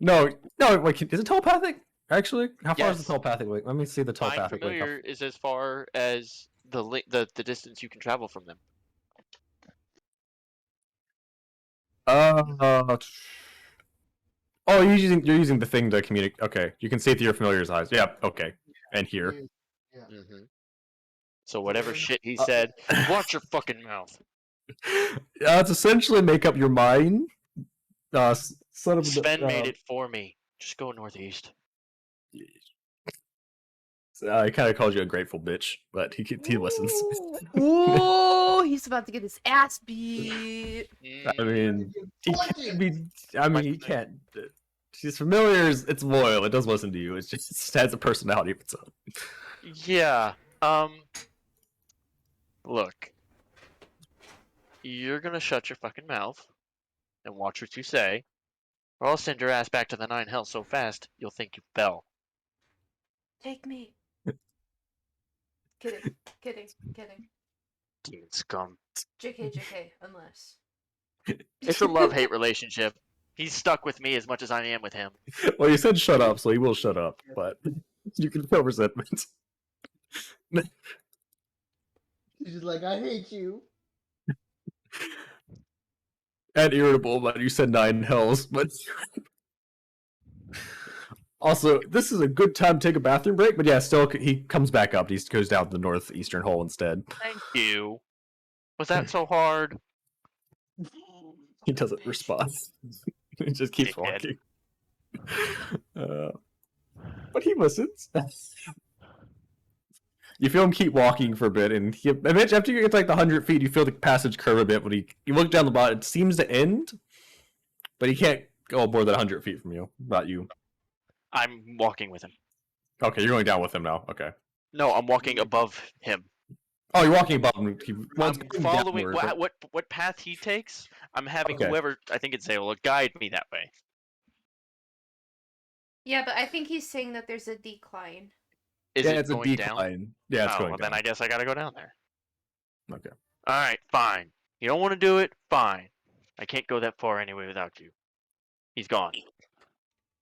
No, wait, is it telepathic? Actually, how far is the Yes. telepathic link? Let me see the Find telepathic link. familiar is as far as the distance you can travel from them. Oh, you're using the thing to communicate. Okay, you can see it through your familiar's eyes. Yeah. Okay, and here. Yeah. Mm-hmm. So whatever shit he said, watch your fucking mouth. It's essentially make up your mind. Son of a, Sven made it for me. Just go northeast. I kind of called you a grateful bitch, but he listens. Ooh, he's about to get his ass beat. I mean, he Punching! he can't. She's familiar. It's loyal. It does listen to you. It just has a personality of its own. Yeah. Look. You're gonna shut your fucking mouth and watch what you say, or I'll send your ass back to the 9 hells so fast you'll think you fell. Take me. Kidding. Demon scum. JK, unless. It's a love-hate relationship. He's stuck with me as much as I am with him. Well, you said shut up, so he will shut up. But you can feel resentment. She's just like, I hate you. And irritable, but you said 9 hells. But also, this is a good time to take a bathroom break. But yeah, still, he comes back up. He goes down the northeastern hole instead. Thank you. Was that so hard? He doesn't respond. He just keeps Dickhead. walking. But he listens. You feel him keep walking for a bit, and eventually, after you get to like the 100 feet, you feel the passage curve a bit. But you look down the bottom, it seems to end, but he can't go more than 100 feet from you. Not you. I'm walking with him. Okay, you're going down with him now. Okay. No, I'm walking above him. Oh, you're walking above him. I'm following what path he takes. I'm having whoever, I think it's Zeyola, guide me that way. Yeah, but I think he's saying that there's a decline. Is it it's going a decline. down? Yeah, it's oh, going well, down. then I guess I gotta go down there. Okay. Alright, fine. You don't want to do it? Fine. I can't go that far anyway without you. He's gone.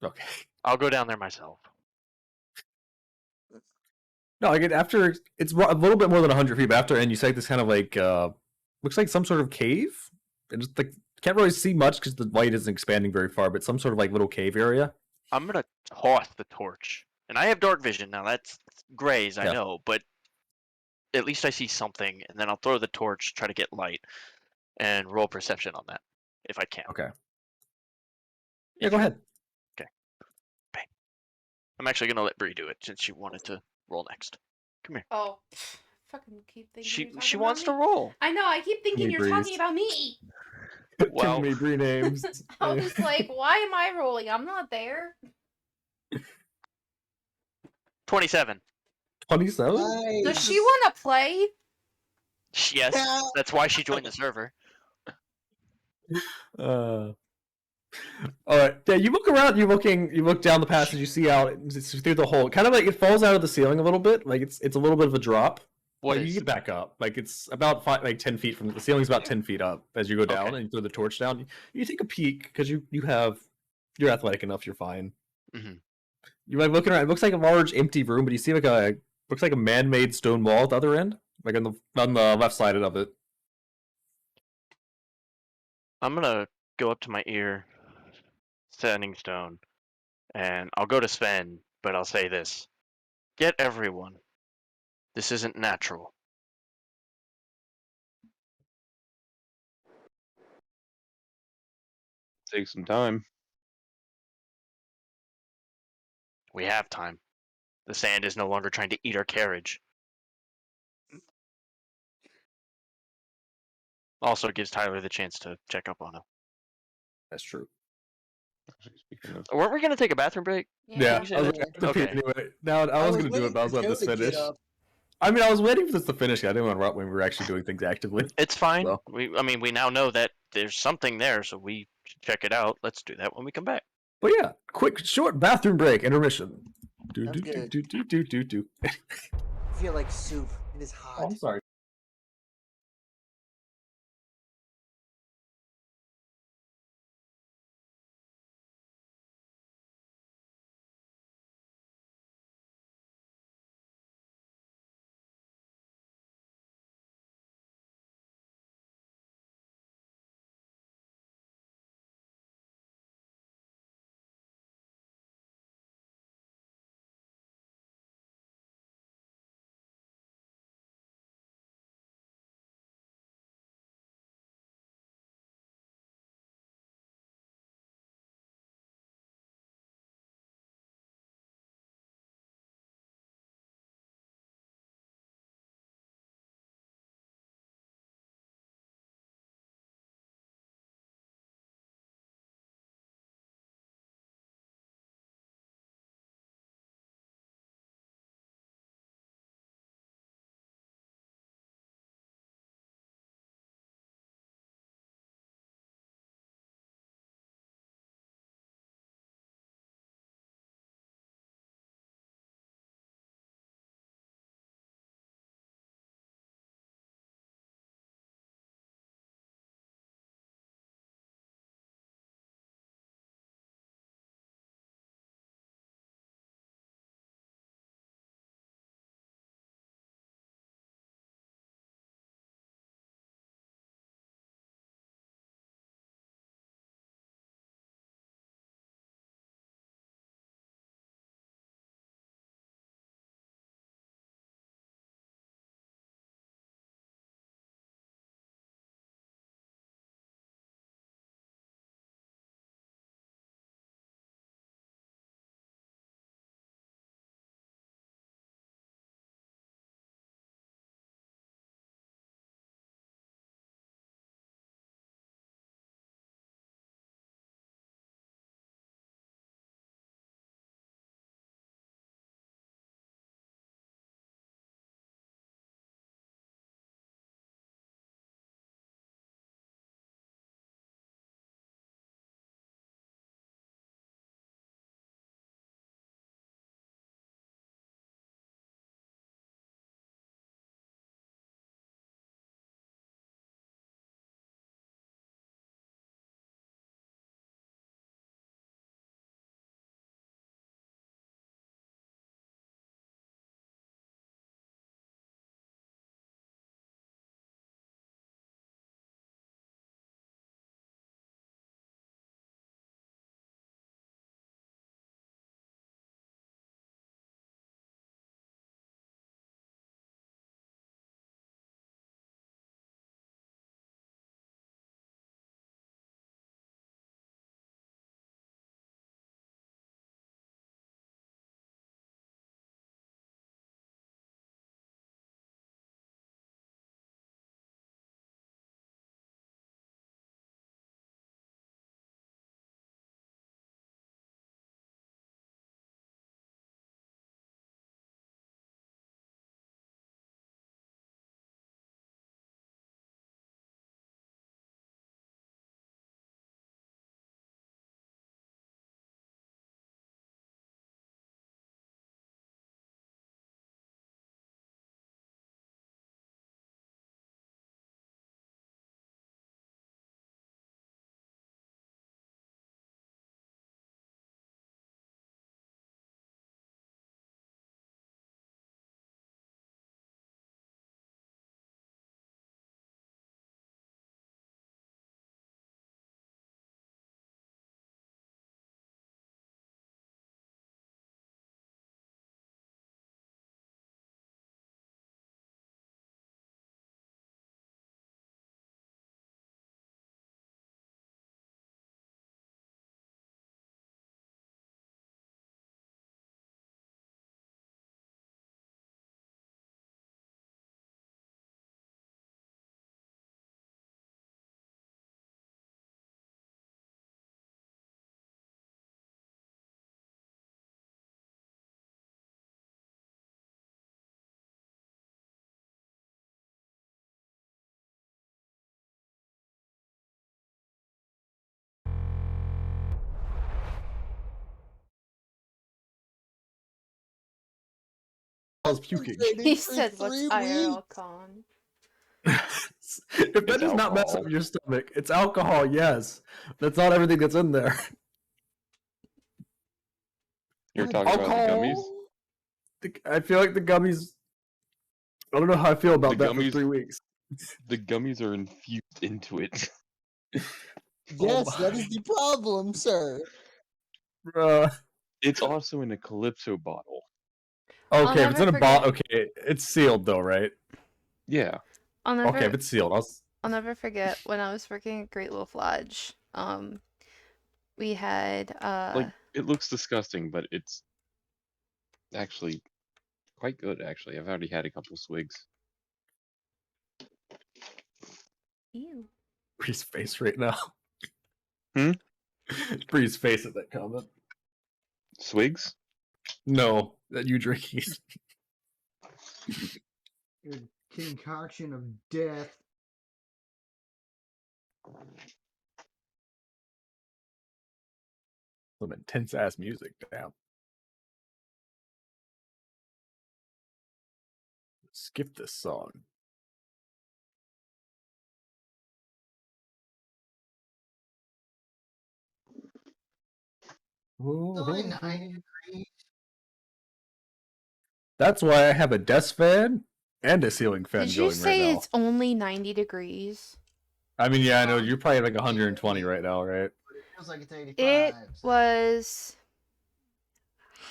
Okay. I'll go down there myself. No, like after it's a little bit more than 100 feet, but after and you say this kind of like looks like some sort of cave. And just like can't really see much because the light isn't expanding very far, but some sort of like little cave area. I'm gonna toss the torch, and I have dark vision now. That's grays, I know, but at least I see something, and then I'll throw the torch, try to get light, and roll perception on that if I can. Okay. Yeah, go ahead. Okay. Bang. I'm actually gonna let Bree do it since she wanted to roll next. Come here. Oh, fucking keep thinking. She wants to roll. I know. I keep thinking you're talking about me. Well, too many Bree names. I was like, why am I rolling? I'm not there. 27. 27? Nice. Does she want to play? Yes, that's why she joined the server. All right. Yeah, you look around. You look down the passage. You see out it's through the hole. Kind of like it falls out of the ceiling a little bit. Like it's a little bit of a drop. What Like you is? get back up. Like it's about 10 feet from the ceiling's about 10 feet up as you go down Okay. and you throw the torch down. You take a peek because you're athletic enough. You're fine. Mhm. You like looking around. It looks like a large empty room, but you see looks like a man-made stone wall at the other end, like on the left side of it. I'm gonna go up to my ear, standing stone, and I'll go to Sven, but I'll say this: get everyone. This isn't natural. Take some time. We have time. The sand is no longer trying to eat our carriage. Also, it gives Tyler the chance to check up on him. That's true. Actually, speaking of, Weren't we gonna take a bathroom break? Yeah, You say I was that? like, I have to pee Okay. anyway. Now I was gonna do it, but I was letting this finish. I mean, I was waiting for this to finish. I didn't want to interrupt when we were actually doing things actively. It's fine. So. I mean, we now know that there's something there, so we should check it out. Let's do that when we come back. But yeah, quick, short bathroom break, intermission. Do Sounds do good. do. I feel like soup. It is Oh, hot. I'm sorry. cause puking. He said, "What's IRL con?" If that does not mess alcohol. up your stomach, it's alcohol. Yes, that's not everything that's in there. You're talking about the gummies? I feel like the gummies. I don't know how I feel about The that for gummies- 3 weeks. The gummies are infused into it. Yes, that is the problem, sir. Bruh. It's also in a Calypso bottle. Okay, if it's never in a bottle, forget- okay, it's sealed though, right? Yeah. I'll never, Okay, if it's sealed, I'll never forget when I was working at Great Wolf Lodge. We had Like, it looks disgusting, but it's actually quite good, actually. I've already had a couple swigs. ew. Bree's face right now. Hmm? Bree's face at that comment. Swigs? No, that you drinking. Your concoction of death. Some intense ass music. Damn. Skip this song. Only 9 degrees. That's why I have a desk fan and a ceiling fan Did you going say right now. it's only 90 degrees? I mean, yeah, I know you're probably like 120 right now, right? But it feels like it's 85. It so- was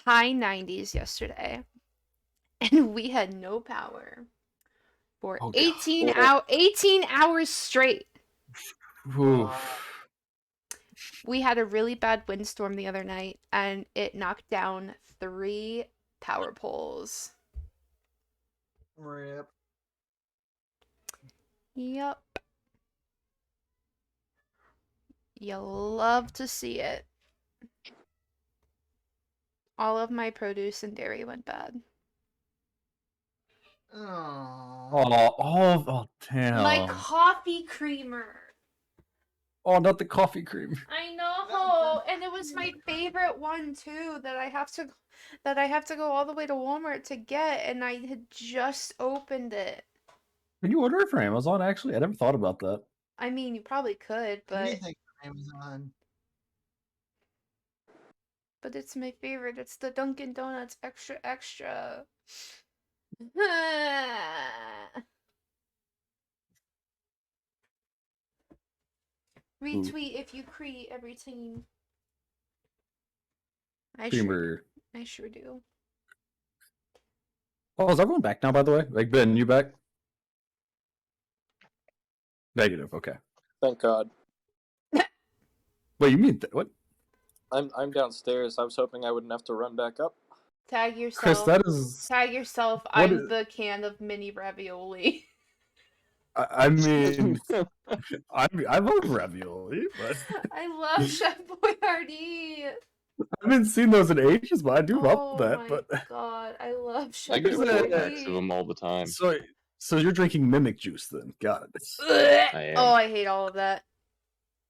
high 90s yesterday, and we had no power for Oh, God. 18 hours straight. Oof. We had a really bad windstorm the other night, and it knocked down 3 power poles. Rip. Yup. You'll love to see it. All of my produce and dairy went bad. Oh. Damn. My coffee creamer. Oh, not the coffee cream. I know, and it was my favorite one too that I have to go all the way to Walmart to get, and I had just opened it. Can you order it from Amazon? Actually, I never thought about that. I mean, you probably could, but Anything from Amazon. it's my favorite. It's the Dunkin' Donuts extra extra. Retweet if you create every team. I Creamer. sure do. Oh, is everyone back now? By the way, like Ben, you back? Negative. Okay. Thank God. Wait, you mean what? I'm downstairs. I was hoping I wouldn't have to run back up. Tag yourself. Chris, that is. Tag yourself. What I'm is- the can of mini ravioli. I mean, I love ravioli, but I love Chef Boyardee. I haven't seen those in ages. But I do Oh love that. my But god, I love I Chef get Is four it- packs of Boyardee. them all the time. so you're drinking mimic juice then? Got it. Ugh. I am. Oh, I hate all of that.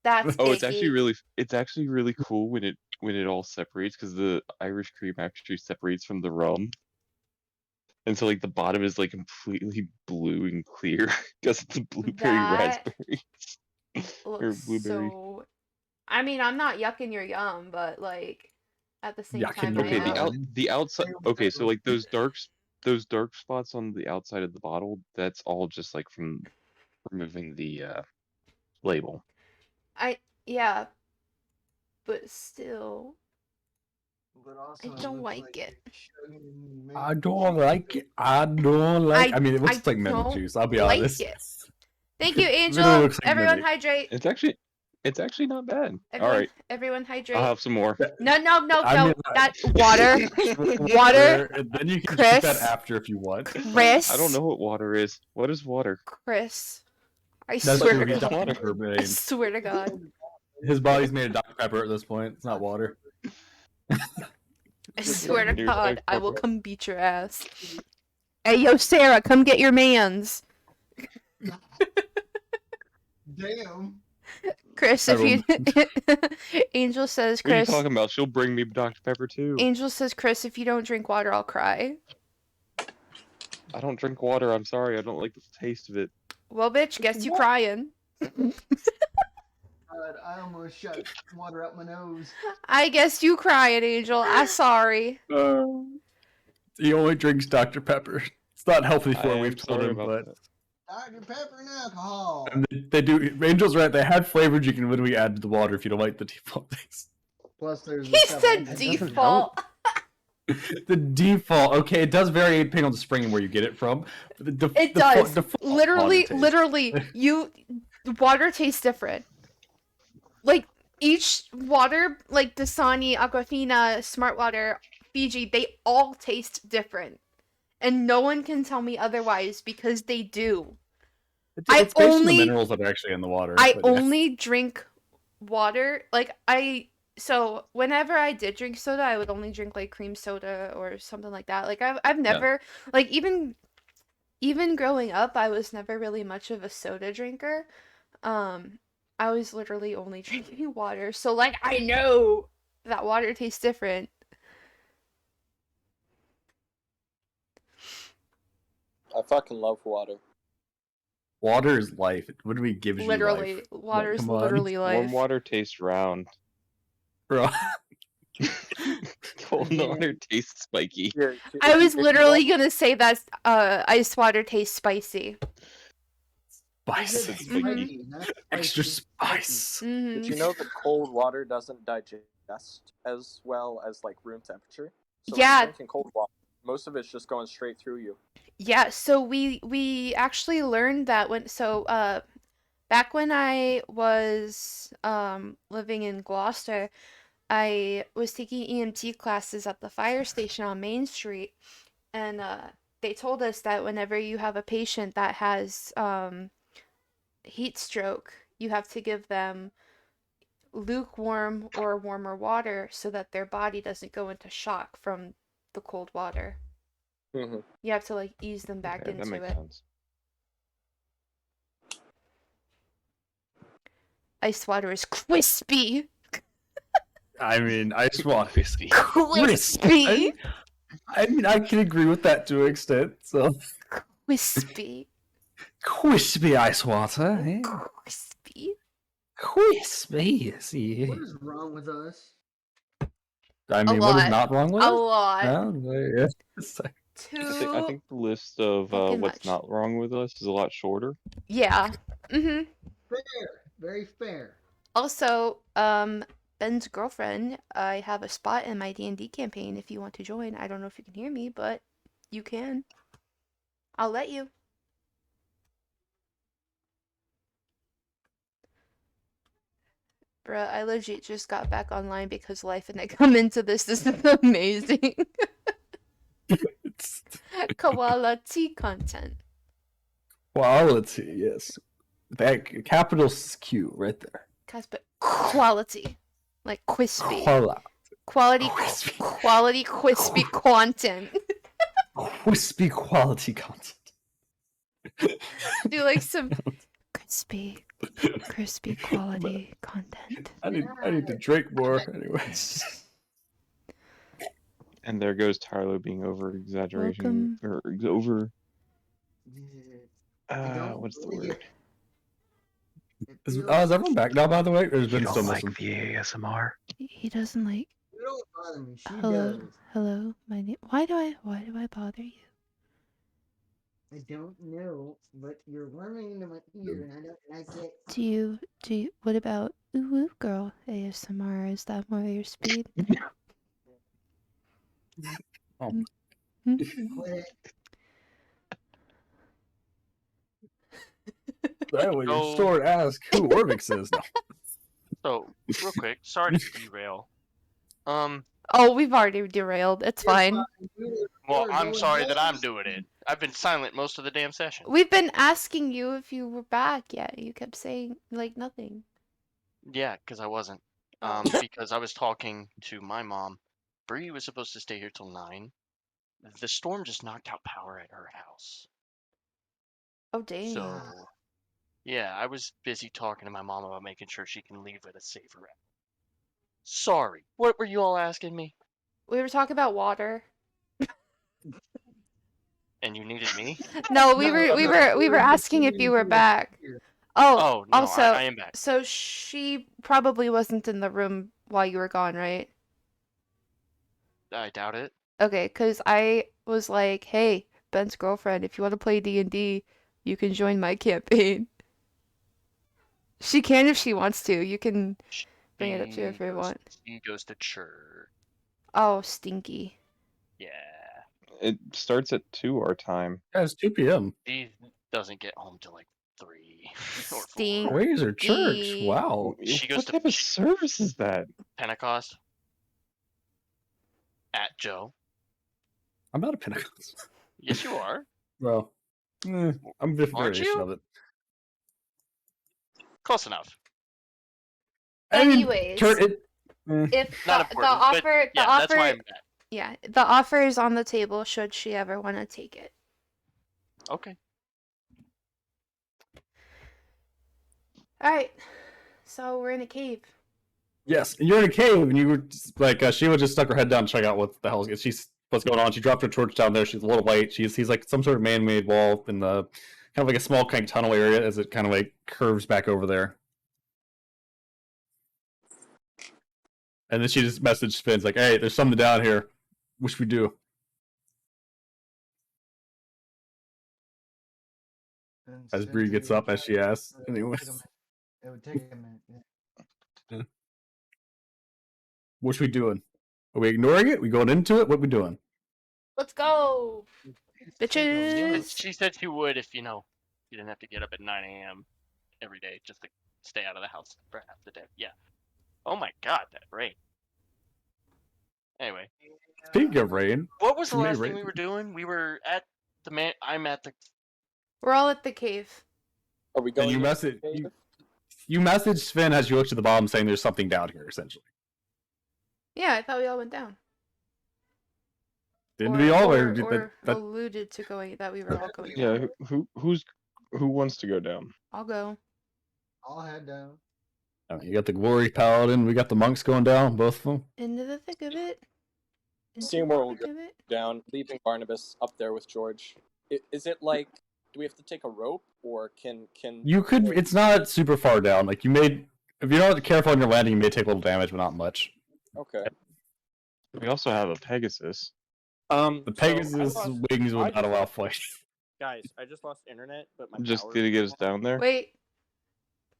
That's Oh, icky. it's actually really cool when it all separates, because the Irish cream actually separates from the rum. And so like the bottom is like completely blue and clear because it's a blueberry That raspberry. Or looks blueberry. so. I mean, I'm not yucking your yum, but like at the same Yucking time, your I Okay, am. the outside. Okay, so like those dark spots on the outside of the bottle, that's all just like from removing the label. Yeah, but still, But also, I it don't looks like it. you're chugging I don't like it. I don't like. I mean, it looks I like mimic don't juice. I'll be like honest. it. Thank you, It Angel. really looks like Everyone mimic. hydrate. It's actually not bad. Everyone, All right, everyone hydrate. I'll have some more. No. I mean, That water. Water. And then you can Chris. keep that after if you want. Chris. I don't know what water is. What is water? Chris. I That's swear true. to He's God. Dr. water. Pepper, I man. swear to God. His body's made of Dr. Pepper at this point. It's not water. I swear to Dude, God, I will Pepper. come beat your ass. Hey, yo, Sarah, come get your mans. Damn. Chris, if you... Angel says, What are you Chris... talking about? She'll bring me Dr. Pepper too. Angel says, Chris, if you don't drink water, I'll cry. I don't drink water. I'm sorry. I don't like the taste of it. Well, bitch, guess you What? crying. God, I almost shot water out my nose. I guess you crying, Angel. I'm sorry. He only drinks Dr. Pepper. It's not healthy I for him, am we've told sorry him, about but that. Dr. Pepper and alcohol. and they do. Angel's right. They had flavors you can literally add to the water if you don't like the default taste. Plus, there's He the stuff said I doesn't default. The default, okay, it does vary depending on the spring and where you get it from. But It does. default Literally, water taste. literally, the water tastes different. Like each water, like Dasani, Aquafina, Smart Water, Fiji, they all taste different, and no one can tell me otherwise because they do. It's I based on the only- minerals that are actually in the water. I but yeah. only drink water. So whenever I did drink soda, I would only drink like cream soda or something like that. Like I've never like even growing up, I was never really much of a soda drinker. I was literally only drinking water. So like I know that water tastes different. I fucking love water. Water is life. It literally gives Literally, you life. water is come on. literally life. Warm water tastes round. Bro. Cold water tastes spiky. Here, I was if you literally want- gonna say that ice water tastes spicy. Spice. It's Spiky. spicy, not Extra spicy, spice. Mm-hmm. Did you know that cold water doesn't digest as well as like room temperature? So when Yeah. you're drinking cold water, most of it's just going straight through you. Yeah, so we actually learned that back when I was living in Gloucester, I was taking EMT classes at the fire station on Main Street, and they told us that whenever you have a patient that has heat stroke, you have to give them lukewarm or warmer water so that their body doesn't go into shock from the cold water. Mm-hmm. You have to like ease them back Okay, that into makes it. sense. Ice water is crispy. I mean, ice water is Crispy. I mean, I can agree with that to an extent. So Crispy. crispy ice water. Yeah. Crispy. Crispy. See. What is wrong with us? I mean, what is lot. not wrong with A it? lot. Yeah. It's like- Too. I think the list of fucking what's much. not wrong with us is a lot shorter. Yeah. Mhm. Fair. Very fair. Also, Ben's girlfriend, I have a spot in my D&D campaign if you want to join. I don't know if you can hear me, but you can. I'll let you. Bruh, I legit just got back online because life and I come into this. This is amazing. it's Quality content. quality, yes. That capital Q right there. But quality. Like crispy. Quality. Quality crispy content. Crispy quality content. Do like some crispy quality content. I need to drink more anyway. And there goes Tyler being over exaggeration or over. What's the word? Is everyone back now, by the way? Or has been still missing? the ASMR? He doesn't like. You don't bother me. She Hello, does. hello. My name. Why do I bother you? I don't know, but you're worming into my ear, and I don't like it. Do you? What about ooh woo girl ASMR? Is that more your speed? Oh. Quit. Anyway, your So- store ask who Orvix is. No. So, real quick, sorry to derail. Oh, we've already derailed. It's fine. Well, I'm sorry that I'm doing it. I've been silent most of the damn session. We've been asking you if you were back yet. You kept saying like nothing. Yeah, because I wasn't. Because I was talking to my mom. Bree was supposed to stay here till 9. The storm just knocked out power at her house. Oh dang. So, yeah, I was busy talking to my mom about making sure she can leave at a safer route. Sorry, what were you all asking me? We were talking about water. And you needed me? No, we No, were we no, were we were just asking if you were here. back. Oh, Oh, no, also, I am back. so she probably wasn't in the room while you were gone, right? I doubt it. Okay, because I was like, hey, Ben's girlfriend, if you want to play D&D, you can join my campaign. She can if she wants to. You can bring it up to her if you want. She goes to church. Oh, stinky. Yeah. It starts at 2 our time. Yeah, it's 2 p.m. She doesn't get home till like 3 or 4. Stink. Razor Church. Wow. She goes What to type of service is that? Pentecost at Joe. I'm not a Pentecost. Yes, you are. Well, I'm a different Aren't variation you? of it. Close enough. Anyways, if Not the important, but offer, yeah, that's why I'm back. yeah, the offer is on the table should she ever want to take it. Okay. All right, so we're in a cave. Yes, and you're in a cave, and you were just, like Sheila just stuck her head down to check out what the hell she's what's going on. She dropped her torch down there. She's a little late. He's like some sort of man-made wall in the kind of like a small kind of tunnel area as it kind of like curves back over there. And then she just messaged Sven's like, "Hey, there's something down here. What should we do?" And As Sven Bree said gets it would up, as take- she asks. it would Anyway, take a minute. It would take a minute. Yeah. what should we doing? Are we ignoring it? We going into it? What we doing? Let's go, Take a bitches. look. She said she would if, you didn't have to get up at 9 a.m. every day just to stay out of the house for half the day. Yeah. Oh my god, that rain. Anyway. Speaking of rain, What was the May last thing rain. we were doing? We were at I'm at the... We're all at the cave. Are we and going? you into message the cave? you message Sven as you look to the bottom saying there's something down here. Essentially, Yeah, I thought we all went down. didn't we all? or Or that alluded to going that we were all going Yeah, down. who wants to go down? I'll go. I'll head down. you got the glory paladin. We got the monks going down. Both of them. Into the thick of it. Into Seymour the will thick go of it. down, leaving Barnabas up there with George. Is it like, do we have to take a rope, or can You could. It's not super far down. Like you made. If you're not careful on your landing, you may take a little damage, but not much. Okay. We also have a Pegasus. The Pegasus wings would not allow flight. Guys, I just lost internet, but my Just power to get us down there. Wait.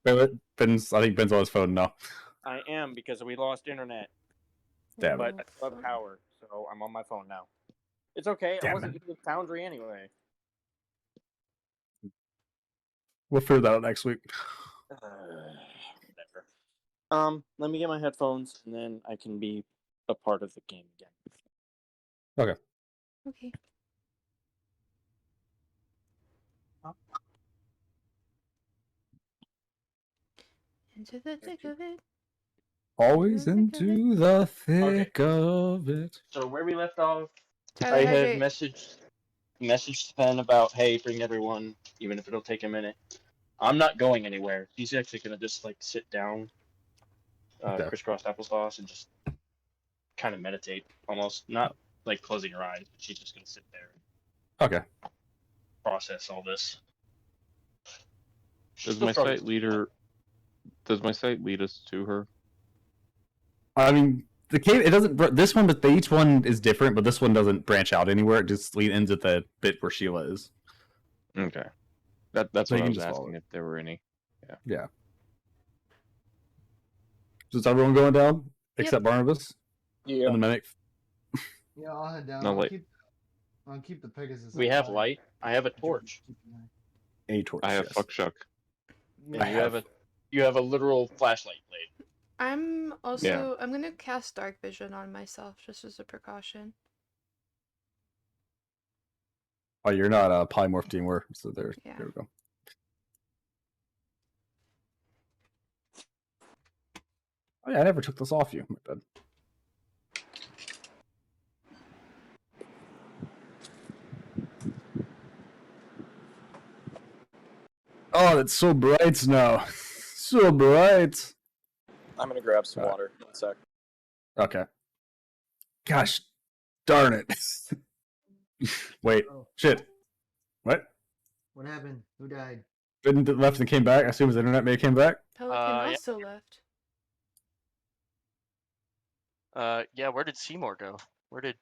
Wait, Ben's. I think Ben's on his phone now. I am because we lost internet, Damn but I still have power, so I'm on my phone now. It's okay. I Damn wasn't using Foundry anyway. We'll figure that out next week. Whatever. Let me get my headphones, and then I can be a part of the game again. Okay. Into the thick of it. Always into the thick of it. So where we left off, Tyler, I had hydrate. messaged Sven about, hey, bring everyone, even if it'll take a minute. I'm not going anywhere. He's actually gonna just like sit down, Okay. crisscross applesauce, and just kind of meditate, almost not like closing her eyes, but she's just gonna sit there and Okay. process all this. Does Still my struggling. site lead us to her? I mean, the cave. It doesn't. This one, but each one is different. But this one doesn't branch out anywhere. It just ends at the bit where Sheila is. Okay. That's So what you I can was just follow asking, it. if there were any. Yeah. So is everyone going down except Barnabas Yeah. and the mimic? Yeah, I'll head down. No, I'll wait. keep the Pegasus. We have outside. light. I have a torch. A torch. I have yes. fuck shuck. And I have. you have a literal flashlight blade. I'm also I'm gonna cast dark vision on myself just as a precaution. Oh, you're not a polymorph team, so there. Yeah. There we go. Oh yeah, I never took this off you. My bad. Oh, it's so bright now. So bright. I'm gonna grab some water. 1 sec. Okay. Gosh, darn it. Wait, Oh. shit. What? What happened? Who died? Didn't left and came back. I assume his internet may have came back. Pelican Yeah. also left. Yeah. Where did Seymour go? Where did?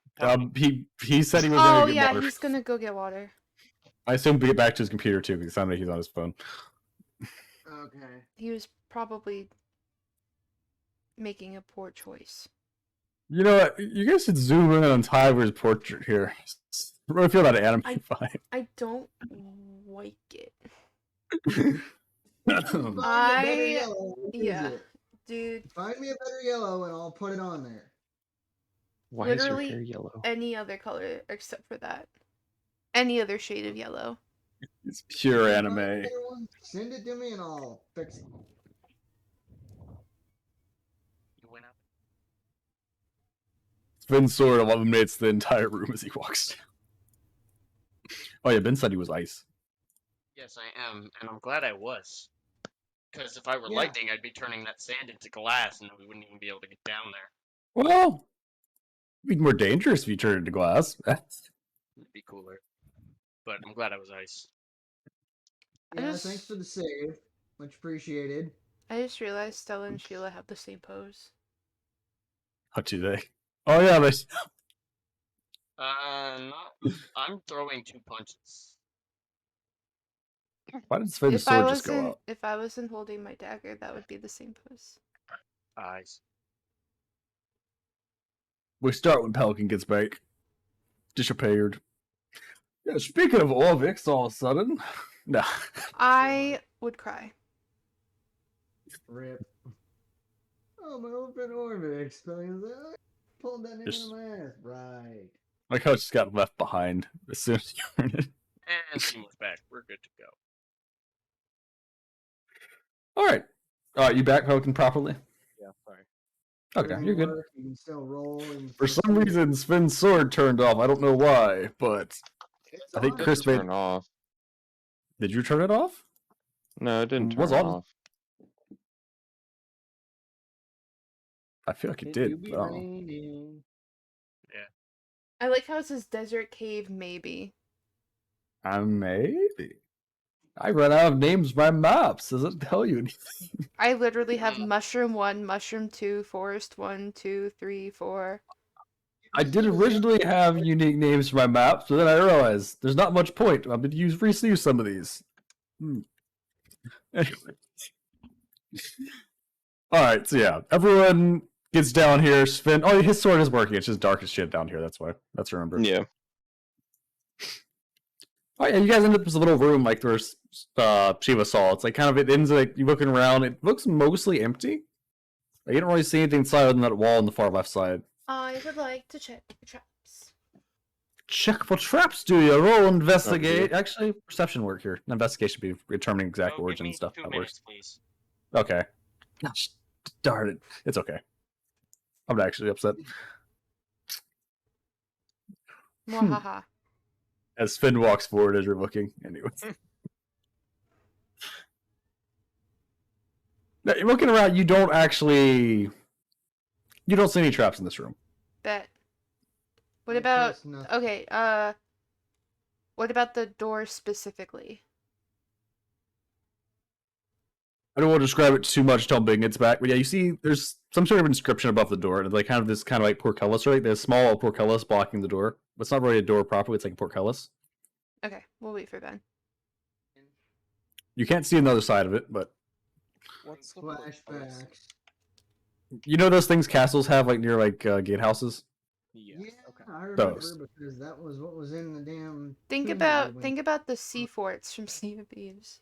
He said he was Oh gonna get yeah, water. he's gonna go get water. I assume to get back to his computer too, because it sounded like he's on his phone. Okay. He was probably making a poor choice. You know what? You guys should zoom in on Tyler's portrait here. I really feel that anime vibe. I don't like it. Find a better yellow. What is Yeah, it? dude. Find me a better yellow and I'll put it on there. Why is your Literally hair yellow? any other color except for that. Any other shade of yellow. It's pure Find a anime. better one, send it to me and I'll fix it. You went out. Sven sort of illuminates the entire room as he walks down. Oh yeah, Ben said he was ice. Yes, I am, and I'm glad I was. Because if I were Yeah. lightning, I'd be turning that sand into glass, and we wouldn't even be able to get down there. Well, it'd be more dangerous if you turned it into glass. It'd be cooler. But I'm glad I was ice. Yeah, just- thanks for the save. Much appreciated. I just realized Stella and Sheila have the same pose. How do they? Oh yeah, they. I'm throwing 2 punches. Why did Sven's sword just go out? If I wasn't holding my dagger, that would be the same pose. Eyes. We start when Pelican gets back. Disappeared. Yeah, speaking of Orvix, all of a sudden. Nah. I would cry. Rip. Oh, my old friend Orvix. Pulled that name Just- out of my ass. Right. Like how it just got left behind as soon as you heard it. And Seymour's back. We're good to go. Alright. You back, Pelican, properly? Yeah, sorry. Okay, Everything you're good. worked, you can still roll. And For some reason, Sven's sword turned off. I don't know why, but It's I think on. It Chris didn't made. turn off. Did you turn it off? No, it didn't Was turn on. off. I feel like it It did. do be but I don't know. raining. I like how it says desert cave maybe. Maybe. I ran out of names by maps. Does it tell you anything? I literally have Mm. mushroom 1, mushroom 2, forest 1, 2, 3, 4. I did originally have unique names for my maps, but then I realized there's not much point. I'm going to reuse some of these. Anyway. Alright, so yeah. Everyone gets down here. Sven. Oh, his sword is working. It's just dark as shit down here. That's why. Let's remember. Yeah. Oh yeah, you guys end up in this little room like there's Sheila saw. It's like kind of it ends like you looking around. It looks mostly empty. Like, you don't really see anything inside other than that wall on the far left side. I would like to check the traps. Check for traps, do you? Roll investigate. Actually, perception work here. Investigation be determining exact Oh, give origin me and stuff. 2 That minutes, works. please. Okay. Gosh, darn it. It's okay. I'm not actually upset. Mwahaha. As Finn walks forward as you're looking. Anyway. Now, you're looking around, you don't see any traps in this room. Bet. What I about trust nothing. okay, what about the door specifically? I don't want to describe it too much until Bing gets back, but yeah, you see there's some sort of inscription above the door, and like kind of like portcullis, right? There's a small portcullis blocking the door. But it's not really a door properly, it's like a portcullis. Okay, we'll wait for Ben. You can't see another side of it, but What's the portcullis? Flashbacks. you know those things castles have like near like gatehouses? Yes. Yeah, Okay. I remember Those. because that was what was in the damn. Think tomb that we about went- the sea forts from Sea of Thieves.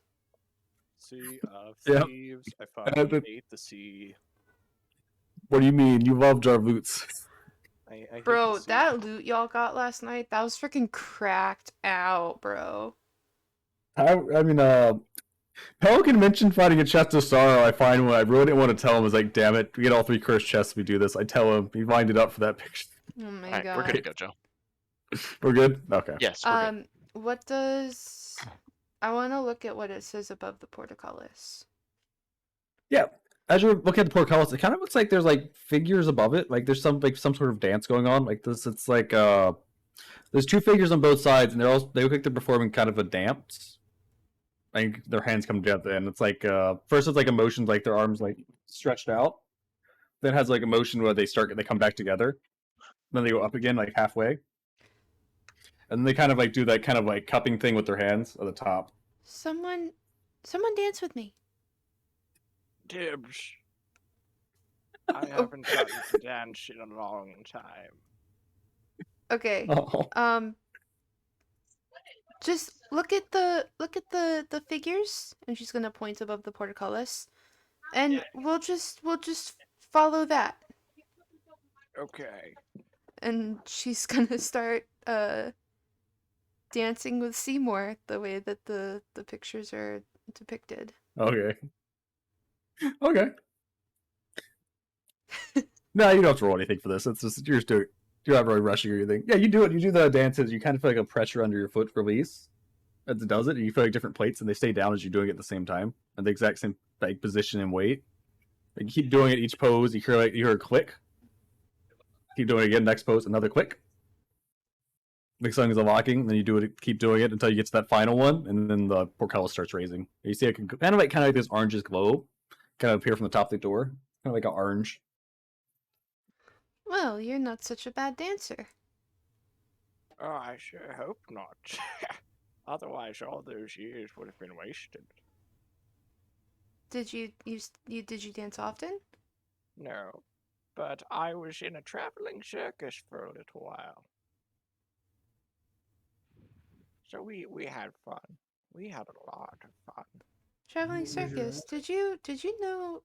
Sea of Yep. Thieves. I the- fucking hate the sea. What do you mean? You loved our boots. I hate the Bro, sea. that loot y'all got last night, that was freaking cracked out, bro. I mean, Pelican mentioned finding a chest of sorrow. I find one. I really didn't want to tell him. I was like, damn it, we get all 3 cursed chests if we do this. I tell him. He lined it up for that picture. Oh my Alright, god. we're good to go, Joe. We're good? Okay. Yes, we're good. What does I want to look at what it says above the portcullis. Yeah. As you're looking at the portcullis, it kind of looks like there's like figures above it. Like there's some sort of dance going on. Like this, it's like There's two figures on both sides, and they look like they're performing kind of a dance. Like their hands come together, and it's like first it's like a motion like their arms like stretched out. Then it has like a motion where they come back together. Then they go up again like halfway, and then they kind of like do that kind of like cupping thing with their hands at the top. Someone dance with me. Dibs. I haven't gotten to dance in a long time. Okay. Oh. Just look at the figures, and she's gonna point above the portcullis, and we'll just follow that. Okay. And she's gonna start dancing with Seymour the way that the pictures are depicted. Okay. Okay. No, you don't have to roll anything for this. It's just you're just doing. You're not really rushing or anything. Yeah, you do it. You do the dances. You kind of feel like a pressure under your foot release as it does it. And you feel like different plates, and they stay down as you're doing it at the same time, at the exact same like position and weight. Like, you keep doing it each pose. You hear a click. Keep doing it again. Next pose, another click. Like something's unlocking. Then you do it. Keep doing it until you get to that final one, and then the portcullis starts raising. You see, kind of like this orangish glow, kind of appear from the top of the door, kind of like an orange. Well, you're not such a bad dancer. Oh, I sure hope not. Otherwise, all those years would have been wasted. Did you dance often? No, but I was in a traveling circus for a little while. So we had fun. We had a lot of fun. Traveling circus. Did you know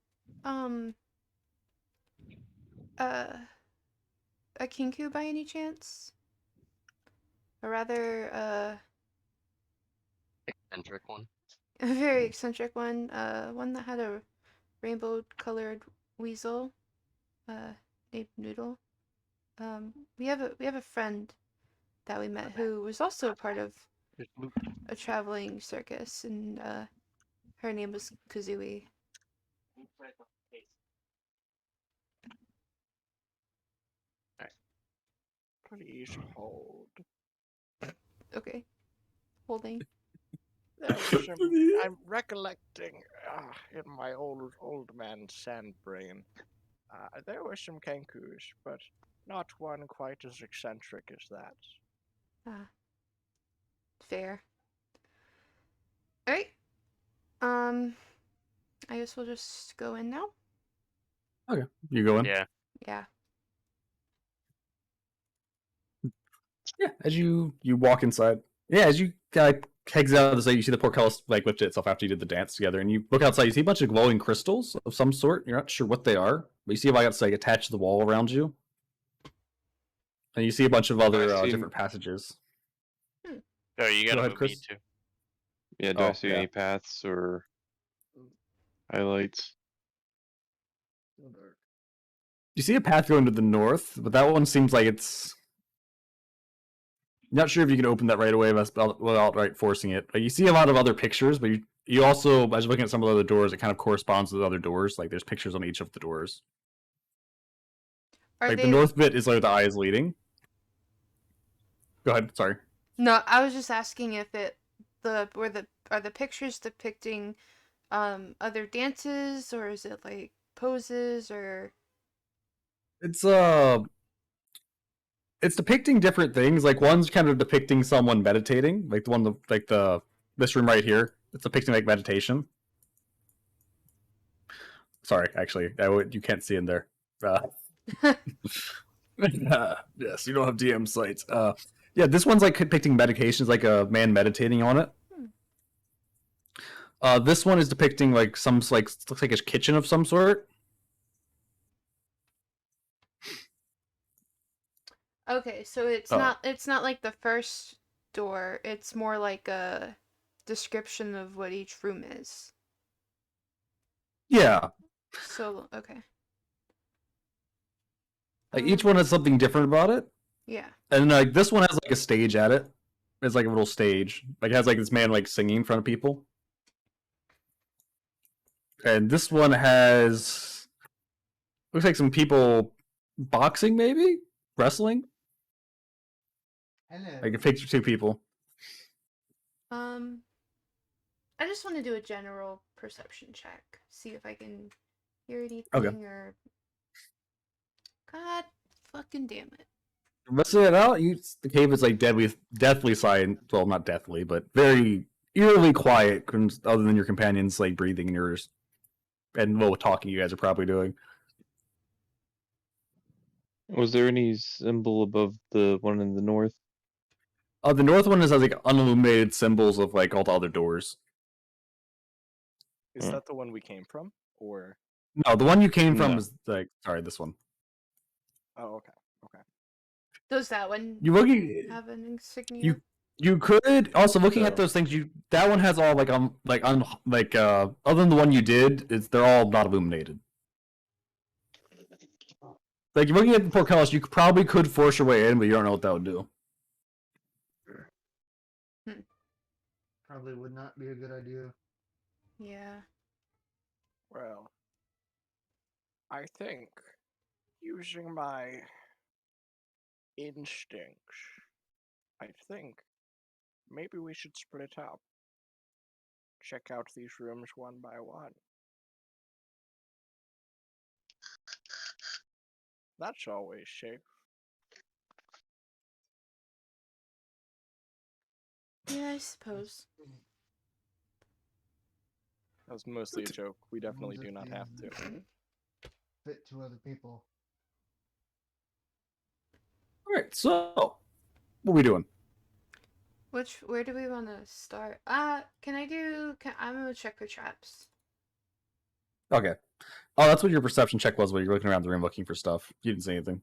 a kinku by any chance? A rather Eccentric one. a very eccentric one. One that had a rainbow colored weasel. Named Noodle. We have a friend that we met who was also a part of a traveling circus, and her name was Kazooie. Please hold. Okay, holding. There was some, I'm recollecting in my old man sand brain. There were some kankus, but not one quite as eccentric as that. Ah, fair. All right. I guess we'll just go in now. Okay, you go in. Yeah. Yeah. Yeah, as you walk inside. Yeah, as you exit out of the site, you see the portcullis like lift itself after you did the dance together, and you look outside. You see a bunch of glowing crystals of some sort. You're not sure what they are, but you see like it's like attached to the wall around you, and you see a bunch of other different passages. Oh, you gotta ahead, move me Chris. too. Yeah, do I Oh, see yeah. any paths or highlights? You see a path going to the north, but that one seems like it's. Not sure if you can open that right away without forcing it. Like, you see a lot of other pictures, but you also, as you're looking at some of the other doors, it kind of corresponds to the other doors. Like there's pictures on each of the doors. Are Like they? the north bit is like the eye is leading. Go ahead. Sorry. No, I was just asking if are the pictures depicting other dances, or is it like poses, or It's depicting different things. Like one's kind of depicting someone meditating, like this room right here. It's depicting like meditation. Sorry, actually, you can't see in there. Yes, you don't have DM sites. Yeah, this one's like depicting meditations, like a man meditating on it. This one is depicting like some looks like a kitchen of some sort. Okay, so it's not like the first door. It's more like a description of what each room is. Yeah. So okay. Like each one has something different about it. Yeah. And like this one has like a stage at it. It's like a little stage. Like it has like this man like singing in front of people. And this one has looks like some people boxing, maybe wrestling. Hello. Like, picture two people. I just want to do a general perception check. See if I can hear anything Okay. or. God fucking damn it. Messing it out, the cave is like deathly silent. Well, not deathly, but very eerily quiet, other than your companions like breathing and yours, and talking you guys are probably doing. Was there any symbol above the one in the north? The north one has like unilluminated symbols of like all the other doors. Is Hmm. that the one we came from? Or No, the one you came from No. is like this one. oh, okay. Does that one You looking? have an insignia? You could also looking at No. those things. That one has all like other than the one you did, they're all not illuminated. Like, you're looking at the portcullis, you probably could force your way in, but you don't know what that would do. Probably would not be a good idea. Yeah. Well, I think using my instincts, I think maybe we should split up. Check out these rooms one by one. That's always safe. Yeah, I suppose. That was mostly a joke. We definitely Ones do that not have to. Fit to other people. Alright, so what are we doing? Where do we want to start? I'm gonna check for traps. Okay. Oh, that's what your perception check was when you're looking around the room looking for stuff. You didn't see anything.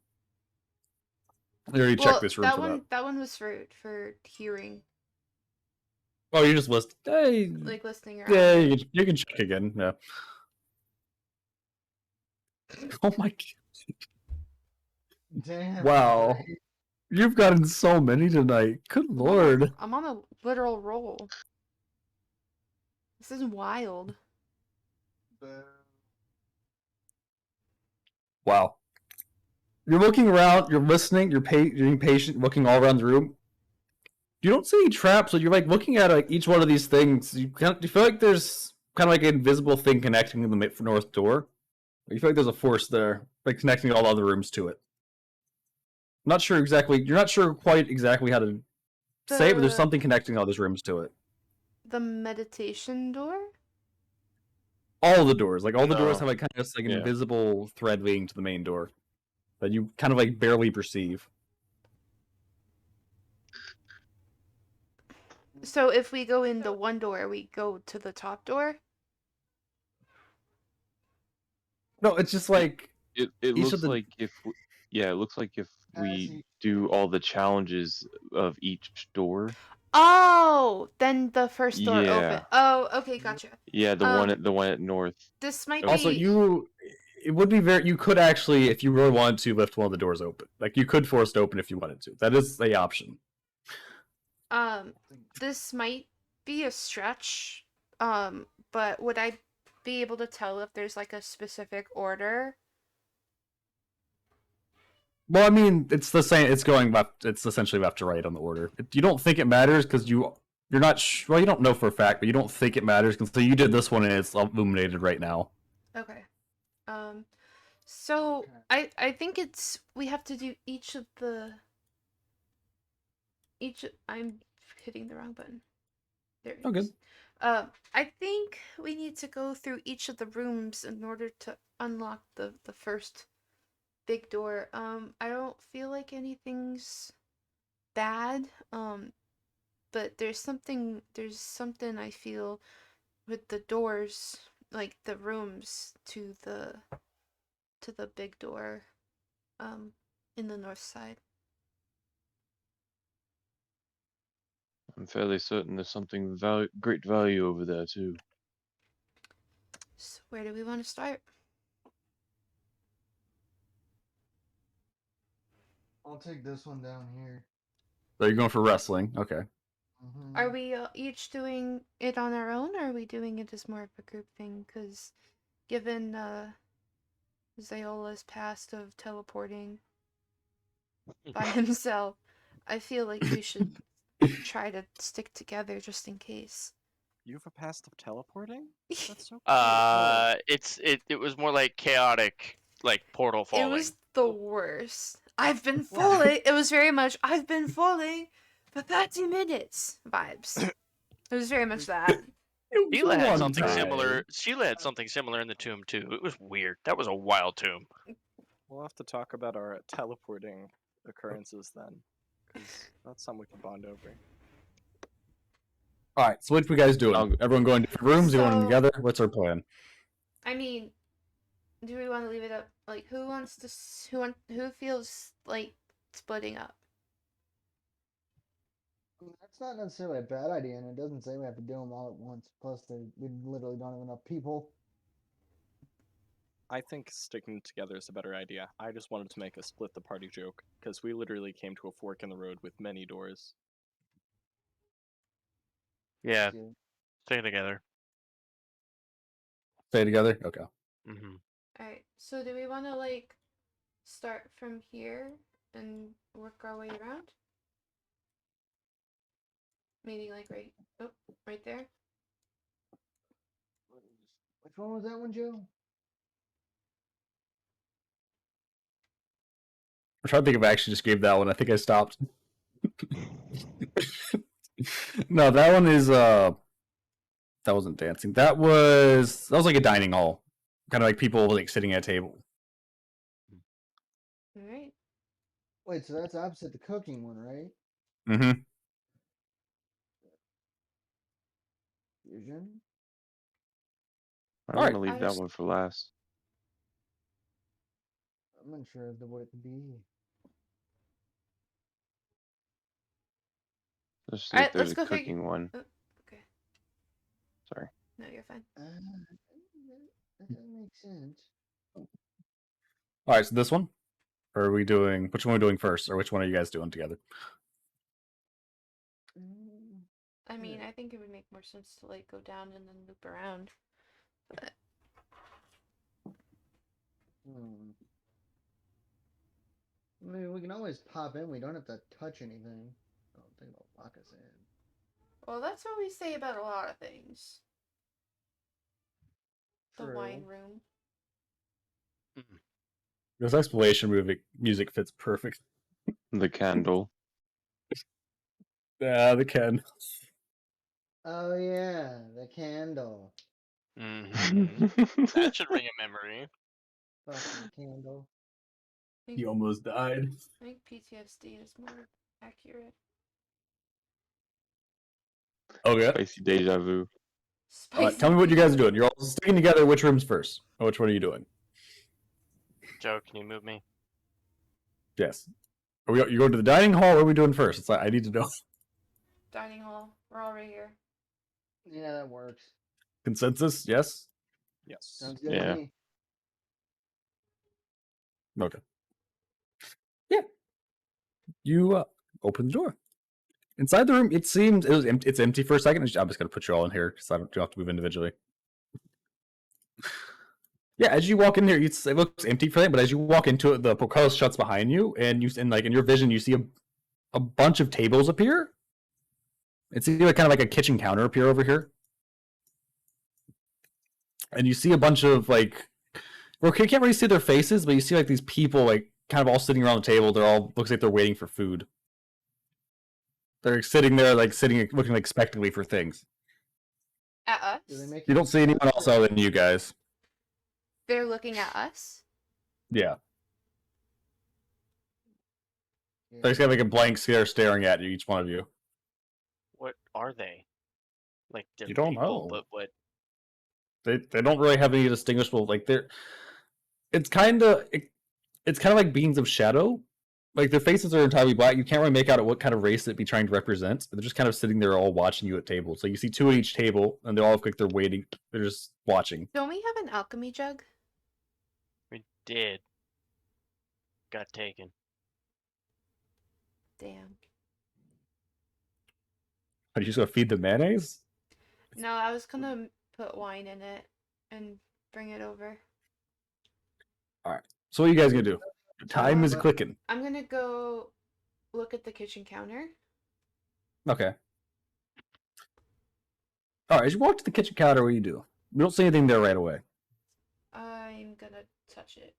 You already checked this room that for one, that. that one was for hearing, Oh, you just list. Hey, like listening around. yeah, it. you can check again. Yeah. Oh my. Damn. Wow. Ray. You've gotten so many tonight. Good lord. I'm on a literal roll. This is wild. Wow. You're looking around, you're listening, you're being patient, looking all around the room. You don't see any traps, so you're like looking at like each one of these things. You feel like there's kind of like an invisible thing connecting the north door. You feel like there's a force there, like connecting all the other rooms to it. Not sure exactly. You're not sure quite exactly how to say it, but there's something connecting all those rooms to it. The meditation door? All the doors, like all the doors No. have like kind of like an Yeah. invisible thread leading to the main door that you kind of like barely perceive. So if we go in the one door, we go to the top door? No, it's just like It each looks of the like if it looks like if we he- do all the challenges of each door. Oh, then the first door Yeah. open. Oh, okay, gotcha. Yeah, the one at north. This might also be. it would be you could actually, if you really wanted to, lift one of the doors open. Like you could force it open if you wanted to. That is the option. This might be a stretch. But would I be able to tell if there's like a specific order? Well, I mean, it's the same. It's going left. It's essentially left to right on the order. You don't think it matters because you're not. Well, you don't know for a fact, but you don't think it matters because so you did this one and it's illuminated right now. Okay. So Okay. I think we have to do I'm hitting the wrong button. There it Okay. is. I think we need to go through each of the rooms in order to unlock the first big door. I don't feel like anything's bad. But there's something I feel with the doors, like the rooms to the big door, in the north side. I'm fairly certain there's something great value over there too. So where do we want to start? I'll take this one down here. So you're going for wrestling. Okay. Mhm. Are we each doing it on our own, or are we doing it as more of a group thing? Because given Zeyola's past of teleporting by himself, I feel like we should try to stick together just in case. You have a past of teleporting? That's so cool. It was more like chaotic, like portal It falling. was the worst. I've been falling. It was very much I've been falling for 30 minutes vibes. It was very much that. Sheila had One something time. similar. Sheila had something similar in the tomb too. It was weird. That was a wild tomb. We'll have to talk about our teleporting occurrences then, because that's something we can bond over. All right, so what are you guys doing? I'll- Everyone going to different rooms? You going So- together? What's our plan? I mean, do we want to leave it up? Like, who wants to? Who feels like splitting up? That's not necessarily a bad idea, and it doesn't say we have to do them all at once. Plus, we literally don't have enough people. I think sticking together is a better idea. I just wanted to make a split the party joke, because we literally came to a fork in the road with many doors. Yeah, Yeah. stay together. Stay together? Okay. Mm-hmm. All right. So do we want to like start from here and work our way around? Meaning like right there. Which one was that one, Joe? I'm trying to think if I actually just gave that one. I think I stopped. No, that one is that wasn't dancing. That was like a dining hall. Kind of like people like sitting at a table. All right. Wait, so that's opposite the cooking one, right? Mm-hmm. Fusion? I'm Alright. gonna leave that one for last. I'm unsure of what it could be. Let's see Alright, if there's let's a go figure- cooking one. Okay. Sorry. No, you're fine. That doesn't make sense. All right, so this one, or are we doing? Which one are we doing first, or which one are you guys doing together? I mean, I think it would make more sense to like go down and then loop around. But I mean, we can always pop in. We don't have to touch anything. I don't think they'll lock us in. well, that's what we say about a lot of things. The True. wine room. This explanation music fits perfect. The candle. Yeah, the Ken. Oh yeah, the candle. Mm-hmm. That should ring a memory. Fucking candle. He almost died. I think PTSD is more accurate. Okay. Spicy deja vu. Tell me what you guys are doing. You're all sticking together. Which rooms first? Or which one are you doing? Joe, can you move me? Yes. You going to the dining hall? Or are we doing first? It's like I need to know. Dining hall. We're all right here. Yeah, that works. Consensus? Yes. Yes. Sounds good Yeah. to me. Okay. Yeah. You open the door. Inside the room, it seems it's empty for a second. I'm just gonna put you all in here because I don't have to move individually. Yeah, as you walk in here, it looks empty for that, but as you walk into it, the portcullis shuts behind you, and in your vision, you see a bunch of tables appear. It's kind of like a kitchen counter appear over here, and you see a bunch of like, well, you can't really see their faces, but you see like these people like kind of all sitting around the table. They're all looks like they're waiting for food. They're sitting there, looking like expectantly for things. At us? Do they make You don't see anyone else other than you guys. They're looking at us? Yeah. They just got like a blank stare staring at you, each one of you. What are they? Like they're You don't people, know. but what? They don't really have any distinguishable like they're. It's kind of like beings of shadow. Like their faces are entirely black. You can't really make out what kind of race it'd be trying to represent. They're just kind of sitting there, all watching you at tables. So you see two at each table, and they all look like they're waiting. They're just watching. Don't we have an alchemy jug? We did. Got taken. Damn. Are you just gonna feed the mayonnaise? No, I was gonna put wine in it and bring it over. So what are you guys gonna do? Time is clicking. I'm gonna go look at the kitchen counter. Okay. All right. As you walk to the kitchen counter, what do? You don't see anything there right away. I'm gonna touch it.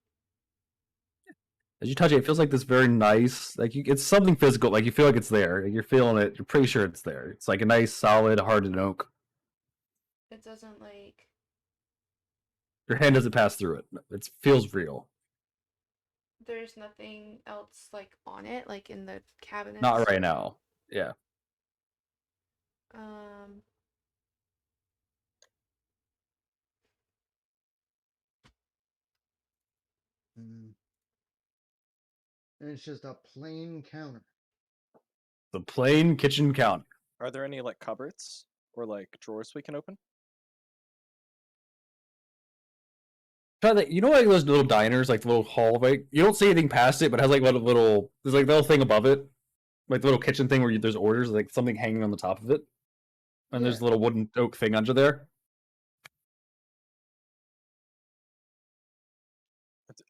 As you touch it, it feels like this very nice, like it's something physical. Like you feel like it's there. Like you're feeling it. You're pretty sure it's there. It's like a nice, solid, hardened oak. It doesn't like. Your hand doesn't pass through it. It feels real. There's nothing else like on it, like in the cabinets. Not right now. Yeah. Um. Mm. And it's just a plain counter. The plain kitchen counter. Are there any like cupboards or like drawers we can open? You know, like those little diners, like the little hallway. You don't see anything past it, but it has like little. There's like the little thing above it, like the little kitchen thing where there's orders, like something hanging on the top of it, and there's a little wooden oak thing under there.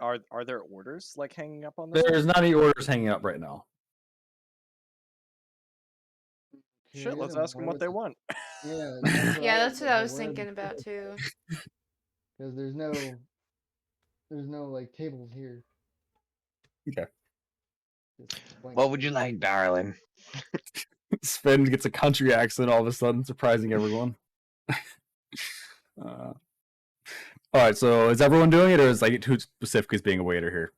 Are there orders like hanging up on this? There's not any orders hanging up right now. Shit, let's ask them what they want. Yeah. Yeah, that's what I was thinking about too. Because there's no like tables here. Okay. What would you like, darling? Sven gets a country accent all of a sudden, surprising everyone. All right, so is everyone doing it, or is like who specifically is being a waiter here?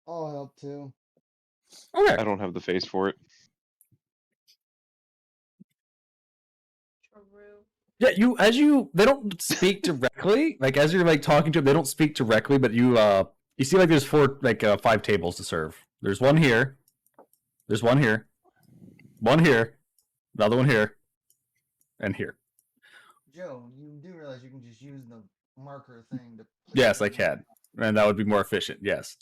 I'll help too. Okay. I don't have the face for it. Yeah, they don't speak directly. Like as you're like talking to them, they don't speak directly, but you see like there's 5 tables to serve. There's one here. There's one here. One here. Another one here. And here. Joe, you do realize you can just use the marker thing to. Yes, I can. And that would be more efficient, yes.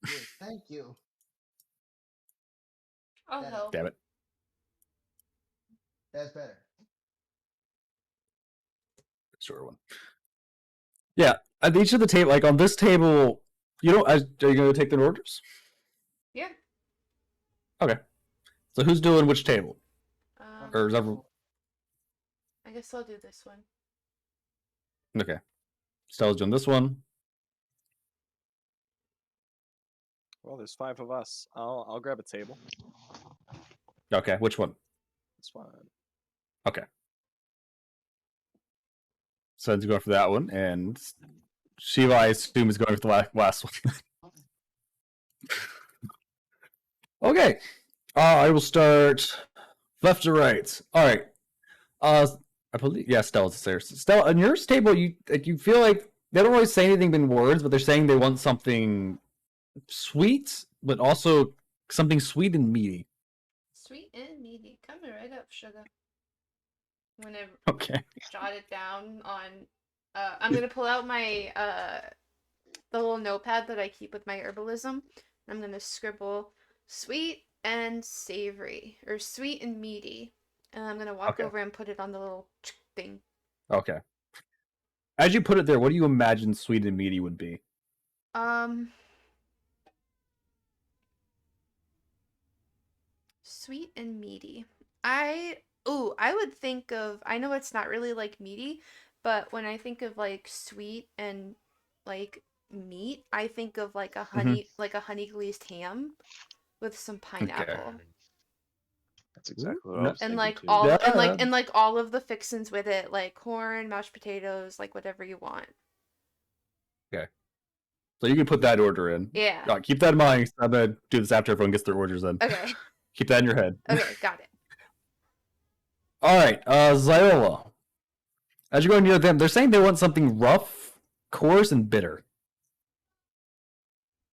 Yes, thank you. I'll help. Damn it. That's better. Short one. Yeah, at each of the table, like on this table, are you going to take the orders? Yeah. Okay. So who's doing which table? Or is everyone? I guess I'll do this one. Okay. Stella's doing this one. Well, there's 5 of us. I'll grab a table. Okay, which one? This one. Okay. Sven's going for that one, and Sheila, I assume, is going for the last one. Okay. I will start left to right. All right. I believe, yeah, Stella's upstairs. Stella, on your table, you feel like they don't really say anything in words, but they're saying they want something sweet, but also something sweet and meaty. Sweet and meaty. Coming right up, sugar. I'm gonna jot it down on. I'm gonna pull out my the little notepad that I keep with my herbalism. I'm gonna scribble sweet and savory, or sweet and meaty, and I'm gonna walk over and put it on the little thing. Okay. As you put it there, what do you imagine sweet and meaty would be? Sweet and meaty. I would think of, I know it's not really like meaty, but when I think of like sweet and like meat, I think of like a honey like a honey glazed ham with some pineapple. Okay. That's exactly what I was And thinking like too. all and like all of the fixins with it, like corn, mashed potatoes, like whatever you want. Okay. So you can put that order in. Yeah. Keep that in mind. I'm gonna do this after everyone gets their orders in. Okay. Keep that in your head. Okay, got it. All right, Zeyola. As you're going near them, they're saying they want something rough, coarse, and bitter.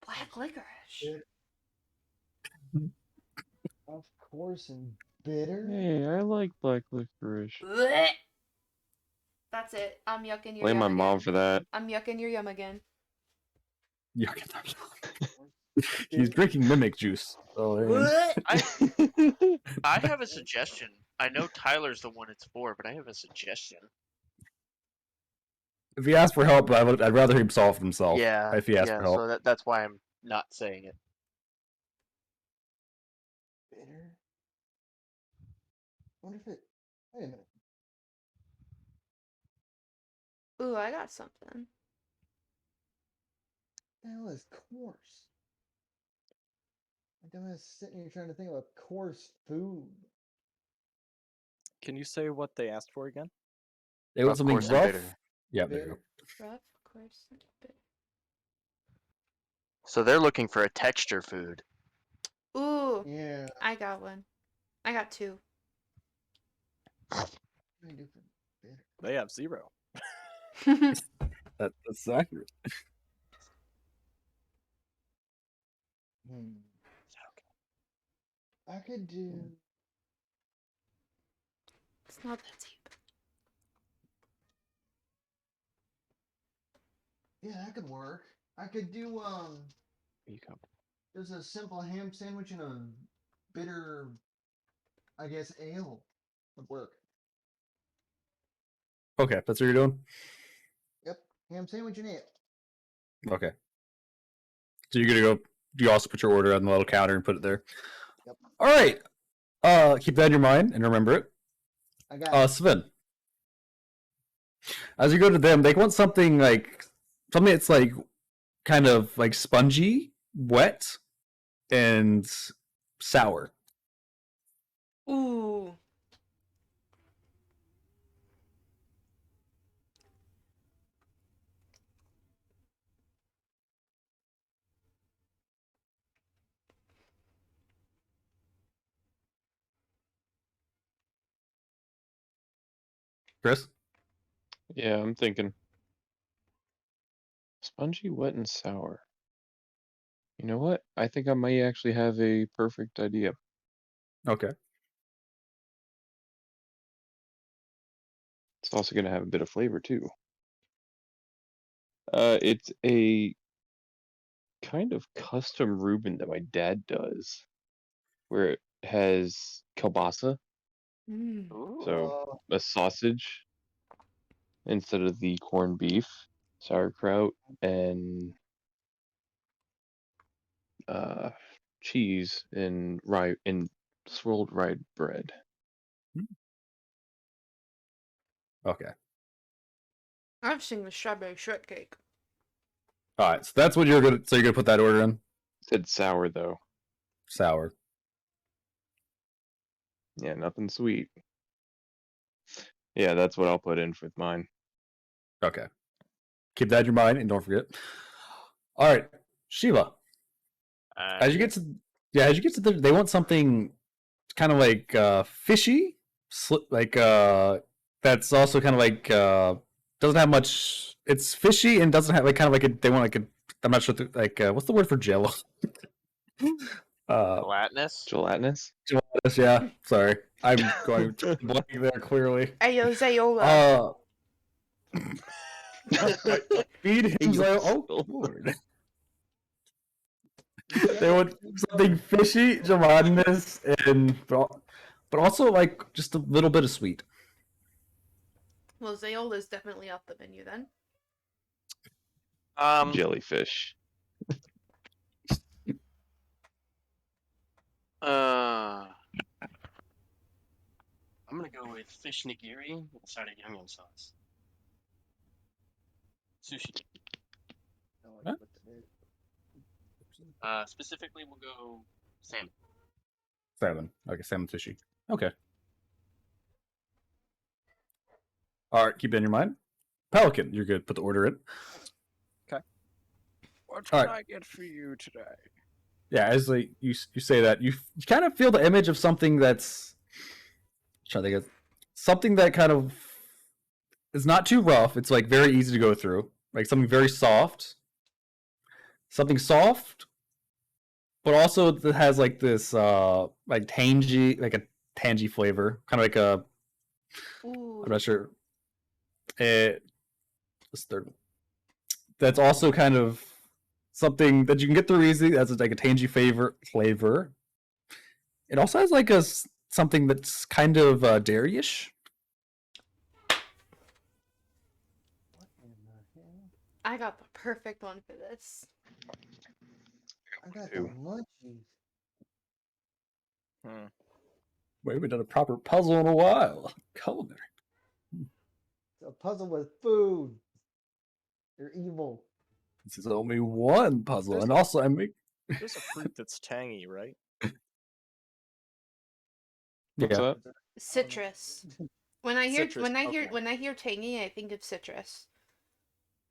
Black licorice. Of course, and bitter. Hey, I like black licorice. Blech. That's it. I'm yucking your Blame yum my again. mom for that. I'm yucking your yum again. He's drinking mimic juice. I have a suggestion. I know Tyler's the one it's for, but I have a suggestion. If he asks for help, I'd rather him solve it himself. Yeah. If he asks for help. So that's why I'm not saying it. wonder if it. Wait a minute. Ooh, I got something. What the hell is coarse? Like I'm just sitting here trying to think of a coarse food. Can you say what they asked for again? They want Rough, something coarse, and rough. bitter. Yeah, there you go. Bitter. Rough, coarse, and bitter. So they're looking for a texture food. Ooh, Yeah. I got one. I got two. What can I do for bitter? They have 0. That's accurate. Hmm. I could do. It's not that deep. Yeah, that could work. I could do You come. just a simple ham sandwich and a bitter, I guess, ale would work. Okay, that's what you're doing. Yep, ham sandwich and ale. Okay. So you're gonna go. You also put your order on the little counter and put it there. Yep. All right. Keep that in your mind and remember it. I got it. Sven. As you go to them, they want something that's like kind of like spongy, wet, and sour. Ooh. Chris? Yeah, I'm thinking. Spongy, wet, and sour. You know what? I think I might actually have a perfect idea. Okay. It's also going to have a bit of flavor too. It's a kind of custom Reuben that my dad does, where it has kielbasa, Mm. so Oh, a sausage instead of the corned beef, sauerkraut, and cheese and swirled rye bread. Okay. I'm thinking the strawberry shortcake. All right. So that's what you're gonna. So you're gonna put that order in Said sour though. sour. Yeah, nothing sweet. Yeah, that's what I'll put in with mine. Okay. Keep that in your mind and don't forget. All right, Sheila. As you get to they want something kind of like fishy, that's also kind of like doesn't have much. It's fishy and doesn't have like kind of like a. They want like a. I'm not sure. What's the word for jello? Gelatinous? Gelatinous? Gelatinous, yeah. Sorry, I'm going blank there clearly. Ayo, Zeyola. Feed him Hey, Oh Lord. They want something fishy, gelatinous, and but also like just a little bit of sweet. Well, Zeyola is definitely off the menu then. Jellyfish. I'm gonna go with fish nigiri inside a yum yum sauce. Sushi. I like Huh? what that is. Specifically, we'll go salmon. Salmon. Okay, salmon fishy. Okay. All right, keep it in your mind. Pelican, you're good. Put the order in. What All can right. I get for you today? Yeah, as like you say that, you kind of feel the image of something that's trying to think of something that kind of is not too rough. It's like very easy to go through. Like something very soft. Something soft, but also that has like this like tangy flavor. Kind of like a Ooh. I'm not sure. This third one. That's also kind of something that you can get through easy. That's like a tangy flavor. It also has like something that's kind of dairy-ish. What in the hell? I got the perfect one for this. I got the Two. munchies. Hmm. We haven't done a proper puzzle in a while. Culinary. It's a puzzle with food. You're evil. This is only one puzzle, There's and a- also I make. There's a fruit that's tangy, right? What's Yeah. that? Citrus. When I hear Citrus, when I hear okay. when I hear tangy, I think of citrus.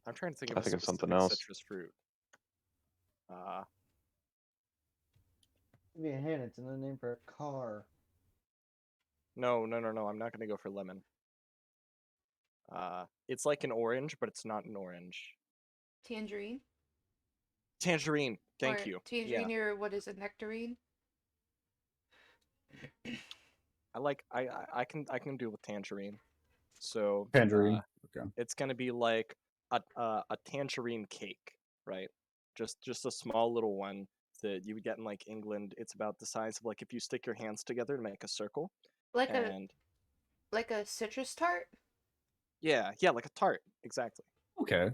I'm trying to think I of a think of something specific else. citrus fruit. Give me a hint. It's another name for a car. No. I'm not gonna go for lemon. It's like an orange, but it's not an orange. Tangerine. Tangerine. Thank Or you. Tangerine Yeah. or what is it? Nectarine. I can deal with tangerine. So Tangerine. Okay. it's gonna be like a tangerine cake, right? Just a small little one that you would get in like England. It's about the size of like if you stick your hands together to make a circle. Like And a citrus tart. yeah, like a tart, exactly. Okay.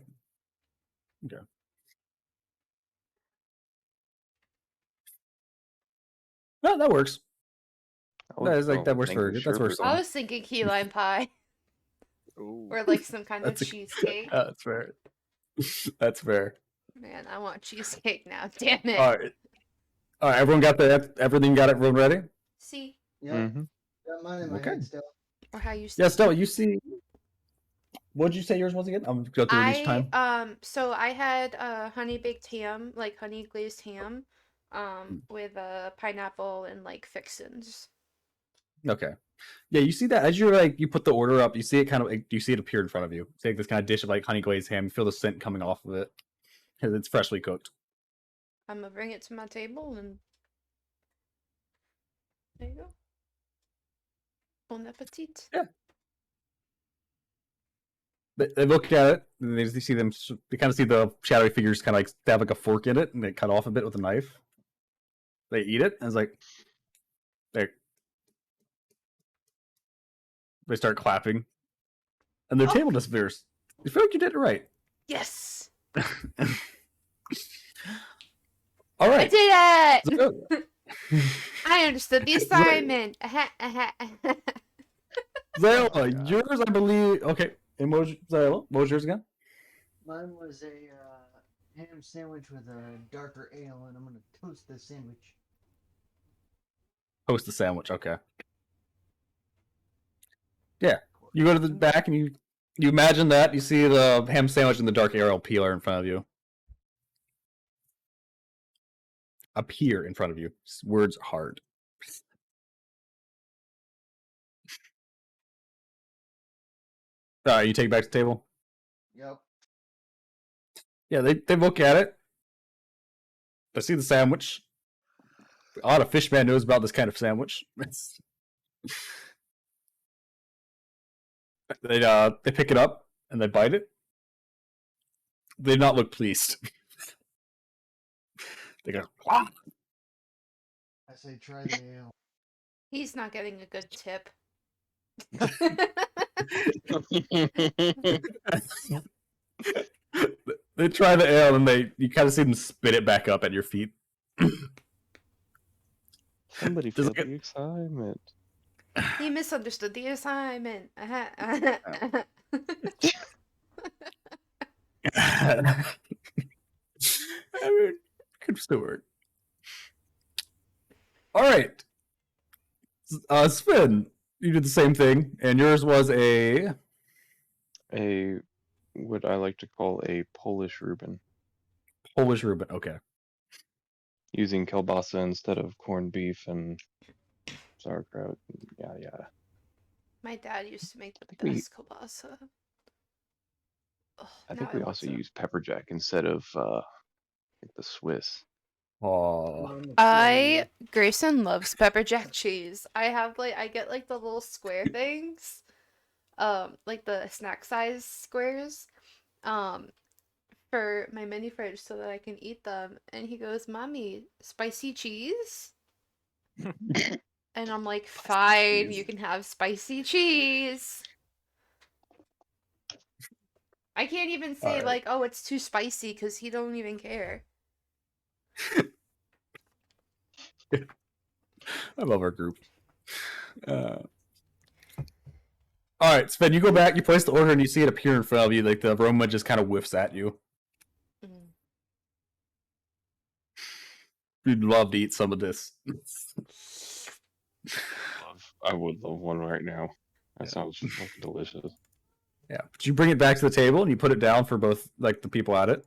Okay. No, that works. I would That is like go that with works mango for that's works. sherbet. I was thinking key lime pie Ooh. or like some kind of That's a- cheesecake. That's fair. That's fair. Man, I want cheesecake now. Damn it. All right. All right. Everyone got everything. Got everyone ready? See, Yep. Mm-hmm. Got mine in my Okay. head still. or how you say. Yeah, Stella, you see. What did you say yours was again? I'm gonna go through it each time. So I had honey baked ham, like honey glazed ham, with pineapple and like fixins. Okay. Yeah, you see that as you're like you put the order up, you see it kind of you see it appear in front of you. It's like this kind of dish of like honey glazed ham. You feel the scent coming off of it because it's freshly cooked. I'm gonna bring it to my table and there you go. Bon appetit. Yeah. They look at it and they see them. They kind of see the shadowy figures kind of like stab like a fork in it and they cut off a bit with a knife. They eat it and it's like they start clapping, and their table disappears. You feel like you did it right. Yes. All right. I did it. So, I understood the assignment. Zeyola, yours, I believe. Okay, and Zeyola, what was yours again? Mine was a ham sandwich with a darker ale, and I'm gonna toast the sandwich. Toast the sandwich. Okay. Yeah, you go to the back and you imagine that you see the ham sandwich and the dark ale peeler in front of you. Appear in front of you. Words hard. You take it back to the table. Yep. Yeah, they look at it. They see the sandwich. A lot of fishman knows about this kind of sandwich. They pick it up and they bite it. They do not look pleased. They go, "Wah!" I say try the ale. He's not getting a good tip. They try the ale and you kind of see them spit it back up at your feet. Somebody Does feel it- the excitement. He misunderstood the assignment. I mean, could still work. All right, Sven, you did the same thing, and yours was a What I like to call a Polish Reuben, Polish Reuben. Okay, using kielbasa instead of corned beef and sauerkraut. Yada yada. My dad used to make the think we- best kielbasa. Oh, I now think we want also some. use pepper jack instead of like the Swiss. oh, Grayson loves pepper jack cheese. I get like the little square things, like the snack size squares, for my mini fridge so that I can eat them. And he goes, "Mommy, spicy cheese?" And I'm like, "Fine, you can have spicy cheese." I can't even say Alright. like, "Oh, it's too spicy," because he don't even care. I love our group. All right, Sven, you go back, you place the order, and you see it appear in front of you. Like the aroma just kind of whiffs at you. Mm. You'd love to eat some of this. I would love one right now. That Yeah. sounds fucking delicious. Yeah, but you bring it back to the table and you put it down for both, like the people at it.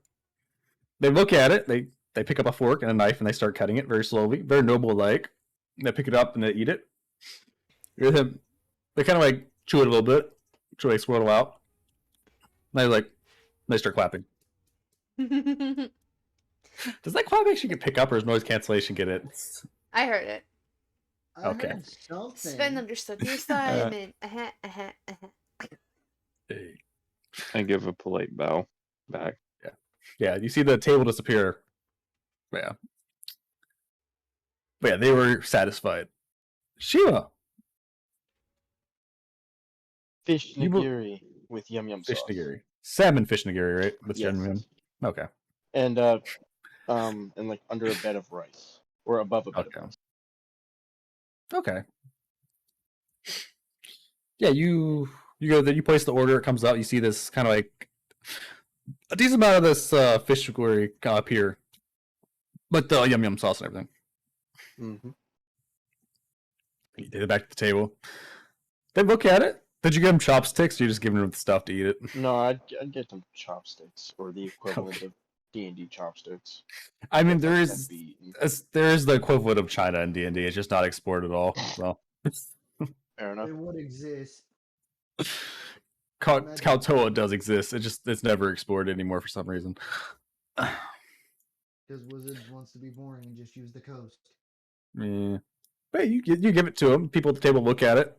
They look at it. They pick up a fork and a knife and they start cutting it very slowly, very noble like. They pick it up and they eat it. They kind of like chew it a little bit, so they swirl out. And they start clapping. Does that clap actually get pick up, or is noise cancellation get it? I heard it. I Okay. heard something. Sven understood the assignment. Hey. I give a polite bow back. Yeah, you see the table disappear. Yeah. But yeah, they were satisfied. Sheila, Fish You bo- nigiri with yum yum fish sauce. nigiri, salmon fish nigiri, right? With Yes. yum. Okay. And like under a bed of rice or above a bed Okay. of rice. Okay. Yeah, you go there. You place the order. It comes out. You see this kind of like a decent amount of this fish nigiri up here, but the yum yum sauce and everything. Mm-hmm. You take it back to the table. They look at it. Did you give them chopsticks? Or you just giving them the stuff to eat it? No, I'd get them chopsticks or the equivalent of D&D chopsticks. I mean, That's meant to be eaten. there is the equivalent of China in D&D. It's just not exported at all. So Fair enough. It would exist. Kautoa does exist. It's never exported anymore for some reason. Because Wizards wants to be boring and just use the coast. Yeah. But you give it to them. People at the table look at it.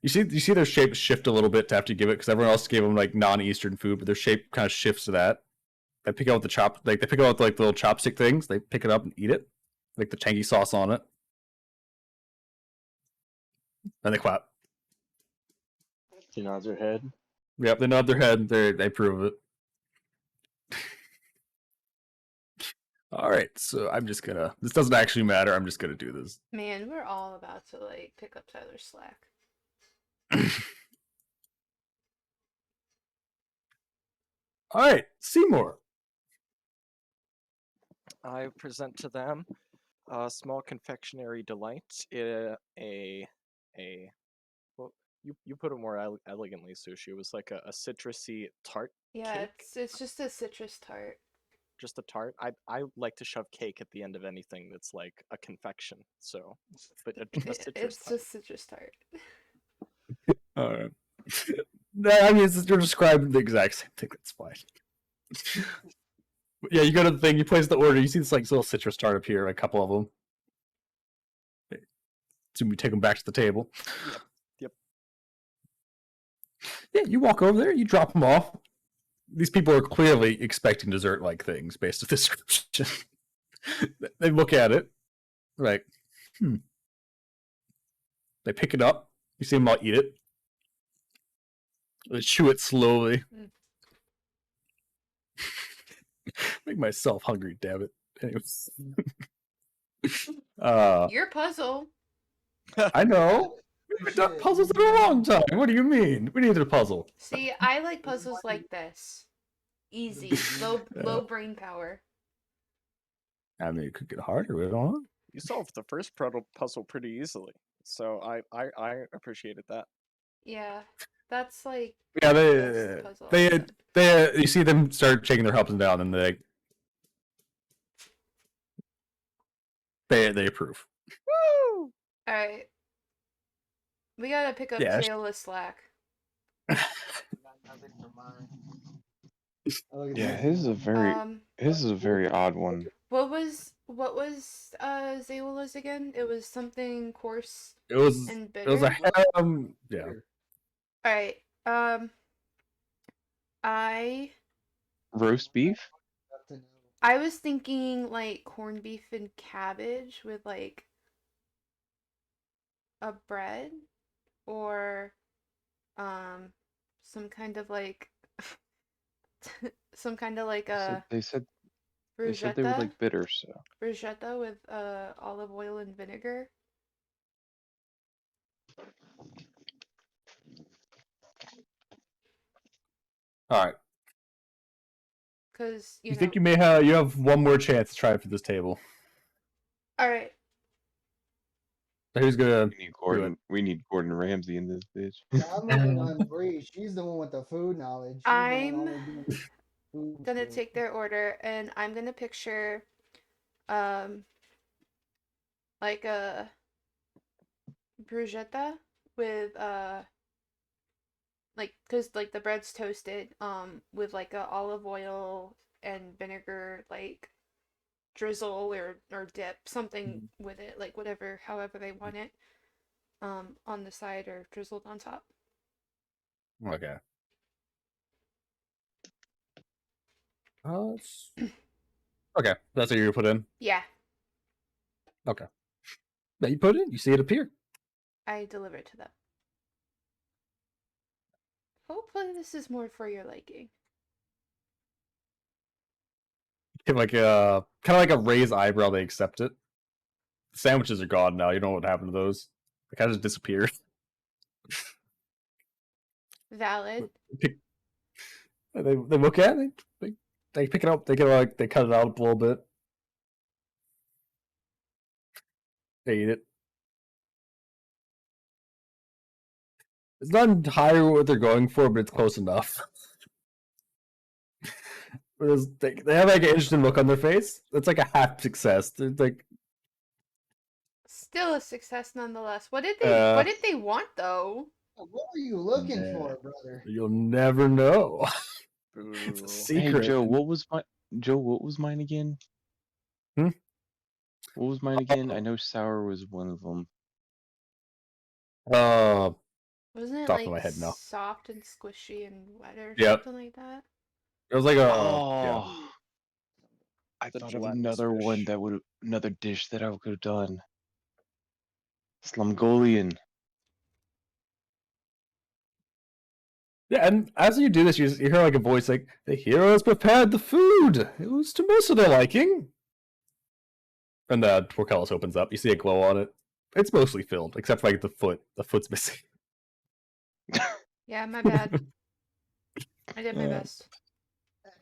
You see their shape shift a little bit to have to give it because everyone else gave them like non-Eastern food, but their shape kind of shifts to that. They pick out they pick out like the little chopstick things. They pick it up and eat it, like the tangy sauce on it, and they clap. She nods her head. Yep, they nod their head. They approve of it. All right, so I'm just gonna. This doesn't actually matter. I'm just gonna do this. Man, we're all about to like pick up Tyler's slack. All right, Seymour. I present to them a small confectionery delight. Well, you put it more elegantly, Sushi. It was like a citrusy tart Yeah, cake. it's just a citrus tart. Just a tart. I like to shove cake at the end of anything that's like a confection. So, but a citrus It's tart. just citrus tart. All right. I mean, you're describing the exact same thing. That's fine. Yeah, you go to the thing. You place the order. You see this like little citrus tart up here. A couple of them. So we take them back to the table. Yep. Yeah, you walk over there. You drop them off. These people are clearly expecting dessert-like things based on the description. They look at it, like, They pick it up. You see them all eat it. They chew it slowly. Make myself hungry, damn it. Anyways. Your puzzle. I know. We've done puzzles in a long time. What do you mean? We needed a puzzle. See, I like puzzles like this. Easy, low brain power. I mean, it could get harder. We don't know. You solved the first puzzle pretty easily, so I appreciated that. Yeah, that's like Yeah, the best puzzle I've they done. you see them start shaking their heads and down, and they approve. Woo! All right, we gotta pick up Yeah. Zeyola slack. Yeah, his is a very odd one. What was Zeyola's again? It was something coarse It was and it was bitter. a yeah. All right. I Roast beef? was thinking like corned beef and cabbage with like a bread or some kind of like They said they were bruschetta like bitter, so bruschetta with olive oil and vinegar. All right. Because, You think you may have one more chance to try it for this table. All right. So who's gonna We need do it? Gordon. We need Gordon Ramsay in this bitch. I'm looking on Bree. She's the one with the food knowledge. She's the one I'm always doing food gonna stuff. take their order, and I'm gonna picture, um, like a bruschetta with like, cause like the bread's toasted, with like a olive oil and vinegar, like drizzle or dip something with it, like whatever, however they want it, on the side or drizzled on top. Okay. Okay, that's what you're gonna put in. Yeah, Okay. Now you put it in. You see it appear. I deliver it to them. Hopefully, this is more for your liking. Give like a kind of like a raised eyebrow. They accept it. The sandwiches are gone now. You know what happened to those? They kind of just disappeared. Valid. They look at it. They pick it up. They get like they cut it out a little bit. They eat it. It's not entirely what they're going for, but it's close enough. They have like an interesting look on their face. It's like a half success. They're like, Still a success nonetheless. What did they want though? What were you looking for, brother? you'll never know. It's a Boo. secret. Hey Joe, what was mine again? Hmm? What was mine again? I know sour was one of them. Wasn't it Top of like my head, no. soft and squishy and wet or Yep. something like that? It was like a yeah. Oh, I The thought of gelatinous another one fish. that another dish that I could have done. Slumgolian. Yeah, and as you do this, you hear like a voice like, "The heroes prepared the food. It was to most of their liking." And the portcullis opens up. You see a glow on it. It's mostly filled, except for like the foot. The foot's missing. Yeah, my bad. I did my best.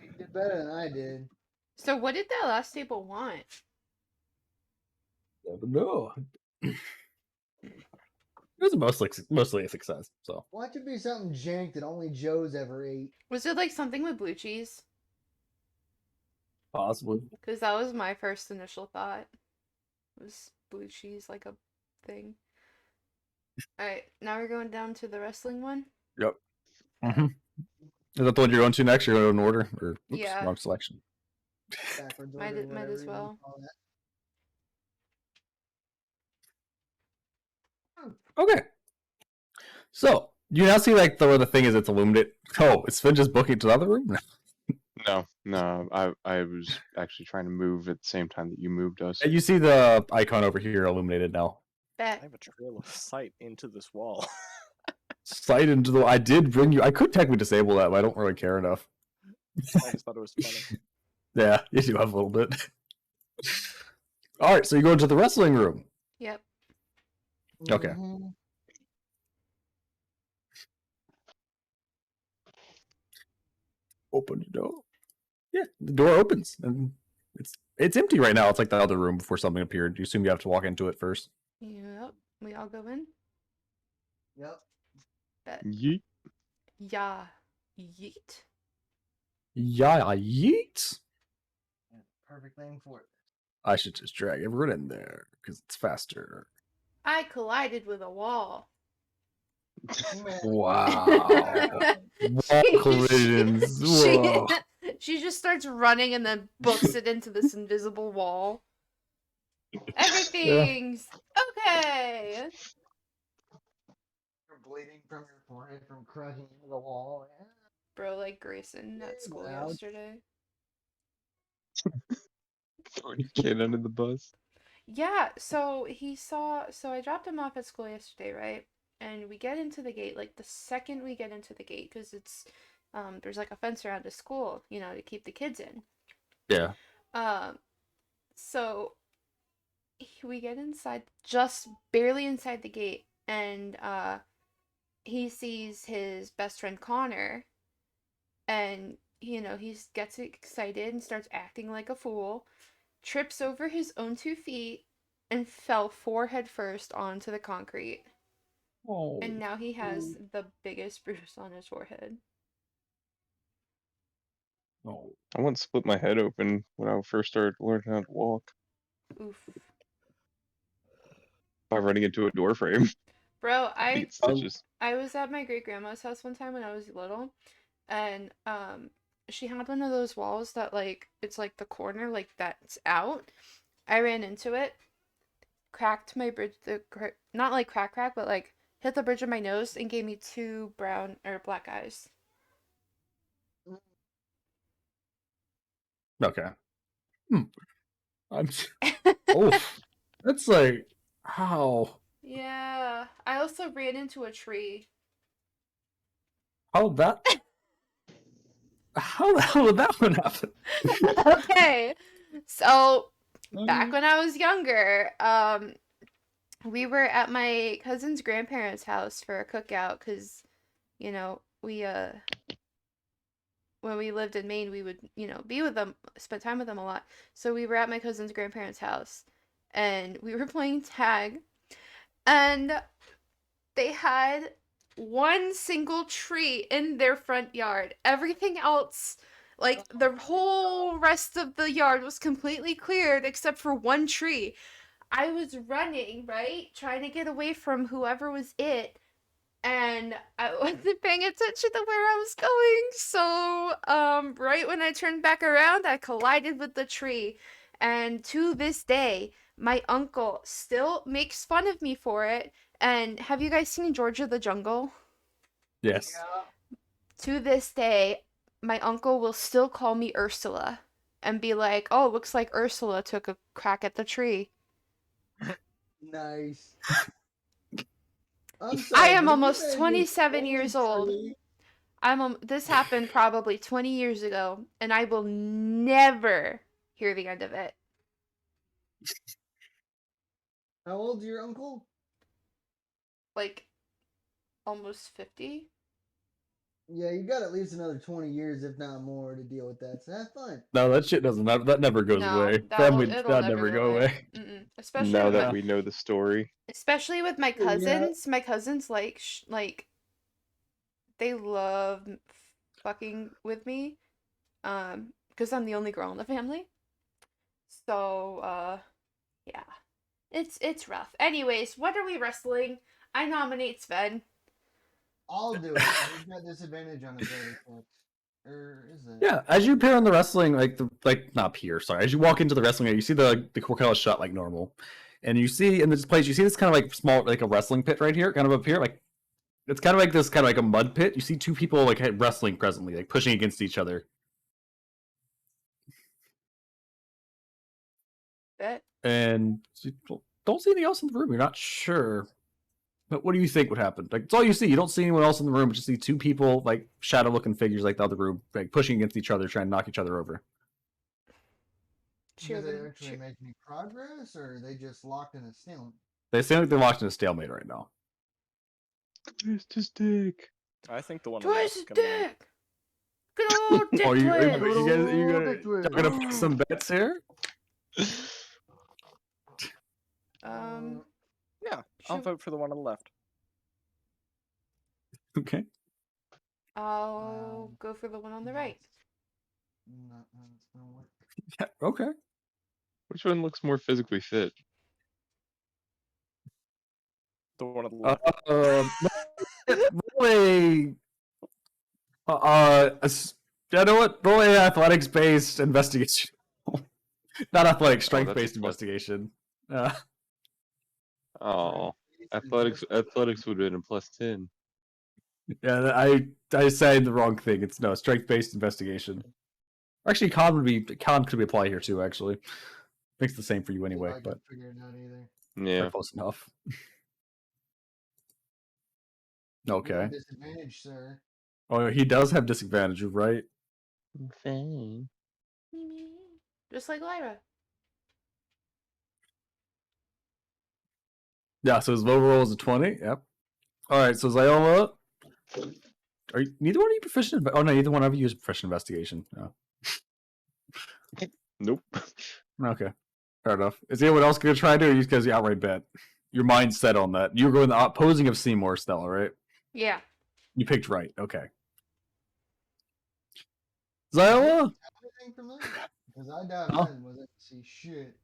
You did better than I did. So what did that last table want? Never know. It was mostly a success. So Watch it be something jank that only Joe's ever ate. Was it like something with blue cheese? possibly. Because that was my first initial thought. Was blue cheese like a thing? Alright, now we're going down to the wrestling one. Yep. Mm-hmm. Is that the one you're going to next? You're going in order, or oops, Yeah. wrong selection. Backwards Might order, as whatever you well. call that. Okay. So you now see like where the thing is. It's illuminated. Oh, is Sven just booking to the other room? No, I was actually trying to move at the same time that you moved us. You see the icon over here illuminated now. I Bet. have a trail of sight into this wall. Sight into the. I did bring you. I could technically disable that, but I don't really care enough. I just thought it was funny. Yeah, you do have a little bit. All right, so you go into the wrestling room. Yep. Okay. Mhm. Open the door. Yeah, the door opens and it's empty right now. It's like the other room before something appeared. You assume you have to walk into it first. Yep. We all go in. Yep. Bet. Yeet. Yeah. Yeet. Yeah, yeet. Perfect name for it. I should just drag everyone in there because it's faster. I collided with a wall. Wow. Wall collisions. Whoa. She just starts running and then books it into this invisible wall. Everything's okay. You're bleeding from your forehead from crashing into the wall. Yeah. Bro, like Grayson at school Ouch. yesterday. Throwing a kid under the bus. Yeah, so I dropped him off at school yesterday, right? And we get into the gate, like the second we get into the gate, because it's, there's like a fence around the school, to keep the kids in. Yeah. So we get inside, just barely inside the gate, and he sees his best friend Connor, and he gets excited and starts acting like a fool, trips over his own 2 feet, and fell forehead first onto the concrete. Oh. And now he has the biggest bruise on his forehead. Oh. I once split my head open when I first started learning how to walk Oof. by running into a door frame. Bro, I I get stitches. I was at my great grandma's house one time when I was little, and she had one of those walls that like it's like the corner like that's out. I ran into it, cracked my bridge, not like crack, but like hit the bridge of my nose and gave me 2 brown or black eyes. Okay. I'm. Oof. That's like how. Yeah, I also ran into a tree. How that? How the hell did that one happen? Okay, so back when I was younger, we were at my cousin's grandparents' house for a cookout because, we when we lived in Maine, we would, be with them, spend time with them a lot. So we were at my cousin's grandparents' house, and we were playing tag, and they had one single tree in their front yard. Everything else, like the whole rest of the yard was completely cleared except for one tree. I was running, right? Trying to get away from whoever was it. And I wasn't paying attention to where I was going. So, right when I turned back around, I collided with the tree. And to this day, my uncle still makes fun of me for it. And have you guys seen Georgia the Jungle? Yes. To this day, my uncle will still call me Ursula and be like, "Oh, looks like Ursula took a crack at the tree." Nice. I'm I sorry, am but if you almost had this 27 years old. tree- This happened probably 20 years ago, and I will never hear the end of it. How old's your uncle? Like, almost 50? Yeah, you got at least another 20 years, if not more, to deal with that. So have fun. No, that shit doesn't. That never goes No, away. it'll That never never go go away. Mm-mm. Especially Now with that Yeah. we know the story. my Oh, yeah. cousins. My cousins like they love fucking with me, because I'm the only girl in the family. So, yeah, it's rough. Anyways, what are we wrestling? I nominate Sven. I'll do it. He's got disadvantage on his other attacks. Or is it? Yeah, as you appear in the wrestling, not appear, sorry. As you walk into the wrestling area, you see the Corkel shut like normal, and you see in this place, you see this kind of like small, like a wrestling pit right here, kind of up here, like it's kind of like this, kind of like a mud pit. You see 2 people like wrestling presently, like pushing against each other. Bet. And you don't see anything else in the room. You're not sure. But what do you think would happen? Like, it's all you see. You don't see anyone else in the room. But you see 2 people, like shadow-looking figures, like the other room, like pushing against each other, trying to knock each other over. Do they actually make any progress, or are they just locked in a stalemate? They seem like they're locked in a stalemate right now. Twist his dick. I think the one on the Twist left's his gonna win. dick. Good old dick Oh, you twist. gonna pick some bets here? Yeah, I'll should- vote for the one on the left. Okay. I'll go for the one on the right. Not how it's gonna work. Yeah, okay. Which one looks more physically fit? The one on the left. Really. You know what? Roll a athletics-based investigation. Not athletic, strength-based a plus. investigation. Oh, athletics would have been a +10. Yeah, I said the wrong thing. It's no strength-based investigation. Actually, con could be applied here too. Actually, makes the same for you anyway. I But can't figure it out either. Yeah. close enough. You Okay. have disadvantage, sir. Oh, he does have disadvantage, you're right? Fine. Just like Lyra. Yeah, so his low roll is a 20. Yep. All right, so Zeyola, are you, neither one of you proficient? Oh no, neither one of you is proficient investigation. No. Nope. Okay, fair enough. Is anyone else going to try to, or you guys outright bet? Your mind's set on that. You were going the opposing of Seymour, Stella, right? Yeah. You picked right. Okay. Did you Zeyola? have anything from that? Because I doubt Huh? I wasn't able to see shit.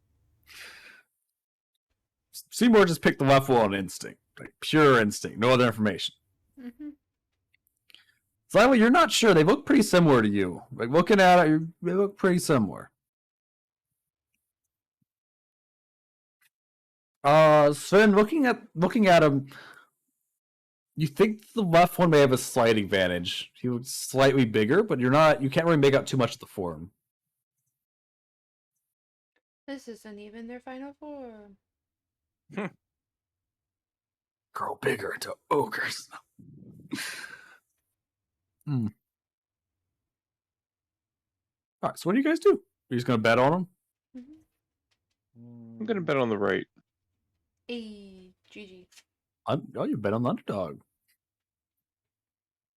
Seymour just picked the left one on instinct. Like, pure instinct. No other information. Mm-hmm. Zeyola, you're not sure. They look pretty similar to you. Like, looking at it, they look pretty similar. Sven, looking at him, you think the left one may have a slight advantage. He looks slightly bigger, but you can't really make out too much of the form. This isn't even their final form. Grow bigger into ogres. Hmm. All right, so what do you guys do? Are you just gonna bet on them? Mm-hmm. I'm gonna bet on the right. Hey, GG. Oh, you bet on the underdog.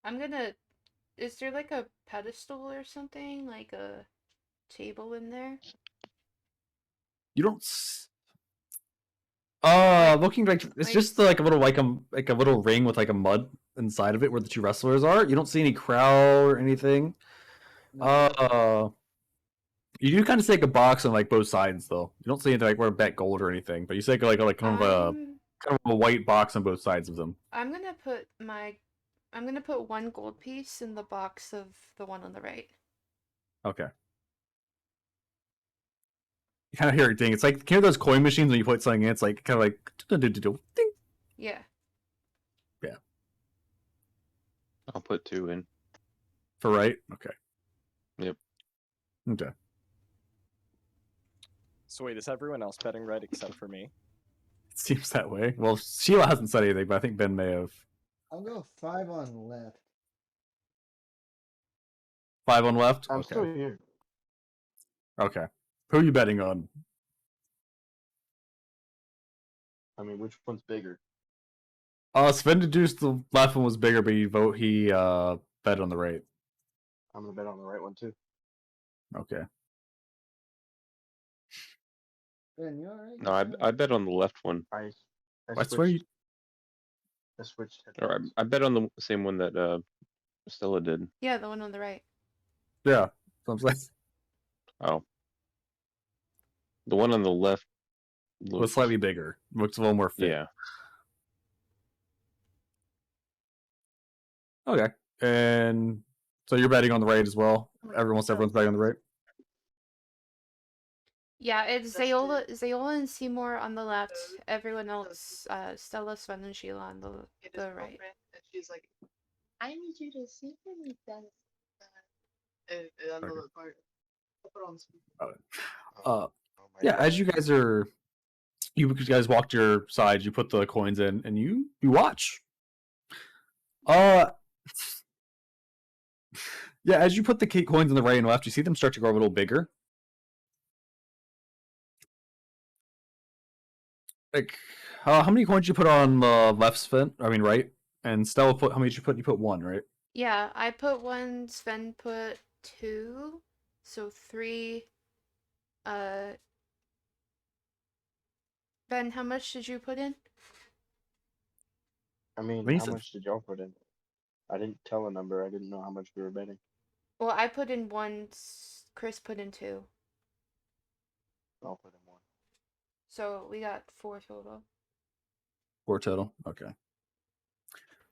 I'm gonna. Is there like a pedestal or something? Like a table in there? You don't. Looking like it's like- just like a little ring with like a mud inside of it where the two wrestlers are. You don't see any crowd or anything. No. You do kind of see like a box on like both sides though. You don't see anything like where bet gold or anything, but you see like kind of a white box on both sides of them. I'm gonna put one gold piece in the box of the one on the right. Okay. You kind of hear it ding. It's like, can you hear those coin machines when you put something in? It's like kind of like ding. Yeah. Yeah. I'll put 2 in. For right? Okay. Yep. Okay. So wait, is everyone else betting right except for me? It seems that way. Well, Sheila hasn't said anything, but I think Ben may have. I'll go 5 on left. 5 on left? I'm Okay. still here. Okay. Who are you betting on? I mean, which one's bigger? Sven deduced the left one was bigger, but he bet on the right. I'm gonna bet on the right one too. Okay. Ben, you alright? No, I bet on the left one. I I swear you. switched. Or I bet on the same one that Stella did. Yeah, the one on the right. Yeah. So I'm saying. Oh. The one on the left Was looks slightly bigger. Looks a little more fit. Yeah. Okay. And so you're betting on the right as well. Everyone's betting on the right. Yeah, it's Zeyola and Seymour on the left. Everyone else, Stella, Sven, and Sheila on the right. And she's like, I need you to see for me that. And on the part, I'll put on speaker. Yeah, as you guys walk to your sides, you put the coins in, and you watch. Yeah, as you put the coins on the right and left, you see them start to grow a little bigger. Like, how many coins you put on the left, Sven? I mean, right. And Stella how many did you put? You put 1, right? Yeah, I put 1. Sven put 2, so 3. Ben, how much did you put in? I mean, What he how said. much did y'all put in? I didn't tell a number. I didn't know how much we were betting. Well, I put in 1. Chris put in 2. I'll put in 1. So we got 4 total. 4 total. Okay.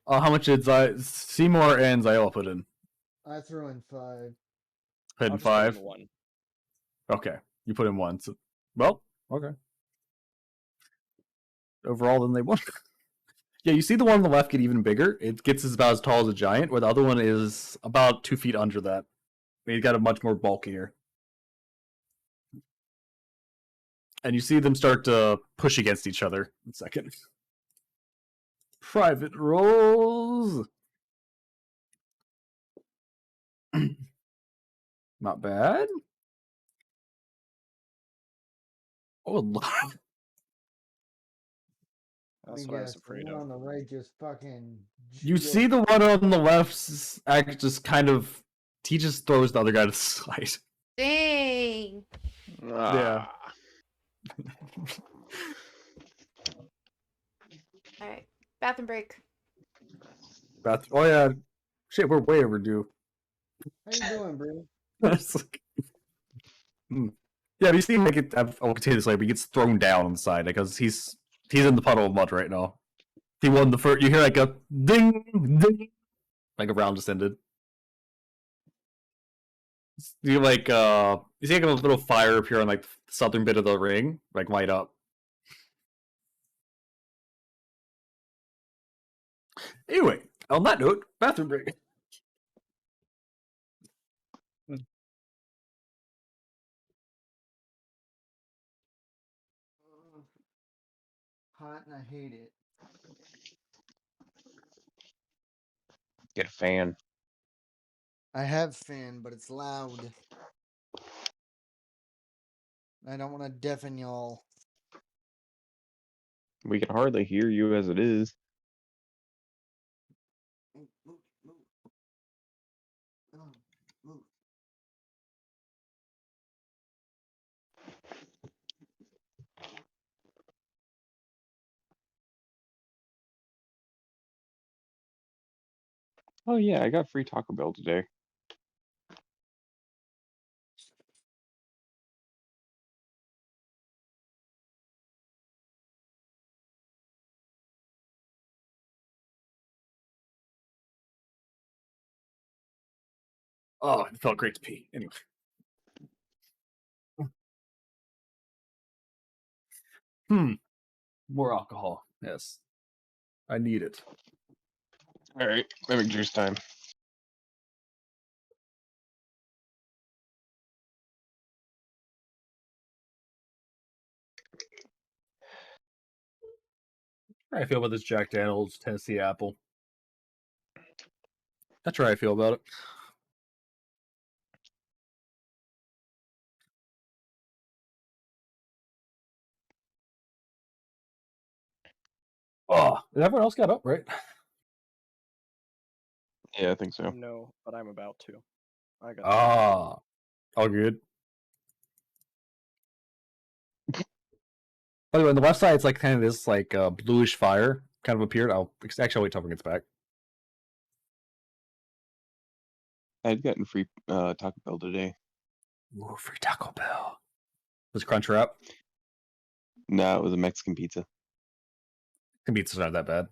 How much did Seymour and Zeyola put in? I threw in 5. Put in I'll just put 5. in 1. Okay, you put in 1. So, well, okay. Overall, then they won. Yeah, you see the one on the left get even bigger. It gets about as tall as a giant, where the other one is about 2 feet under that. He's got a much more bulkier. And you see them start to push against each other. 1 second. Private rolls. Not bad. Oh, That's me what I was guess. The afraid one of. on the right just fucking. You see the one on the left act just kind of. He just throws the other guy to the side. Dang. Yeah. All right. Bathroom break. Oh yeah, shit, we're way overdue. How you doing, bro? It's like, yeah, you see him make it. I'll say this way, but he gets thrown down on the side because he's in the puddle of mud right now. He won the first. You hear like a ding, ding, like a round just ended. You like you see like a little fire appear on like the southern bit of the ring, like light up. Anyway, on that note, bathroom break. Hot and I hate it. Get a fan. I have fan, but it's loud. I don't want to deafen y'all. We can hardly hear you as it is. Move, move, move. Oh, move. Oh yeah, I got free Taco Bell today. Oh, it felt great to pee. Anyway. More alcohol. Yes. I need it. Alright, lemon juice time. How I feel about this Jack Daniels Tennessee Apple. That's how I feel about it. Oh, everyone else got up, right? Yeah, I think so. No, but I'm about to. I got. Ah, all good. By the way, on the left side, it's like kind of this like bluish fire kind of appeared. I'll actually wait till it gets back. I'd gotten free Taco Bell today. Ooh, free Taco Bell. Was Crunch Wrap? No, it was a Mexican pizza. The pizza's not that bad.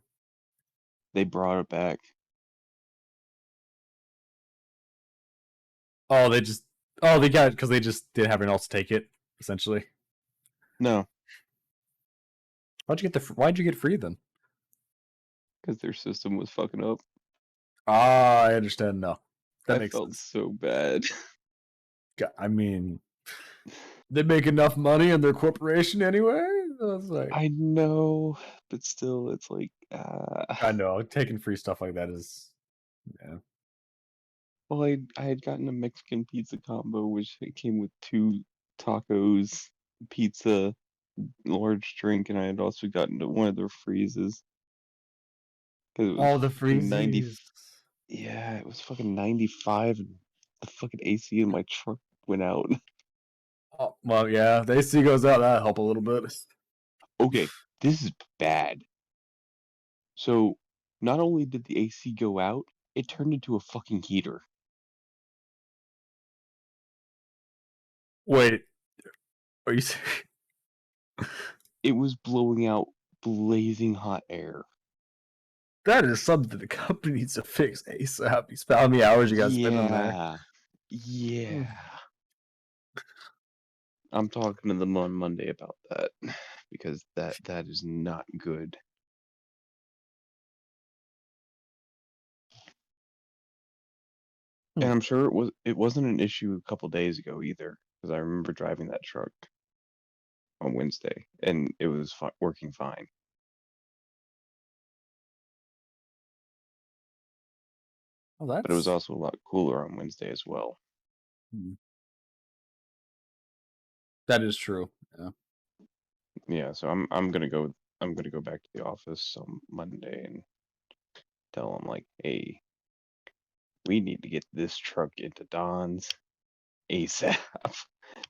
They brought it back. Oh, they got it because they just didn't have anyone else to take it. Essentially, No, why'd you get free then? because their system was fucking up. Ah, I understand now. That I makes felt sense. so bad. I mean, they make enough money in their corporation anyway. It's like, I know, but still, it's like, I know taking free stuff like that is, yeah. Well, I had gotten a Mexican pizza combo, which it came with 2 tacos, pizza, large drink, and I had also gotten to one of their freezes. Because it was All the fucking 90. freezies. Yeah, it was fucking 95, and the fucking AC in my truck went out. Oh, well, yeah, the AC goes out. That help a little bit. Okay, this is bad. So, not only did the AC go out, it turned into a fucking heater. Wait, are you serious? It was blowing out blazing hot air. That is something the company needs to fix ASAP. You spend how many hours you got to spend in there? Yeah. I'm talking to them on Monday about that because that is not good. And I'm sure it wasn't an issue a couple days ago either, because I remember driving that truck on Wednesday and it was working fine. Well, But it was also a lot cooler on Wednesday as well. That is true. Yeah. Yeah, so I'm gonna go with I'm gonna go back to the office on Monday and tell them like, hey, we need to get this truck into Don's ASAP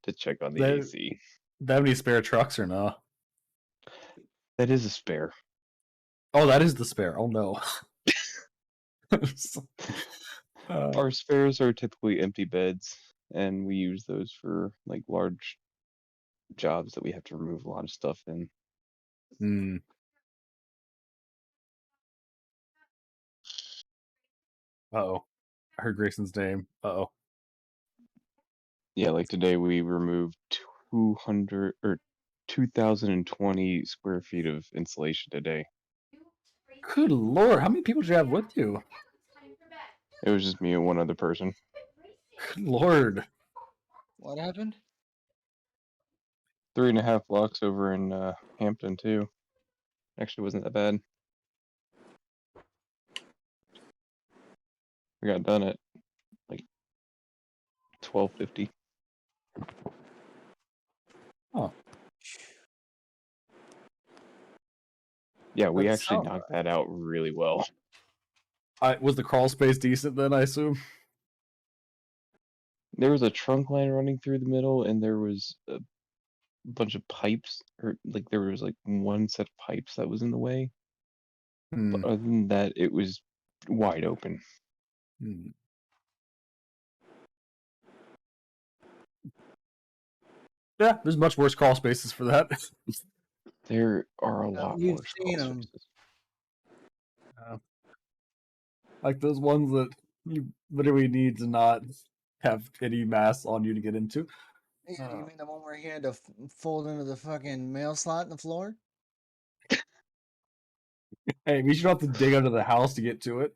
to check on the They, AC. they have any spare trucks or no? That is a spare. Oh, that is the spare. Oh no. Our spares are typically empty beds, and we use those for like large jobs that we have to remove a lot of stuff in. Hmm. Uh-oh. I heard Grayson's name. Uh-oh. Yeah, like today we removed 200 or 2,020 square feet of insulation today. Good lord, how many people did you have with you? It was just me and one other person. Good lord. What happened? 3.5 blocks over in Hampton too. Actually wasn't that bad. We got done at like 12:50. Oh. Yeah, we That's actually so- knocked that out really well. was the crawl space decent then, I assume? There was a trunk line running through the middle, and there was a bunch of pipes, or like there was like one set of pipes that was in the way. Hmm. But other than that, it was wide open. Hmm. Yeah, there's much worse crawl spaces for that. There are a lot You've worse seen crawl 'em. spaces. Like those ones that you literally need to not have any mass on you to get into. Yeah, you mean the one where he had to fold into the fucking mail slot in the floor? Hey, we should have to dig under the house to get to it.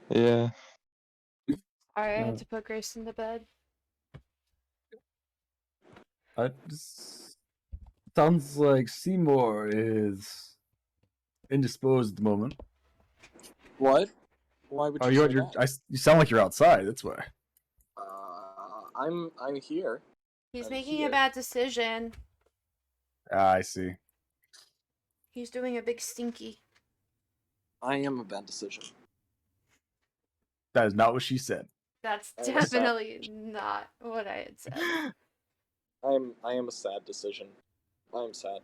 Yeah. Alright, I have to put Grayson to bed. Sounds like Seymour is indisposed at the moment. What? Why would Oh, you say you're that? you sound like you're outside. That's why. I'm here. He's I'm making here. a bad decision. I see. He's doing a big stinky. I am a bad decision. That is not what she said. That's I am sad. definitely not what I had said. I am a sad decision. I am sad.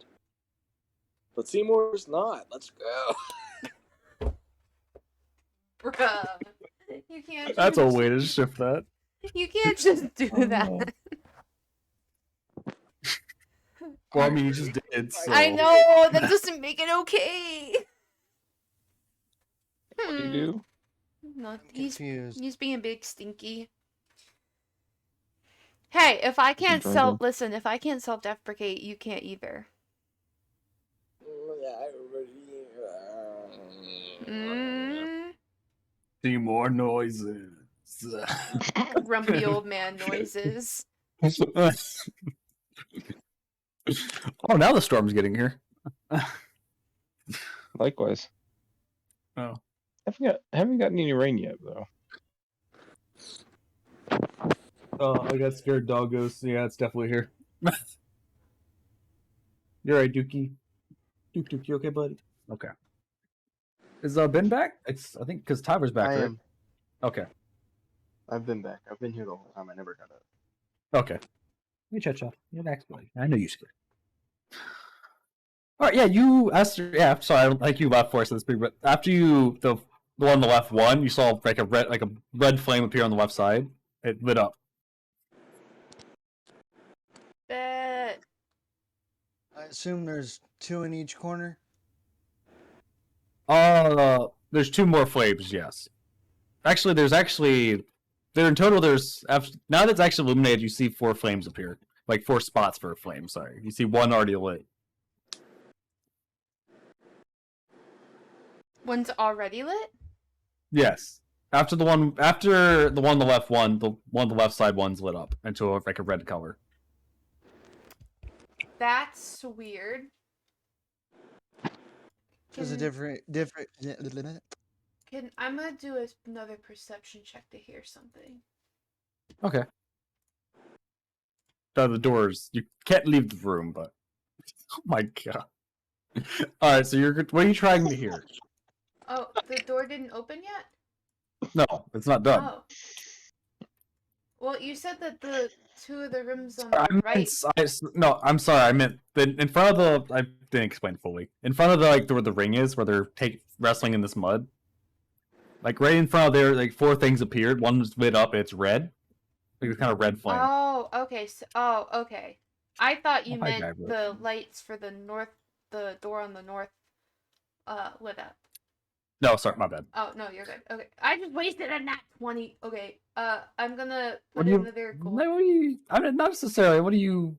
But Seymour's not. Let's go. Bruh. You can't That's a just, way to shift that. you can't just do that. Well, I mean, you just did. So. I know, that doesn't make it okay. What do you do? No, Confused. he's being big stinky. Hey, if I can't drinking? listen, if I can't self-deprecate, you can't either. Mm, See more noises. grumpy old man noises. Oh, now the storm's getting here. Likewise. Oh. Haven't gotten any rain yet though. Oh, I got scared doggos. Yeah, it's definitely here. You're right, Dookie. Duke, you okay, buddy? Okay. Is Ben back? I think because Tyler's back, I right? am. Okay. I've been back. I've been here the whole time. I never got up. Okay. Let me check you. You're next, buddy. I know you're scared. All right, yeah, you asked. Yeah, sorry, I don't think you left for us this big, but after you the one on the left won, you saw like a red flame appear on the left side. It lit up. Bet. I assume there's 2 in each corner. There's 2 more flames. Yes. Actually, there in total. There's now that it's actually illuminated, you see 4 flames appear, like 4 spots for a flame. Sorry, you see 1 already lit. One's already lit? Yes. After the one on the left one, the one on the left side one's lit up into like a red color. That's weird. There's a different. I'm gonna do another perception check to hear something. Okay. The doors. You can't leave the room, but oh my god. All right, so what are you trying to hear? Oh, the door didn't open yet? No, it's not done. Oh. Well, you said that the two of the rooms on I the meant, right. no, I'm sorry. I meant in front of the. I didn't explain fully. In front of the where the ring is, where they're wrestling in this mud. Like right in front of there, like 4 things appeared. One was lit up. It's red. Like it's kind of red flame. Oh, okay. Okay. I thought you Oh, hi, meant Guybrush. the lights for the door on the north, lit up. No, sorry, my bad. Oh no, you're good. Okay, I just wasted a nat 20. Okay, I'm gonna What put do you? another gold. No, what do you? I mean, not necessarily. What do you?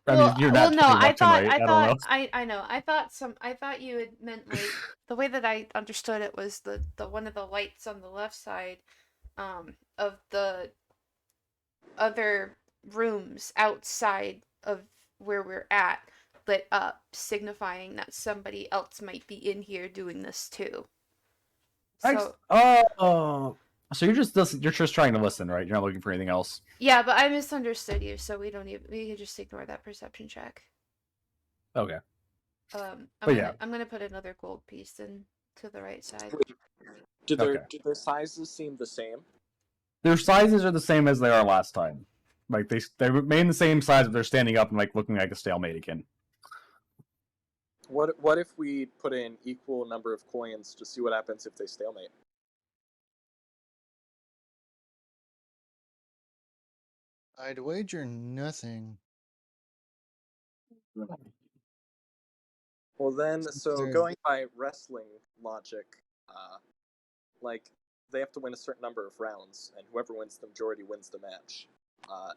I Well, mean, you're well, not no, I watching, thought, right? I don't know. I know. I thought you had meant like the way that I understood it was the one of the lights on the left side, of the other rooms outside of where we're at lit up, signifying that somebody else might be in here doing this too. So So you're just trying to listen, right? You're not looking for anything else. yeah, but I misunderstood you, so we can just ignore that perception check. Okay. I'm gonna put another gold piece in to the right side. Do Okay. their sizes seem the same? Their sizes are the same as they are last time. Like they remain the same size, but they're standing up and like looking like a stalemate again. What if we put in equal number of coins to see what happens if they stalemate? I'd wager nothing. Well then, so They're- going by wrestling logic, like they have to win a certain number of rounds, and whoever wins the majority wins the match.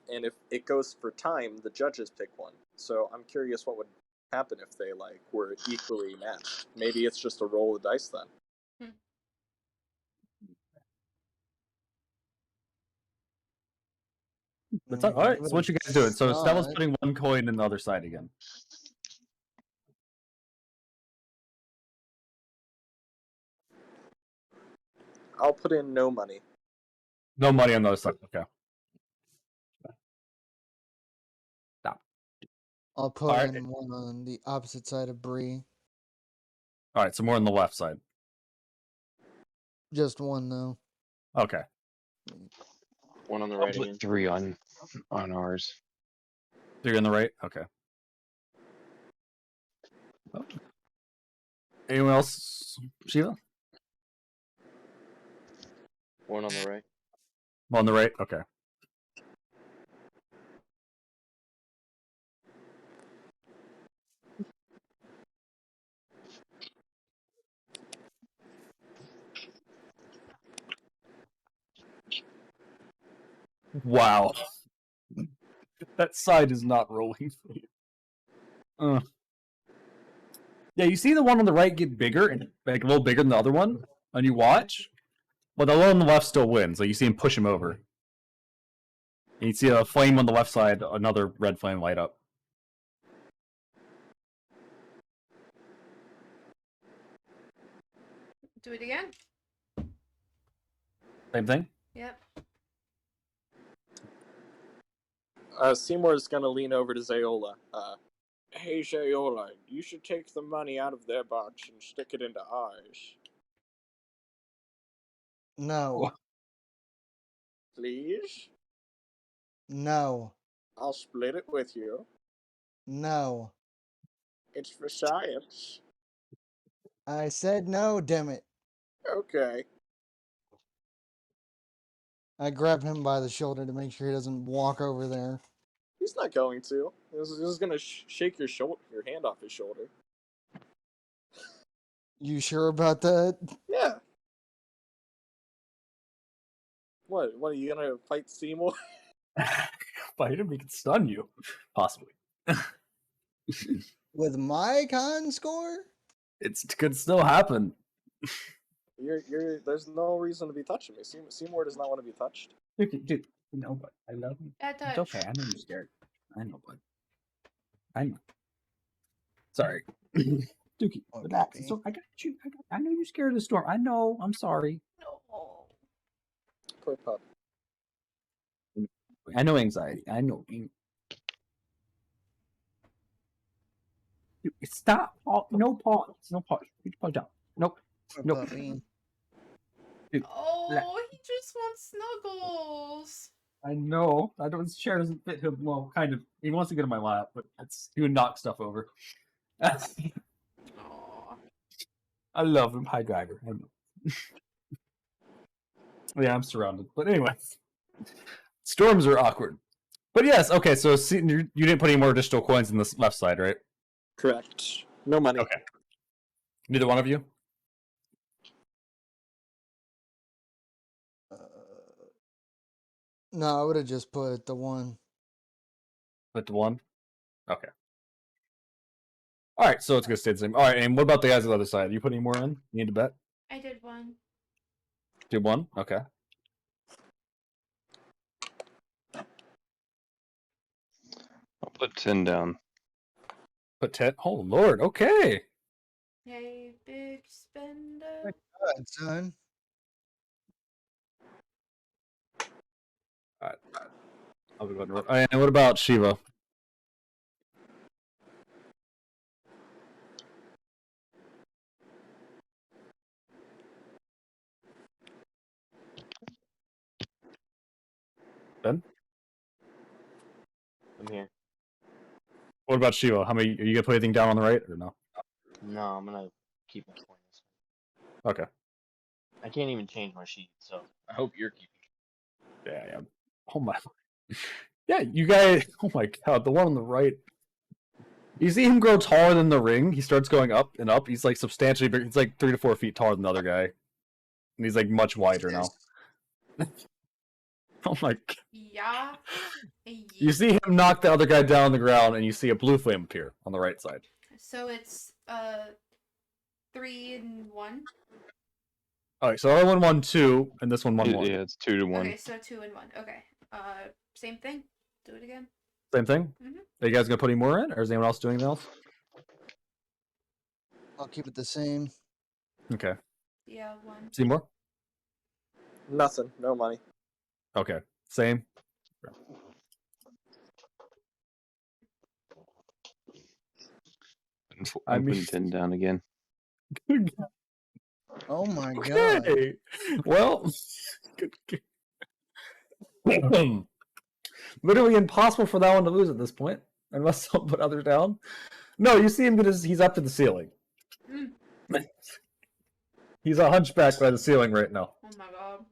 And if it goes for time, the judges pick one. So I'm curious what would happen if they like were equally matched. Maybe it's just a roll of dice then. All right. So what you guys doing? So Stella's shot. putting 1 coin in the other side again. I'll put in no money. No money on the other side. Okay. Stop. I'll put Alright. in one on the opposite side of Bree. All right. So more on the left side. Just one though. Okay. One on the I'll right put again. 3 on ours. 3 on the right. Okay. Oh. Anyone else? Sheila? One on the right. On the right. Okay. Wow. That side is not rolling for you. Yeah, you see the one on the right get bigger and like a little bigger than the other one, and you watch, but the one on the left still wins. Like you see him push him over. And you see a flame on the left side, another red flame light up. Do it again. Same thing. Yep. Seymour's gonna lean over to Zeyola. Hey Sheila, you should take the money out of their box and stick it into ours. No. Please? No. I'll split it with you. No. It's for science. I said no, damn it. Okay. I grab him by the shoulder to make sure he doesn't walk over there. He's not going to. He's just gonna shake your hand off his shoulder. You sure about that? Yeah. What are you gonna fight Seymour? Fight him, he can stun you. Possibly. With my con score? It could still happen. There's no reason to be touching me. Seymour does not want to be touched. Dude, no, but I love you. Bad touch. It's okay. I know you're scared. I know, bud. I know. Sorry. Dookie, Oh, relax. Dookie. So I got you. I know you're scared of the storm. I know. I'm sorry. No. Poor pup. I know anxiety. I know. Stop! No paws. No paws. Put your paws down. Nope. Poor Nope. puppy. Dude, Oh, he just wants snuggles. I know. I don't. His chair doesn't fit him. Well, kind of. He wants to get in my lap, but he would knock stuff over. Aw. I love him. Hi, driver. I know. Yeah, I'm surrounded. But anyway, storms are awkward. But yes, okay. So you didn't put any more additional coins in this left side, right? Correct. No money. Okay. Neither one of you. No, I would have just put the one. Put the one. Okay. All right, so it's gonna stay the same. All right, and what about the guys on the other side? You put any more in? You need to bet. I did one. Do one. Okay. I'll put 10 down. Put 10. Oh Lord. Okay. Yay, big spender. Good, son. All right. I'll be going. And what about Shiva? Ben? I'm here. What about Shiva? How many? Are you gonna put anything down on the right or no? No, I'm gonna keep my points. Okay. I can't even change my sheet, so I hope you're keeping. Yeah, yeah. Oh my. Yeah, you guys. Oh my God, the one on the right. You see him grow taller than the ring. He starts going up and up. He's like substantially bigger. He's like 3 to 4 feet taller than the other guy, and he's like much wider now. Oh my God. Yeah. You see him knock the other guy down on the ground, and you see a blue flame appear on the right side. So it's 3 and 1. All right, so the other one won 2, and this one won 1. Yeah, it's 2 to 1. Okay, so 2 and 1. Okay. Same thing. Do it again. Same thing. Mhm. Are you guys gonna put any more in, or is anyone else doing anything else? I'll keep it the same. Okay. Yeah, 1. Seymour. Nothing. No money. Okay. Same. I'm putting 10 down again. Oh my God. Okay. Well, literally impossible for that one to lose at this point, unless someone put others down. No, you see him he's up to the ceiling. Mm. He's a hunchback by the ceiling right now. Oh my God.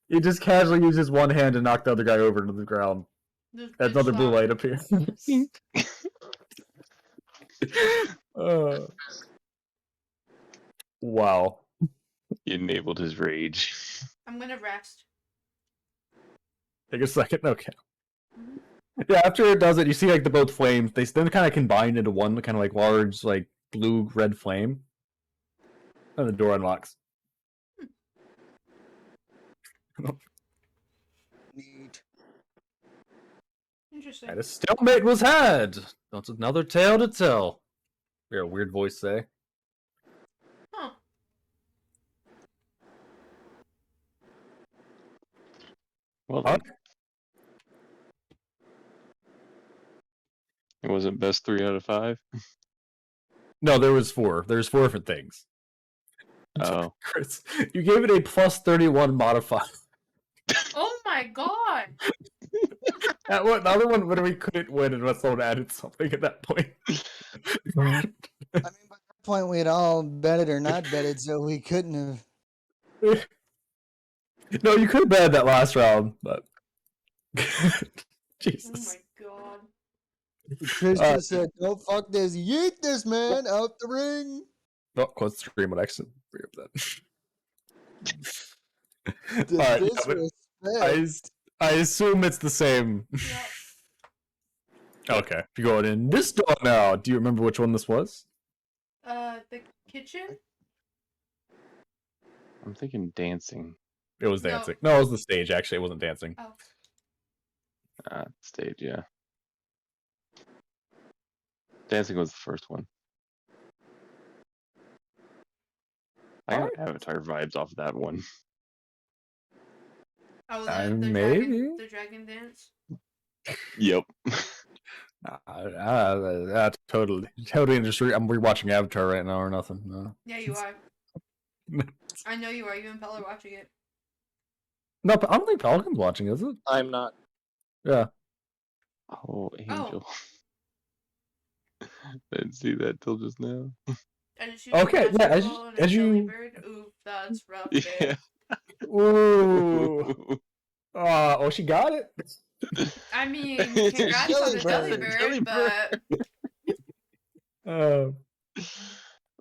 He just casually uses one hand to knock the other guy over into the ground. This As bitch another blue slap. light appears. Wow. He enabled his rage. I'm gonna rest. Take a second. Okay. Yeah, after it does it, you see like the both flames. They then kind of combine into one kind of like large, like blue-red flame, and the door unlocks. Neat. Interesting. And a stalemate was had. That's another tale to tell. You're a weird voice say. Huh. Well Huh? then. It wasn't best 3 out of 5? No, there was 4. There's 4 different things. Oh. Chris, you gave it a plus 31 modifier. Oh my God. That one, the other one literally couldn't win unless someone added something at that point. I mean, by that point, we had all betted or not betted, so we couldn't have. No, you could have bet that last round, but Oh Jesus. my God. Chris just said, "Don't fuck this. Yeet this man out the ring." Oh, close the screen, but I accidentally bring up that. The Alright, yeah, disrespect. I assume it's the same. Yep. Okay, if you go in this door now, do you remember which one this was? The kitchen? I'm thinking dancing. It was No. dancing. No, it was the stage, actually. It wasn't dancing. Oh. Stage, yeah. Dancing was the first one. I got Avatar vibes off of that one. Oh, Maybe. the dragon dance? Yep. Totally interesting. I'm rewatching Avatar right now or nothing. No. Yeah, you are. I know you are. You and Pell are watching it. No, I don't think Pelican's watching, is it? I'm not. Yeah. Oh, Angel. I didn't see that till just now. And she Okay, yeah, as you... Bird. Ooh, that's rough, babe. Yeah. Ooh. Oh, she got it. I mean, congrats on the Jelly Jelly bird. Bird,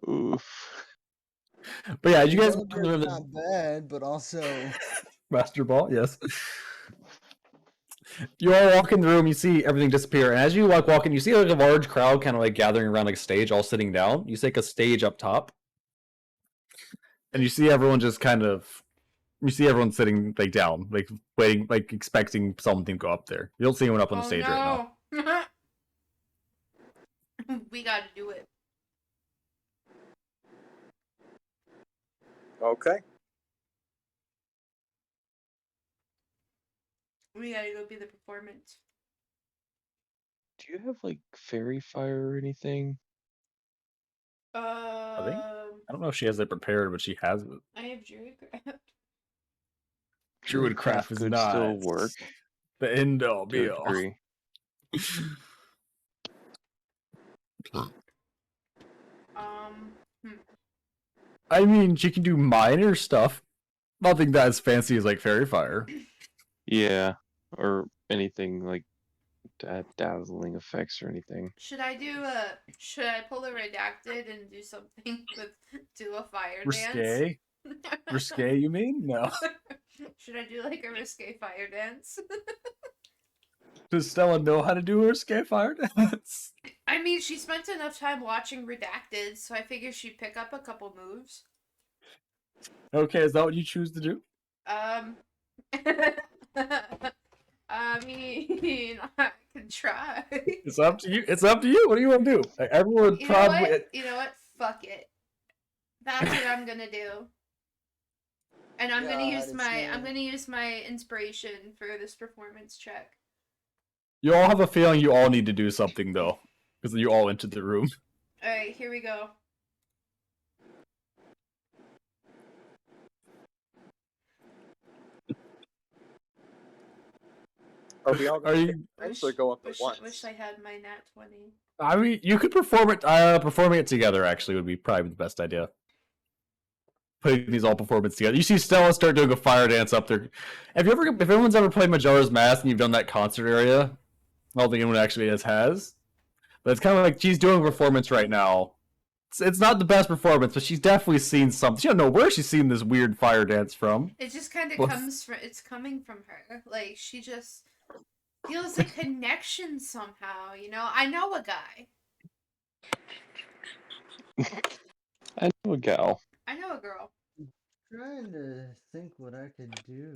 but Oof. But yeah, you guys Jelly bird's not bad, but also Master Ball, yes. You all walk in the room, you see everything disappear, and as you like walk in, you see like a large crowd kind of like gathering around like a stage, all sitting down. You see like a stage up top, and you see everyone just kind of, you see everyone sitting like down, like waiting, like expecting something to go up there. You don't see anyone up on the stage right now. We gotta do it. Okay. We gotta go be the performance. Do you have like fairy fire or anything? I don't know if she has it prepared, but she has it. I have Druidcraft. Druidcraft is could not still work the end all to be a all. degree. I mean, she can do minor stuff. Nothing that as fancy as like fairy fire. Yeah, or anything like dazzling effects or anything. Should I pull a redacted and do something do a fire dance? Risque? Risque, you mean? No. Should I do like a risque fire dance? Does Stella know how to do her risque fire dance? I mean, she spent enough time watching Redacted, so I figure she'd pick up a couple moves. Okay, is that what you choose to do? I mean, I can try. It's up to you. It's up to you. What do you want to do? Like, everyone You probably. know what? You know what? Fuck it. That's what I'm gonna do. And I'm gonna use my inspiration for this performance check. You all have a feeling you all need to do something though, because you all entered the room. All right, here we go. Are we all going to Wish, go up at once? Wish I had my nat 20. I mean, you could perform it. Performing it together actually would be probably the best idea. Putting these all performances together. You see Stella start doing a fire dance up there. If everyone's ever played Majora's Mask and you've done that concert area, I don't think anyone actually has. But it's kind of like she's doing a performance right now. It's not the best performance, but she's definitely seen something. She don't know where she's seen this weird fire dance from. It just kind of it's coming from her. Like, she just feels a connection somehow, you know? I know a guy. I know a gal. I know a girl. Trying to think what I could do.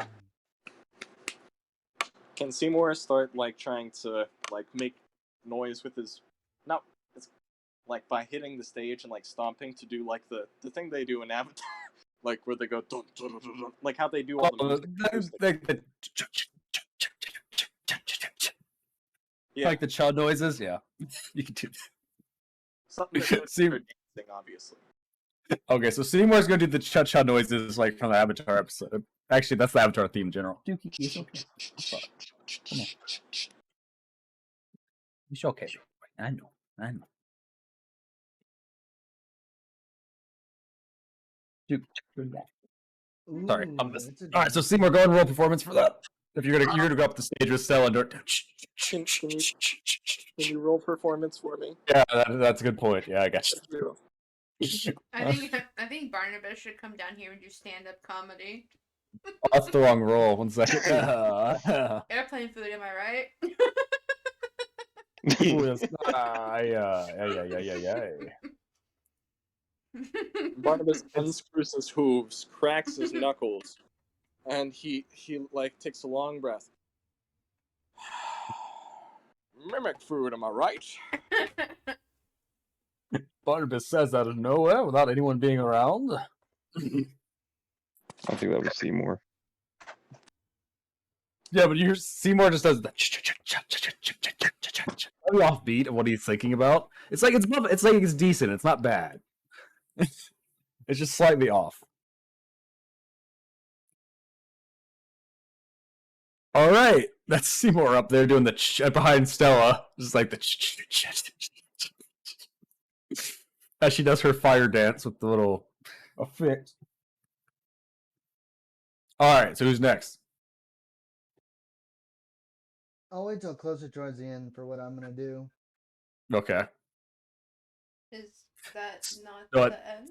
Can Seymour start like trying to like make noise with his it's like by hitting the stage and like stomping to do like the thing they do in Avatar, like where they go dun, dun, dun, dun, dun, like how they do all the music. Yeah. Like the chud noises, yeah. You can do that. Something that's dancing, obviously. Okay, so Seymour's gonna do the cha-cha noises like from the Avatar episode. Actually, that's the Avatar theme in general. It's okay. Come on. It's okay. I know. Sorry. Alright, so Seymour, go ahead and roll performance for that. If you're gonna go up the stage with Stella and do it. Can you roll performance for me? Yeah, that's a good point. Yeah, I got you. I think Barnabas should come down here and do stand-up comedy. Oh, that's the wrong roll. 1 second. Airplane food, am I right? Barnabas unscrews his hooves, cracks his knuckles, and he like takes a long breath. Mimic food, am I right? Barnabas says out of nowhere without anyone being around. I think that was Seymour. Yeah, but you Seymour just does the very offbeat of what he's thinking about. It's like it's decent. It's not bad. It's just slightly off. All right, that's Seymour up there doing the behind Stella, just like the as she does her fire dance with the little effect. All right, so who's next? I'll wait till closer towards the end for what I'm gonna do. Okay, Is that not What? the end?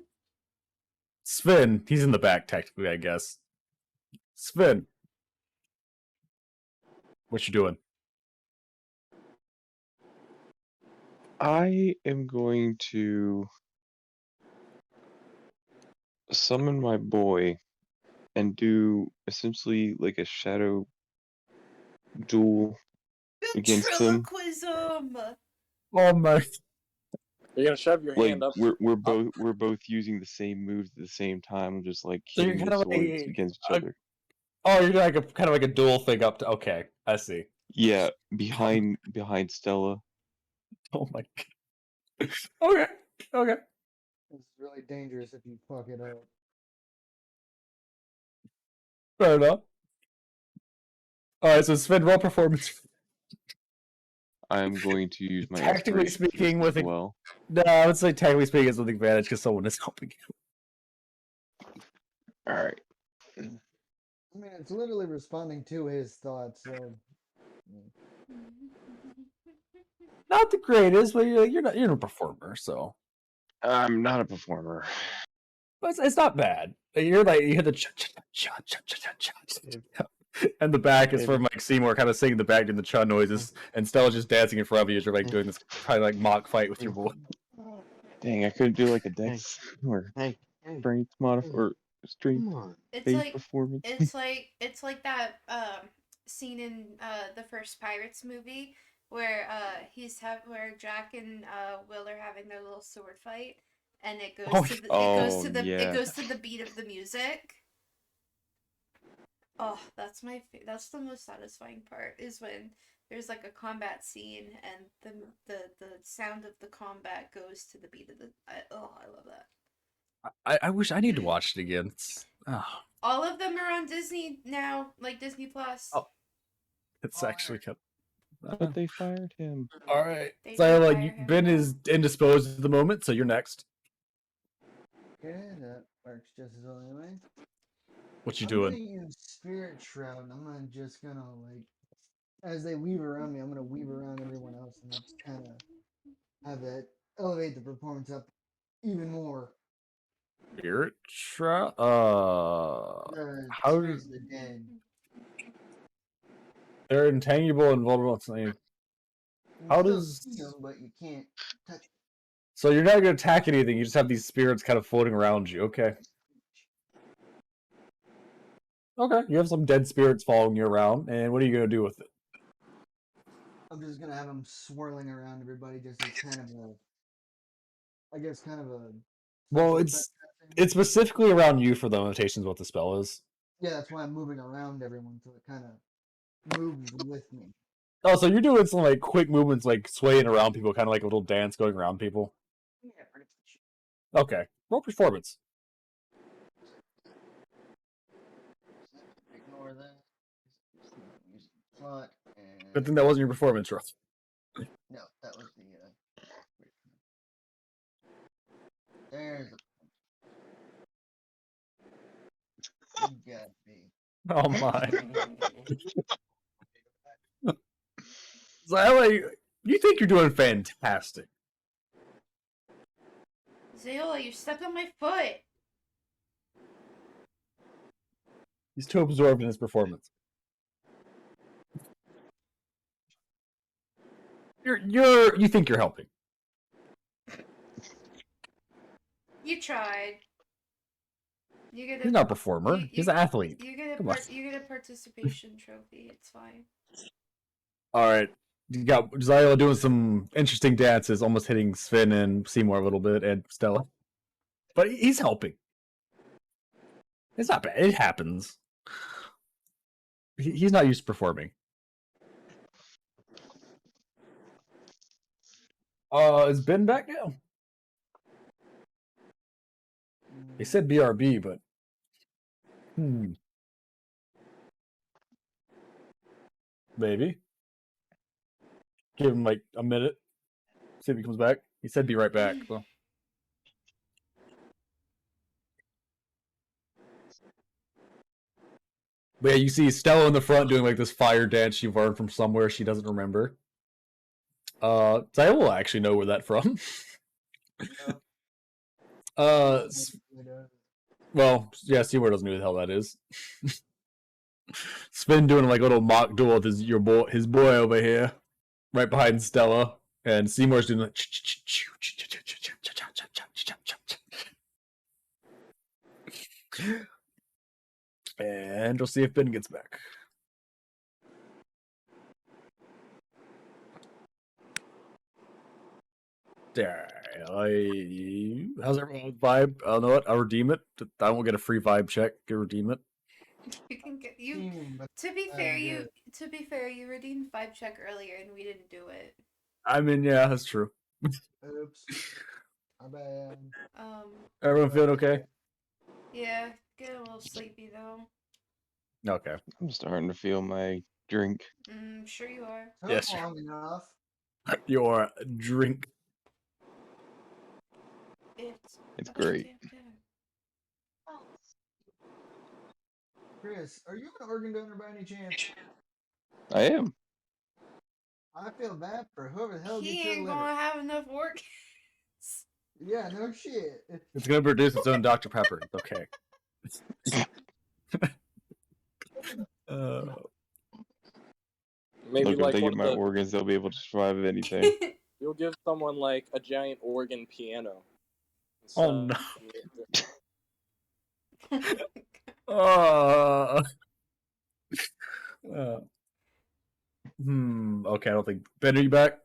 Sven. He's in the back technically, I guess. Sven, what you doing? I am going to summon my boy and do essentially like a shadow duel against him. Ventriloquism! Oh my! You're gonna shove your Like hand up. we're both using the same moves at the same time, just like So you're hitting the kind of swords like against each other. oh, you're like a kind of like a dual thing up to. Okay, I see. Yeah, behind Stella. Oh my god. Okay, okay. It's really dangerous if you fuck it up. Fair enough. All right, so Sven, roll performance. I'm going to use my Tactically inspiration for this speaking, as with a well. no, I would say technically speaking, it's with advantage because someone is helping you. All right. I mean, it's literally responding to his thoughts. So Not the greatest, but you're a performer, so I'm not a performer. but it's not bad. You're like you hit the and the back is from like Seymour kind of singing the back doing the cha noises, and Stella's just dancing in front of you as you're like doing this kind of like mock fight with your boy. Dang, I couldn't do like a dex or Hey, strength or strength come on. It's based like performance. it's like that scene in the first Pirates movie where where Jack and Will are having their little sword fight, and it goes Oh, to the yeah. it goes to the beat of the music. Oh, that's the most satisfying part is when there's like a combat scene and the sound of the combat goes to the beat of I love that. I wish I need to watch it again. All of them are on Disney now, like Disney Plus. Oh. It's actually kept. But they fired him. All right, They so did like fire him. Ben is indisposed at the moment, so you're next. okay, that works just as well anyway. What you I'm doing? gonna use Spirit Shroud. I'm just gonna like, as they weave around me, I'm gonna weave around everyone else, and just kind of have that elevate the performance up even more. Spirit Shroud? The How spirits of the dead. they're intangible and vulnerable. It's like, You how still does see 'em, but you can't touch. so you're not gonna attack anything? You just have these spirits kind of floating around you. Okay. Okay. You have some dead spirits following you around, and what are you gonna do with it? I'm just gonna have them swirling around everybody, just as kind of a, I guess, kind of a. Well, special it's effect kind of thing. it's specifically around you for the limitations of what the spell is. Yeah, that's why I'm moving around everyone, so it kind of moves with me. Oh, so you're doing some like quick movements, like swaying around people, kind of like a little dance going around people. Yeah, pretty much. Okay. Roll performance. Ignore that. Use slot and Good thing that wasn't your performance, Russ. no, that was the. There's a. You got me. Oh my. So, like, you think you're doing fantastic. Zeyola, you stepped on my foot. He's too absorbed in his performance. You think you're helping. You tried. You get a, He's not a performer. He's an athlete. You get Come on. you get a participation trophy. It's fine. All right. You got Zeyola doing some interesting dances, almost hitting Sven and Seymour a little bit, and Stella. But he's helping. It's not bad. It happens. He's not used to performing. Is Ben back now? He said BRB, but maybe give him like a minute. See if he comes back. He said be right back. So. But yeah, you see Stella in the front doing like this fire dance she learned from somewhere she doesn't remember. Zeyola actually know where that from. Well, yeah, Seymour doesn't know who the hell that is. Sven doing like a little mock duel with his boy over here, right behind Stella, and Seymour's doing like. And we'll see if Ben gets back. There. How's everyone's vibe? I don't know what. I'll redeem it. I won't get a free vibe check. You redeem it. You can get To be fair, you redeemed 5 check earlier and we didn't do it. I mean, yeah, that's true. Oops. My bad. Everyone feeling okay? Yeah, get a little sleepy though. Okay. I'm starting to feel my drink. Sure you are. Yes. Long enough. Your drink. It's great. Chris, are you an organ donor by any chance? I am. I feel bad for whoever the hell He gets your ain't liver. gonna have enough organs. Yeah, no shit. It's gonna produce its own Dr. Pepper. It's okay. Maybe Look, if like they one get of my the, organs, they'll be able to survive anything. you'll give someone like a giant organ piano. Oh no. Okay, I don't think. Ben, are you back?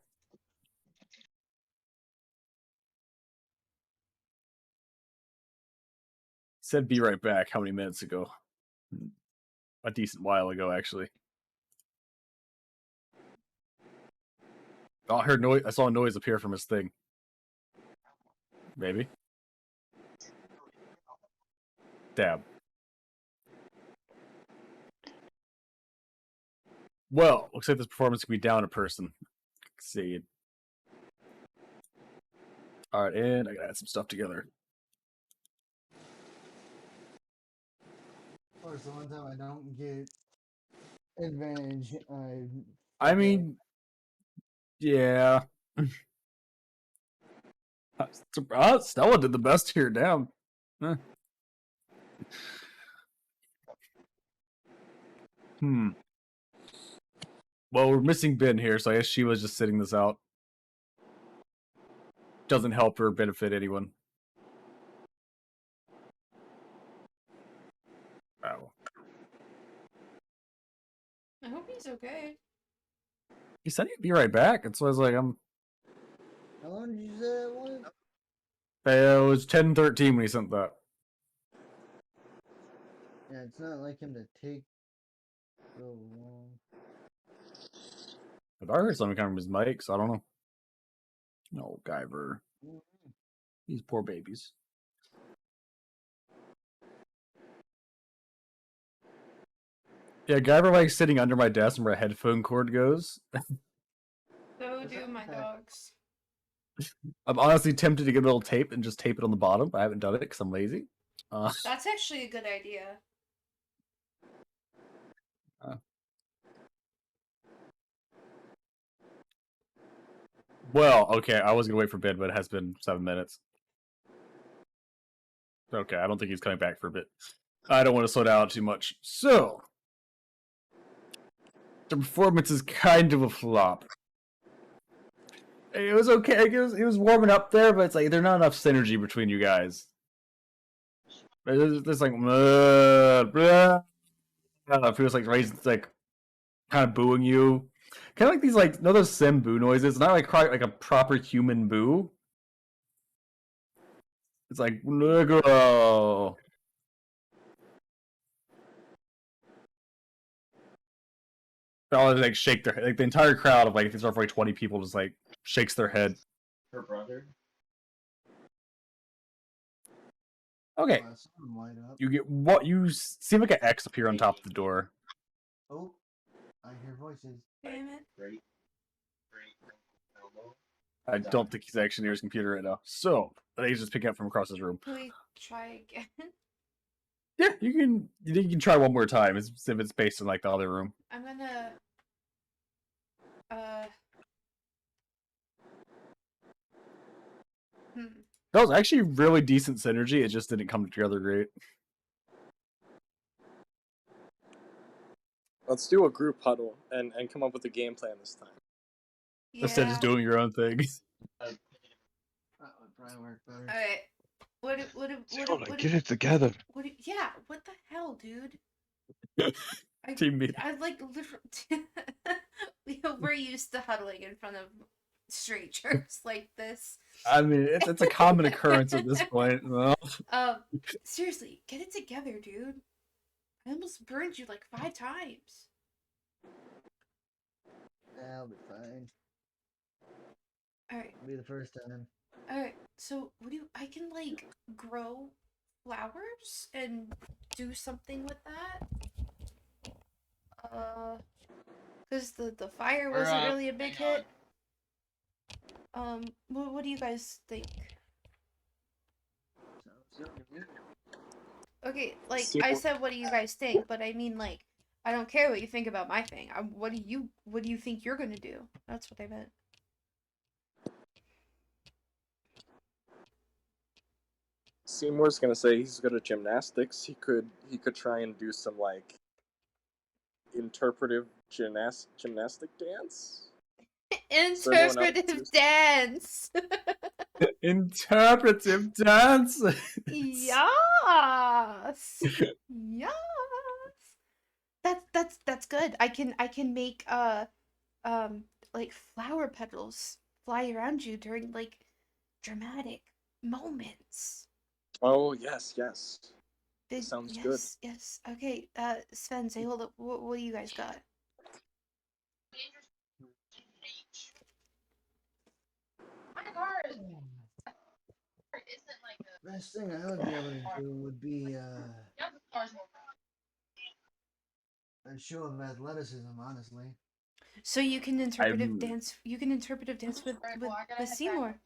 Said be right back. How many minutes ago? A decent while ago, actually. Oh, I heard noise. I saw a noise appear from his thing. Maybe. Damn. Well, looks like this performance could be down a person. Let's see. Alright, and I gotta add some stuff together. Of course, the one time I don't get advantage, I mean, yeah. Stella did the best here. Damn. Huh. Well, we're missing Ben here, so I guess Sheila's just sitting this out. Doesn't help or benefit anyone. Oh. I hope he's okay. He said he'd be right back, and so I was like, How long did you say that was? It was 10:13 when he sent that. Yeah, it's not like him to take so long. I heard something coming from his mic, so I don't know. No, Guyver. These poor babies. Yeah, Guyver likes sitting under my desk where a headphone cord goes. So do my dogs. I'm honestly tempted to get a little tape and just tape it on the bottom, but I haven't done it because I'm lazy. That's actually a good idea. Well, okay, I was gonna wait for Ben, but it has been 7 minutes. Okay, I don't think he's coming back for a bit. I don't want to slow down too much. So, the performance is kind of a flop. It was okay. It was warming up there, but it's like there's not enough synergy between you guys. There's like it feels like Raisin's like kind of booing you. Kind of like these like those sim boo noises. Not like a proper human boo. It's like They all like shake their head. Like the entire crowd of like it's roughly 20 people just like shakes their head. Her brother. Okay, I saw him light up. you get what you see like an X appear on top of the door. Oh, I hear voices. Damn it. Great. Elbow. I don't think he's actually near his computer right now. So I think he's just picking up from across his room. Can we try again? Yeah, you can try one more time. If it's based in like the other room. I'm gonna. That was actually really decent synergy. It just didn't come together great. Let's do a group huddle and come up with a game plan this time. Instead of just doing your own thing. That would probably work better. All right. Get it together. Yeah. What the hell, dude? Team meeting. I like literally. We're used to huddling in front of strangers like this. I mean, it's a common occurrence at this point. Well. Seriously, get it together, dude. I almost burned you like 5 times. I'll be fine. All right. It'll be the first time. All right. So, I can like grow flowers and do something with that? Because the fire wasn't really a big hit. What do you guys think? Okay, like I said, what do you guys think? But I mean, like, I don't care what you think about my thing. What do you think you're gonna do? That's what I meant. Seymour's gonna say he's good at gymnastics. He could try and do some like interpretive gymnastic dance. Interpretive dance. Interpretive dance. Yes. Yes. That's good. I can make like flower petals fly around you during like dramatic moments. Oh yes. Sounds yes, good. Yes. Okay. Sven, Zeyola, what do you guys got? Best thing I would be able to do would be a show of athleticism, honestly. So you can interpretive dance. You can interpretive dance with Seymour.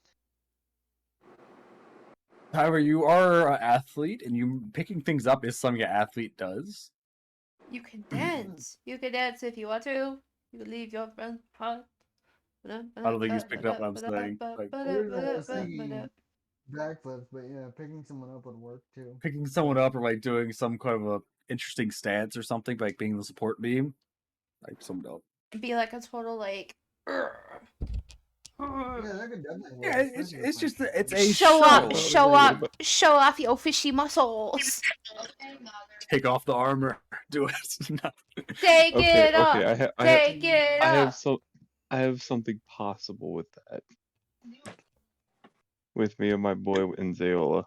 However, you are an athlete, and you picking things up is something an athlete does. You can dance. You can dance if you want to. You can leave your friend heart. I don't think he's picking up what I'm saying. Like, Backflips, but yeah, picking someone up would work too. picking someone up or like doing some kind of a interesting stance or something, like being the support beam. Like some dope. Be like a total like. Yeah, that could definitely work. Yeah, it's just it's a show off your fishy muscles. Take off the armor. Do it. Take it off. Take it off. I have something possible with that. With me and my boy in Zeyola.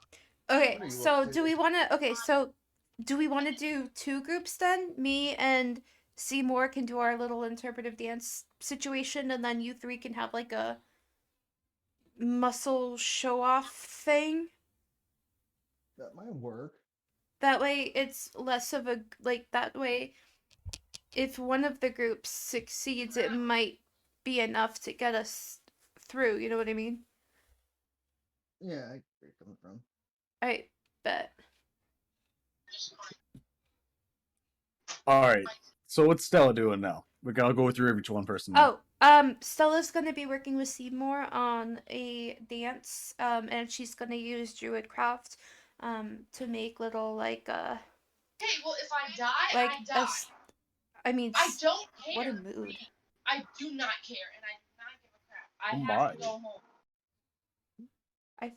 Okay, so do we want to? Okay, so do we want to do 2 groups then? Me and Seymour can do our little interpretive dance situation, and then you 3 can have like a muscle show off thing. That might work. That way, it's less of a like. That way, if one of the groups succeeds, it might be enough to get us through. You know what I mean? Yeah, I get where you're coming from. I bet. All right. So what's Stella doing now? We're gonna go through each one person. Now. Stella's gonna be working with Seymour on a dance, and she's gonna use Druidcraft, to make little like Hey, well, if I die, like I die. I mean, I don't care. What a mood. I do not care, and I do not give a crap. I Oh have to my. go home.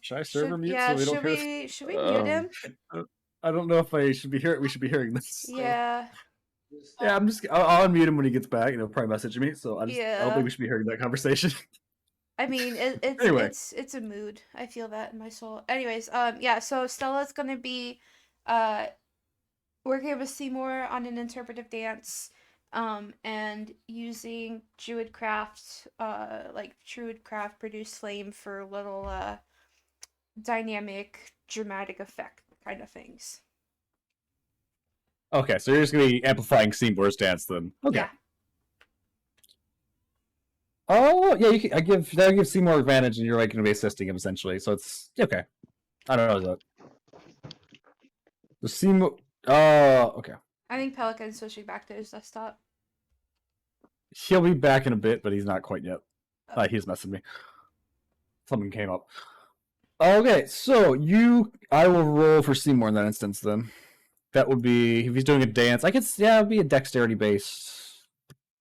Should I server mute yeah, so we don't should hear? should we mute him? I don't know if I should be hearing. We should be hearing this. Yeah. Yeah, I'll unmute him when he gets back. You know, probably message me. So I don't Yeah. think we should be hearing that conversation. I mean, it's Anyway. it's a mood. I feel that in my soul. Anyways, yeah. So Stella's gonna be working with Seymour on an interpretive dance, and using Druidcraft, like Druidcraft produced flame for little dynamic, dramatic effect kind of things. Okay, so you're just gonna be amplifying Seymour's dance then. Okay. Yeah. Oh yeah, that'll give Seymour advantage, and you're like gonna be assisting him essentially. So it's okay. I don't know that. The Seymour. Okay. I think Pelican's switching back to his desktop. He'll be back in a bit, but he's not quite yet. He's messing me. Something came up. Okay, so I will roll for Seymour in that instance then. That would be, if he's doing a dance, I guess, yeah, it'd be a dexterity base.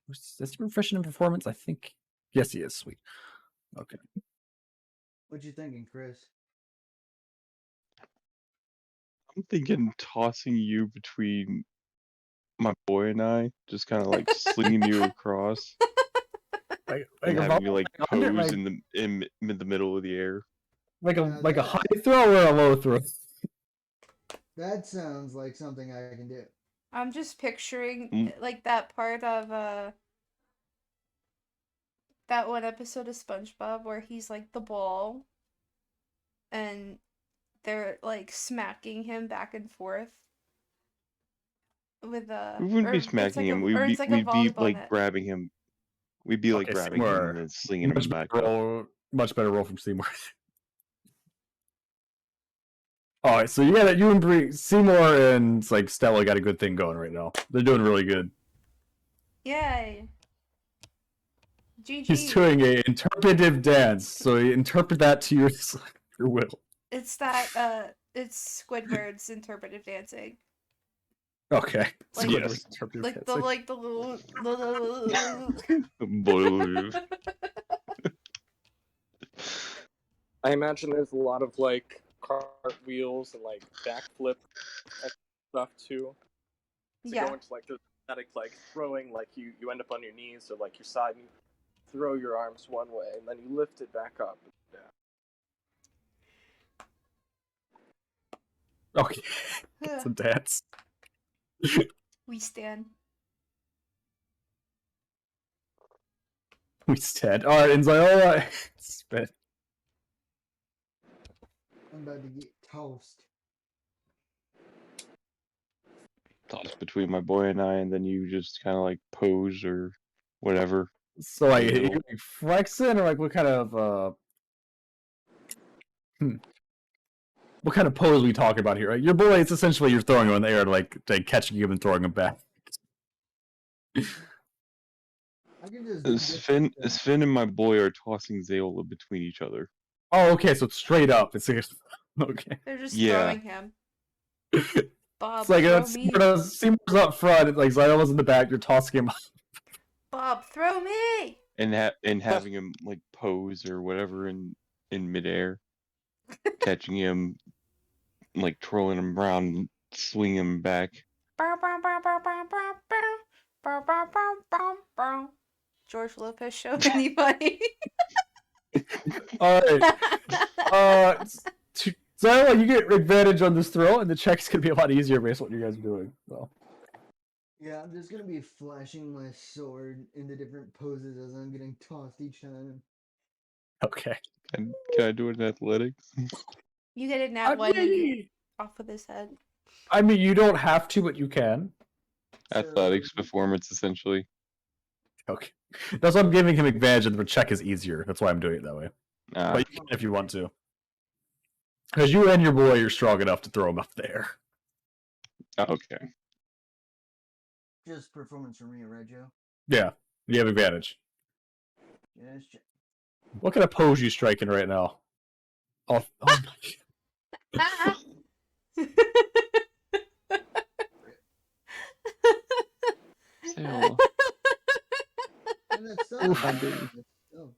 Is he proficient in performance? I think, yes, he is. Sweet. Okay. What you thinking, Chris? I'm thinking tossing you between my boy and I, just kind of like slinging you across and having you like pose in the middle of the air. Like a high throw or a low throw? That sounds like something I can do. I'm just picturing like that part of that one episode of SpongeBob where he's like the ball and they're like smacking him back and forth with We wouldn't be smacking him. We'd be like grabbing him. We'd be like grabbing him and then slinging him back up. Much better roll from Seymour. All right, so you and Seymour and like Stella got a good thing going right now. They're doing really good. Yay. GG. He's doing an interpretive dance, so you interpret that to your will. It's that it's Squidward's interpretive dancing. Okay. Like, yes. Like the little I imagine there's a lot of like cartwheels and like backflip and stuff too. To go into like the static like throwing, like you end up on your knees or like your side and you throw your arms one way and then you lift it back up. Yeah. Okay. It's a dance. We stand. We stand. Alright, and Zeyola, spit. I'm about to get toast. Toss between my boy and I, and then you just kind of like pose or whatever. So like, you like flexing, or like what kind of what kind of pose are we talking about here? Right? Your boy, it's essentially you're throwing him in the air, like catching him and throwing him back. I can just Sven and my boy are tossing Zeyola between each other. Oh, okay, so it's straight up. It's like, okay. They're just throwing him. Bob, it's like Seymour's up front, it's like Zeyola's in the back, you're tossing him. Bob, throw me! And having him like pose or whatever in midair, catching him, like twirling him around, swinging him back. George Lopez show, anybody? Alright. Zeyola, you get advantage on this throw, and the check's gonna be a lot easier based on what you guys are doing. So. Yeah, I'm just gonna be flashing my sword into different poses as I'm getting tossed each time. Okay. Can I do it in athletics? You get a nat one off with his head. I mean, you don't have to, but you can. Athletics performance, essentially. Okay. That's why I'm giving him advantage, and the check is easier. That's why I'm doing it that way. But you can if you want to. Because you and your boy are strong enough to throw him up there. Okay. Just performance for me, right, Joe? Yeah, you have advantage. Yes, what kind of pose are you striking right now? Oh my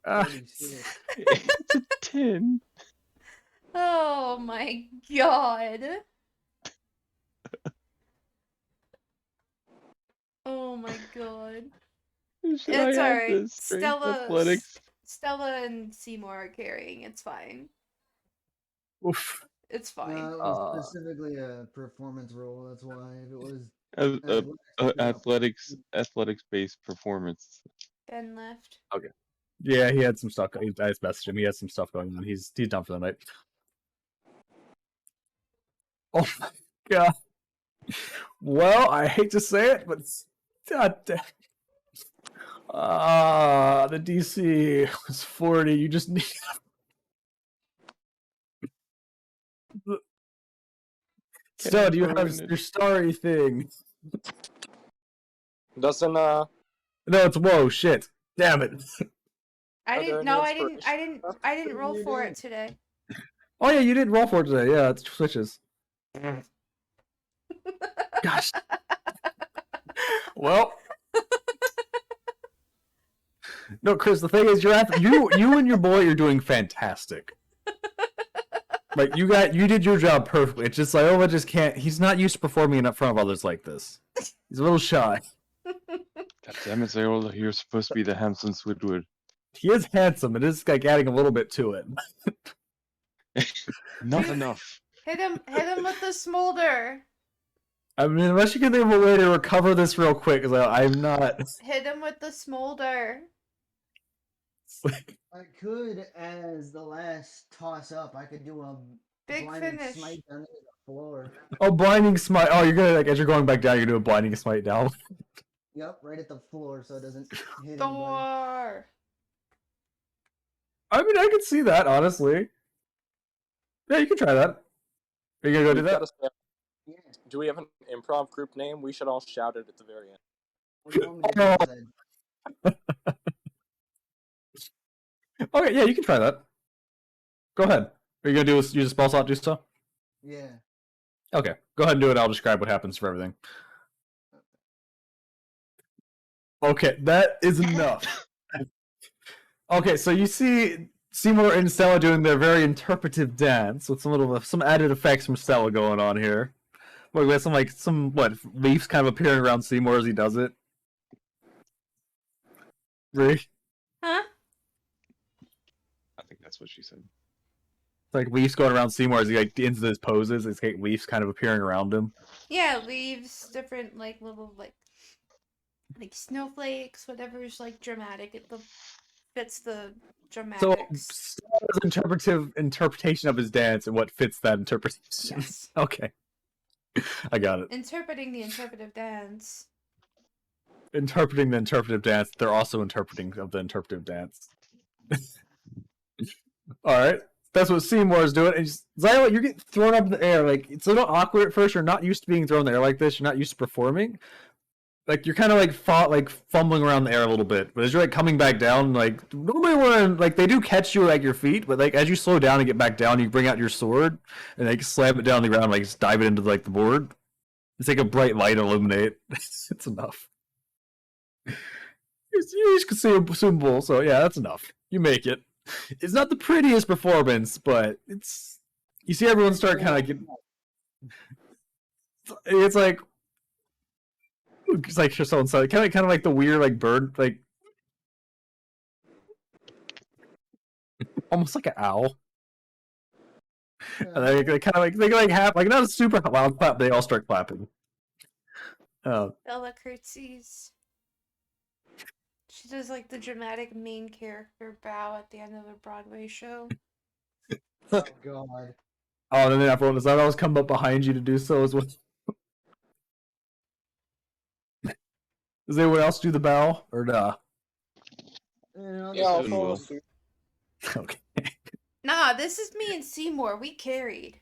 god. It's a 10. Oh my god. Oh my god. It's alright. Stella and Seymour are carrying. It's fine. Oof. It's fine. It was specifically a performance roll. That's why. If it was Athletics based performance. Ben left. Okay. Yeah, he had some stuff. I just messaged him. He has some stuff going on. He's done for the night. Oh my god. Well, I hate to say it, but god damn. The DC was 40. You just need. So, do you have your starry thing? Doesn't No, it's whoa shit. Damn it. I Are there didn't. any No, I didn't. inspiration? I didn't roll You for did. it today. Oh yeah, you did roll for it today. Yeah, it's switches. Gosh. Well. No, Chris. The thing is, you and your boy are doing fantastic. Like you did your job perfectly. It's just Zeyola just can't. He's not used to performing in front of others like this. He's a little shy. God damn it, Zeyola, you're supposed to be the handsome Squidward. He is handsome. It is like adding a little bit to it. Not enough. Hit him with the smolder. I mean, unless you can think of a way to recover this real quick, because I'm not. Hit him with the smolder. I could, as the last toss up, I could do a Big blinding finish. smite down to the floor. Oh, blinding smite. Oh, you're gonna like as you're going back down, you're gonna do a blinding smite down. Yep, right at the floor, so it doesn't hit anybody. Thor. I mean, I could see that honestly. Yeah, you can try that. Are you gonna go do We've that? gotta say- Do we have an improv group name? We should all shout it at the very end. What do you want me to do, Zed? Okay, yeah, you can try that. Go ahead. Are you gonna use a spell slot, do so? Yeah. Okay, go ahead and do it. I'll describe what happens for everything. Okay, that is enough. Okay, so you see Seymour and Stella doing their very interpretive dance with some added effects from Stella going on here. Like we have some leaves kind of appearing around Seymour as he does it. Really? Huh? I think that's what she said. It's like leaves going around Seymour as he like into his poses. It's like leaves kind of appearing around him. Yeah, leaves, different like little like snowflakes, whatever's like dramatic. It fits the So dramatics. Stella's interpretation of his dance and what fits that interpretation. Yes. Okay. I got it. Interpreting the interpretive dance. Interpreting the interpretive dance, they're also interpreting of the interpretive dance. Alright. That's what Seymour is doing. And Zeyola, you're getting thrown up in the air. Like, it's a little awkward at first. You're not used to being thrown in the air like this. You're not used to performing. Like, you're kind of like fumbling around the air a little bit. But as you're like coming back down, like, normally when like they do catch you like your feet, but like as you slow down and get back down, you bring out your sword and like slam it down on the ground, like just dive it into like the board. It's like a bright light illuminate. It's enough. You just can see a symbol, so yeah, that's enough. You make it. It's not the prettiest performance, but it's. You see everyone start kind of getting. It's like someone said, kind of like the weird like bird, like almost like an owl. And they kind of like have like not a super loud clap. They all start clapping. Bella curtsies. She does like the dramatic main character bow at the end of a Broadway show. Oh god. Oh, and then everyone does that always come up behind you to do so as well. Does anyone else do the bow or nah? Yeah, I'll follow suit. Okay. Nah, this is me and Seymour. We carried.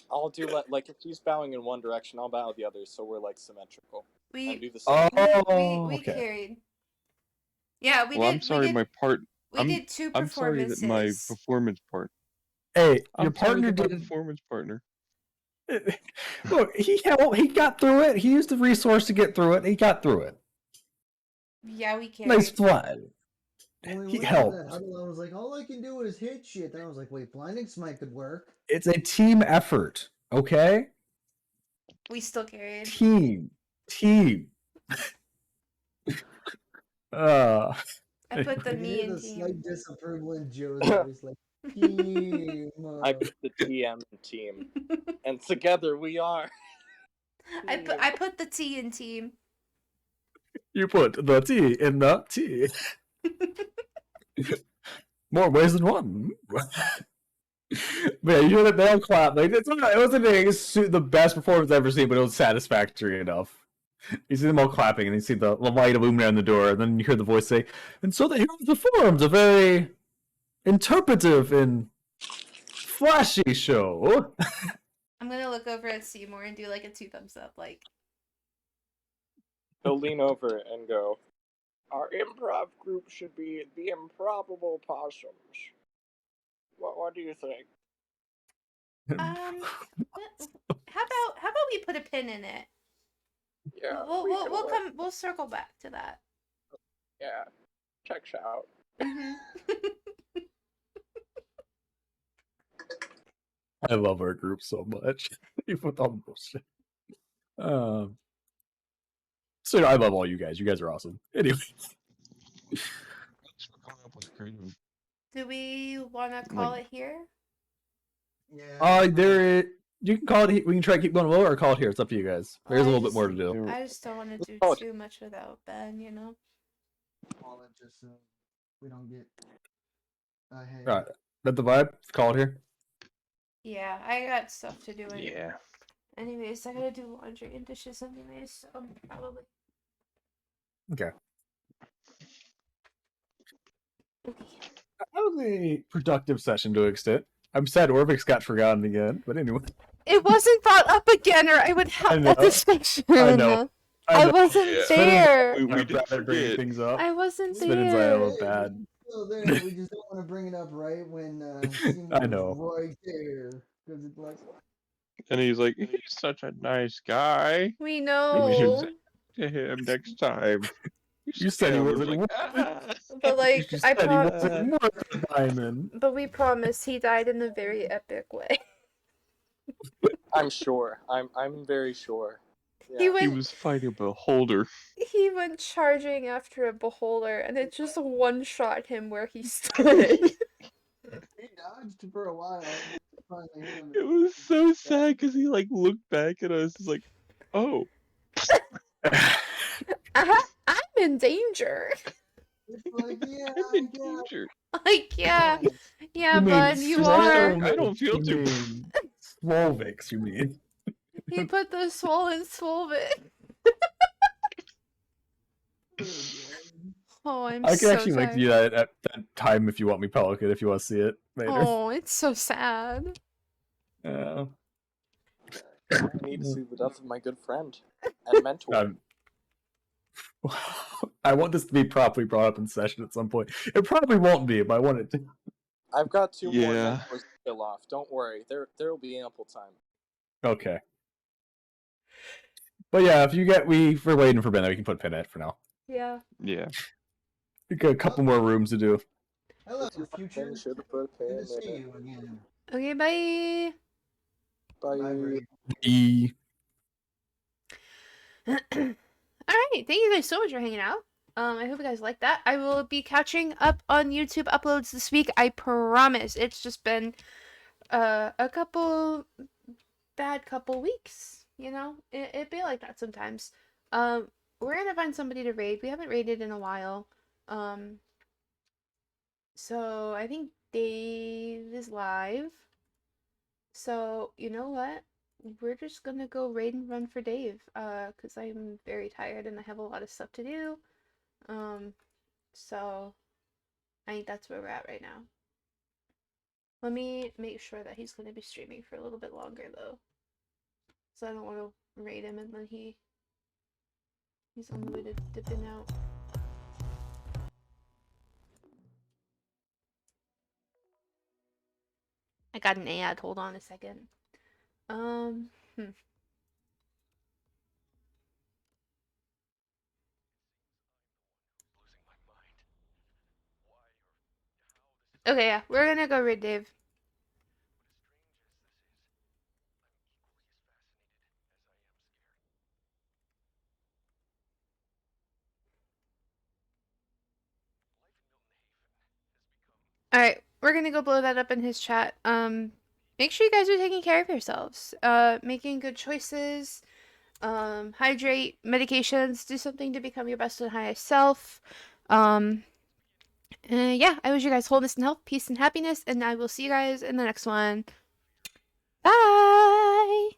I'll do like if he's bowing in one direction, I'll bow the other, so we're like symmetrical. We And do the same. we okay. carried. Yeah, we Well, did. I'm sorry, we did, did two I'm sorry performances. that my performance part. Hey, I'm your sorry partner that my did. performance partner. Look, he got through it. He used the resource to get through it. He got through it. Yeah, we carried. Nice fly. When we He went to helped. that huddle, I was like, all I can do is hit shit. Then I was like, wait, blinding smite could work. It's a team effort, okay? We still carried. Team. I put the I me hear in the team. slight disapproval in Joe's voice, like, team. I put the TM in team, and together we are. I put the T in team. You put the T in the T. More ways than one. But yeah, you hear that they all clap. Like it wasn't the best performance I've ever seen, but it was satisfactory enough. You see them all clapping, and you see the light illuminate on the door, and then you hear the voice say, "And so the hero performed a very interpretive and flashy show." I'm gonna look over at Seymour and do like a 2 thumbs up, like. He'll lean over and go, "Our improv group should be the Improbable Possums. What do you think?" How about we put a pin in it? Yeah, We'll circle back to that. Yeah, checks out. Mhm. I love our group so much. Even with all the bullshit. So I love all you guys. You guys are awesome. Anyway. Thanks for coming up with creative. Do we want to call it here? Yeah. You can call it. We can try to keep going lower or call it here. It's up to you guys. There's a little bit more to do. I just don't want to do too much without Ben, you know. Call it just so we don't get ahead. All right, that the vibe. Call it here. Yeah, I got stuff to do. Yeah. Anyways, I gotta do laundry and dishes anyways, so probably. Okay. That was a productive session to an extent. I'm sad Orvix got forgotten again, but anyway. It wasn't brought up again, or I would have a distinction. I know. I wasn't there. We did forget things up. I wasn't Sven and there. Zeyola bad. Still there. We just don't want to bring it up right when Seymour's I know. right there, because it's like. And he's like, he's such a nice guy. We We should know. say to him next time. You said he wasn't like, But like, You I said he wasn't promise. worth a diamond. But we promise he died in a very epic way. I'm sure. I'm very sure. He Yeah. He went. was fighting a beholder. He went charging after a beholder, and it just one shot him where he stood. He dodged for a while. Finally hit him. It was so sad because he like looked back at us. He's like, oh. I'm in danger. It's like, yeah, I'm in danger. Like, yeah, You mean bud, you Sven? are. I don't feel You too. mean Slovix, you mean? He put the swollen Swolvit. Oh, I'm I can so actually sorry. make you that at that time if you want me, Pelican, if you want to see it later. Oh, it's so sad. I need to see the death of my good friend and mentor. I want this to be properly brought up in session at some point. It probably won't be, but I want it to. I've got 2 more Yeah. mentors to kill off. Don't worry. There will be ample time. Okay. But yeah, if we're waiting for Ben, we can put a pin in it for now. Yeah. Yeah. We got a couple more rooms to do. Hello, future. Then should have put a pin Good in to see it. you again. Okay, bye. Bye. Bye, Ray. Alright, thank you guys so much for hanging out. I hope you guys like that. I will be catching up on YouTube uploads this week. I promise. It's just been a bad couple weeks, you know? It be like that sometimes. We're gonna find somebody to raid. We haven't raided in a while. So I think Dave is live. So, you know what? We're just gonna go raid and run for Dave, because I'm very tired and I have a lot of stuff to do. So I think that's where we're at right now. Let me make sure that he's gonna be streaming for a little bit longer though. So I don't want to raid him and then he's on the way to dipping out. I got an ad, hold on a second. Okay, yeah, we're gonna go raid Dave. Alright, we're gonna go blow that up in his chat. Make sure you guys are taking care of yourselves. Making good choices. Hydrate, medications, do something to become your best and highest self. Yeah, I wish you guys wholeness and health, peace and happiness, and I will see you guys in the next one. Bye!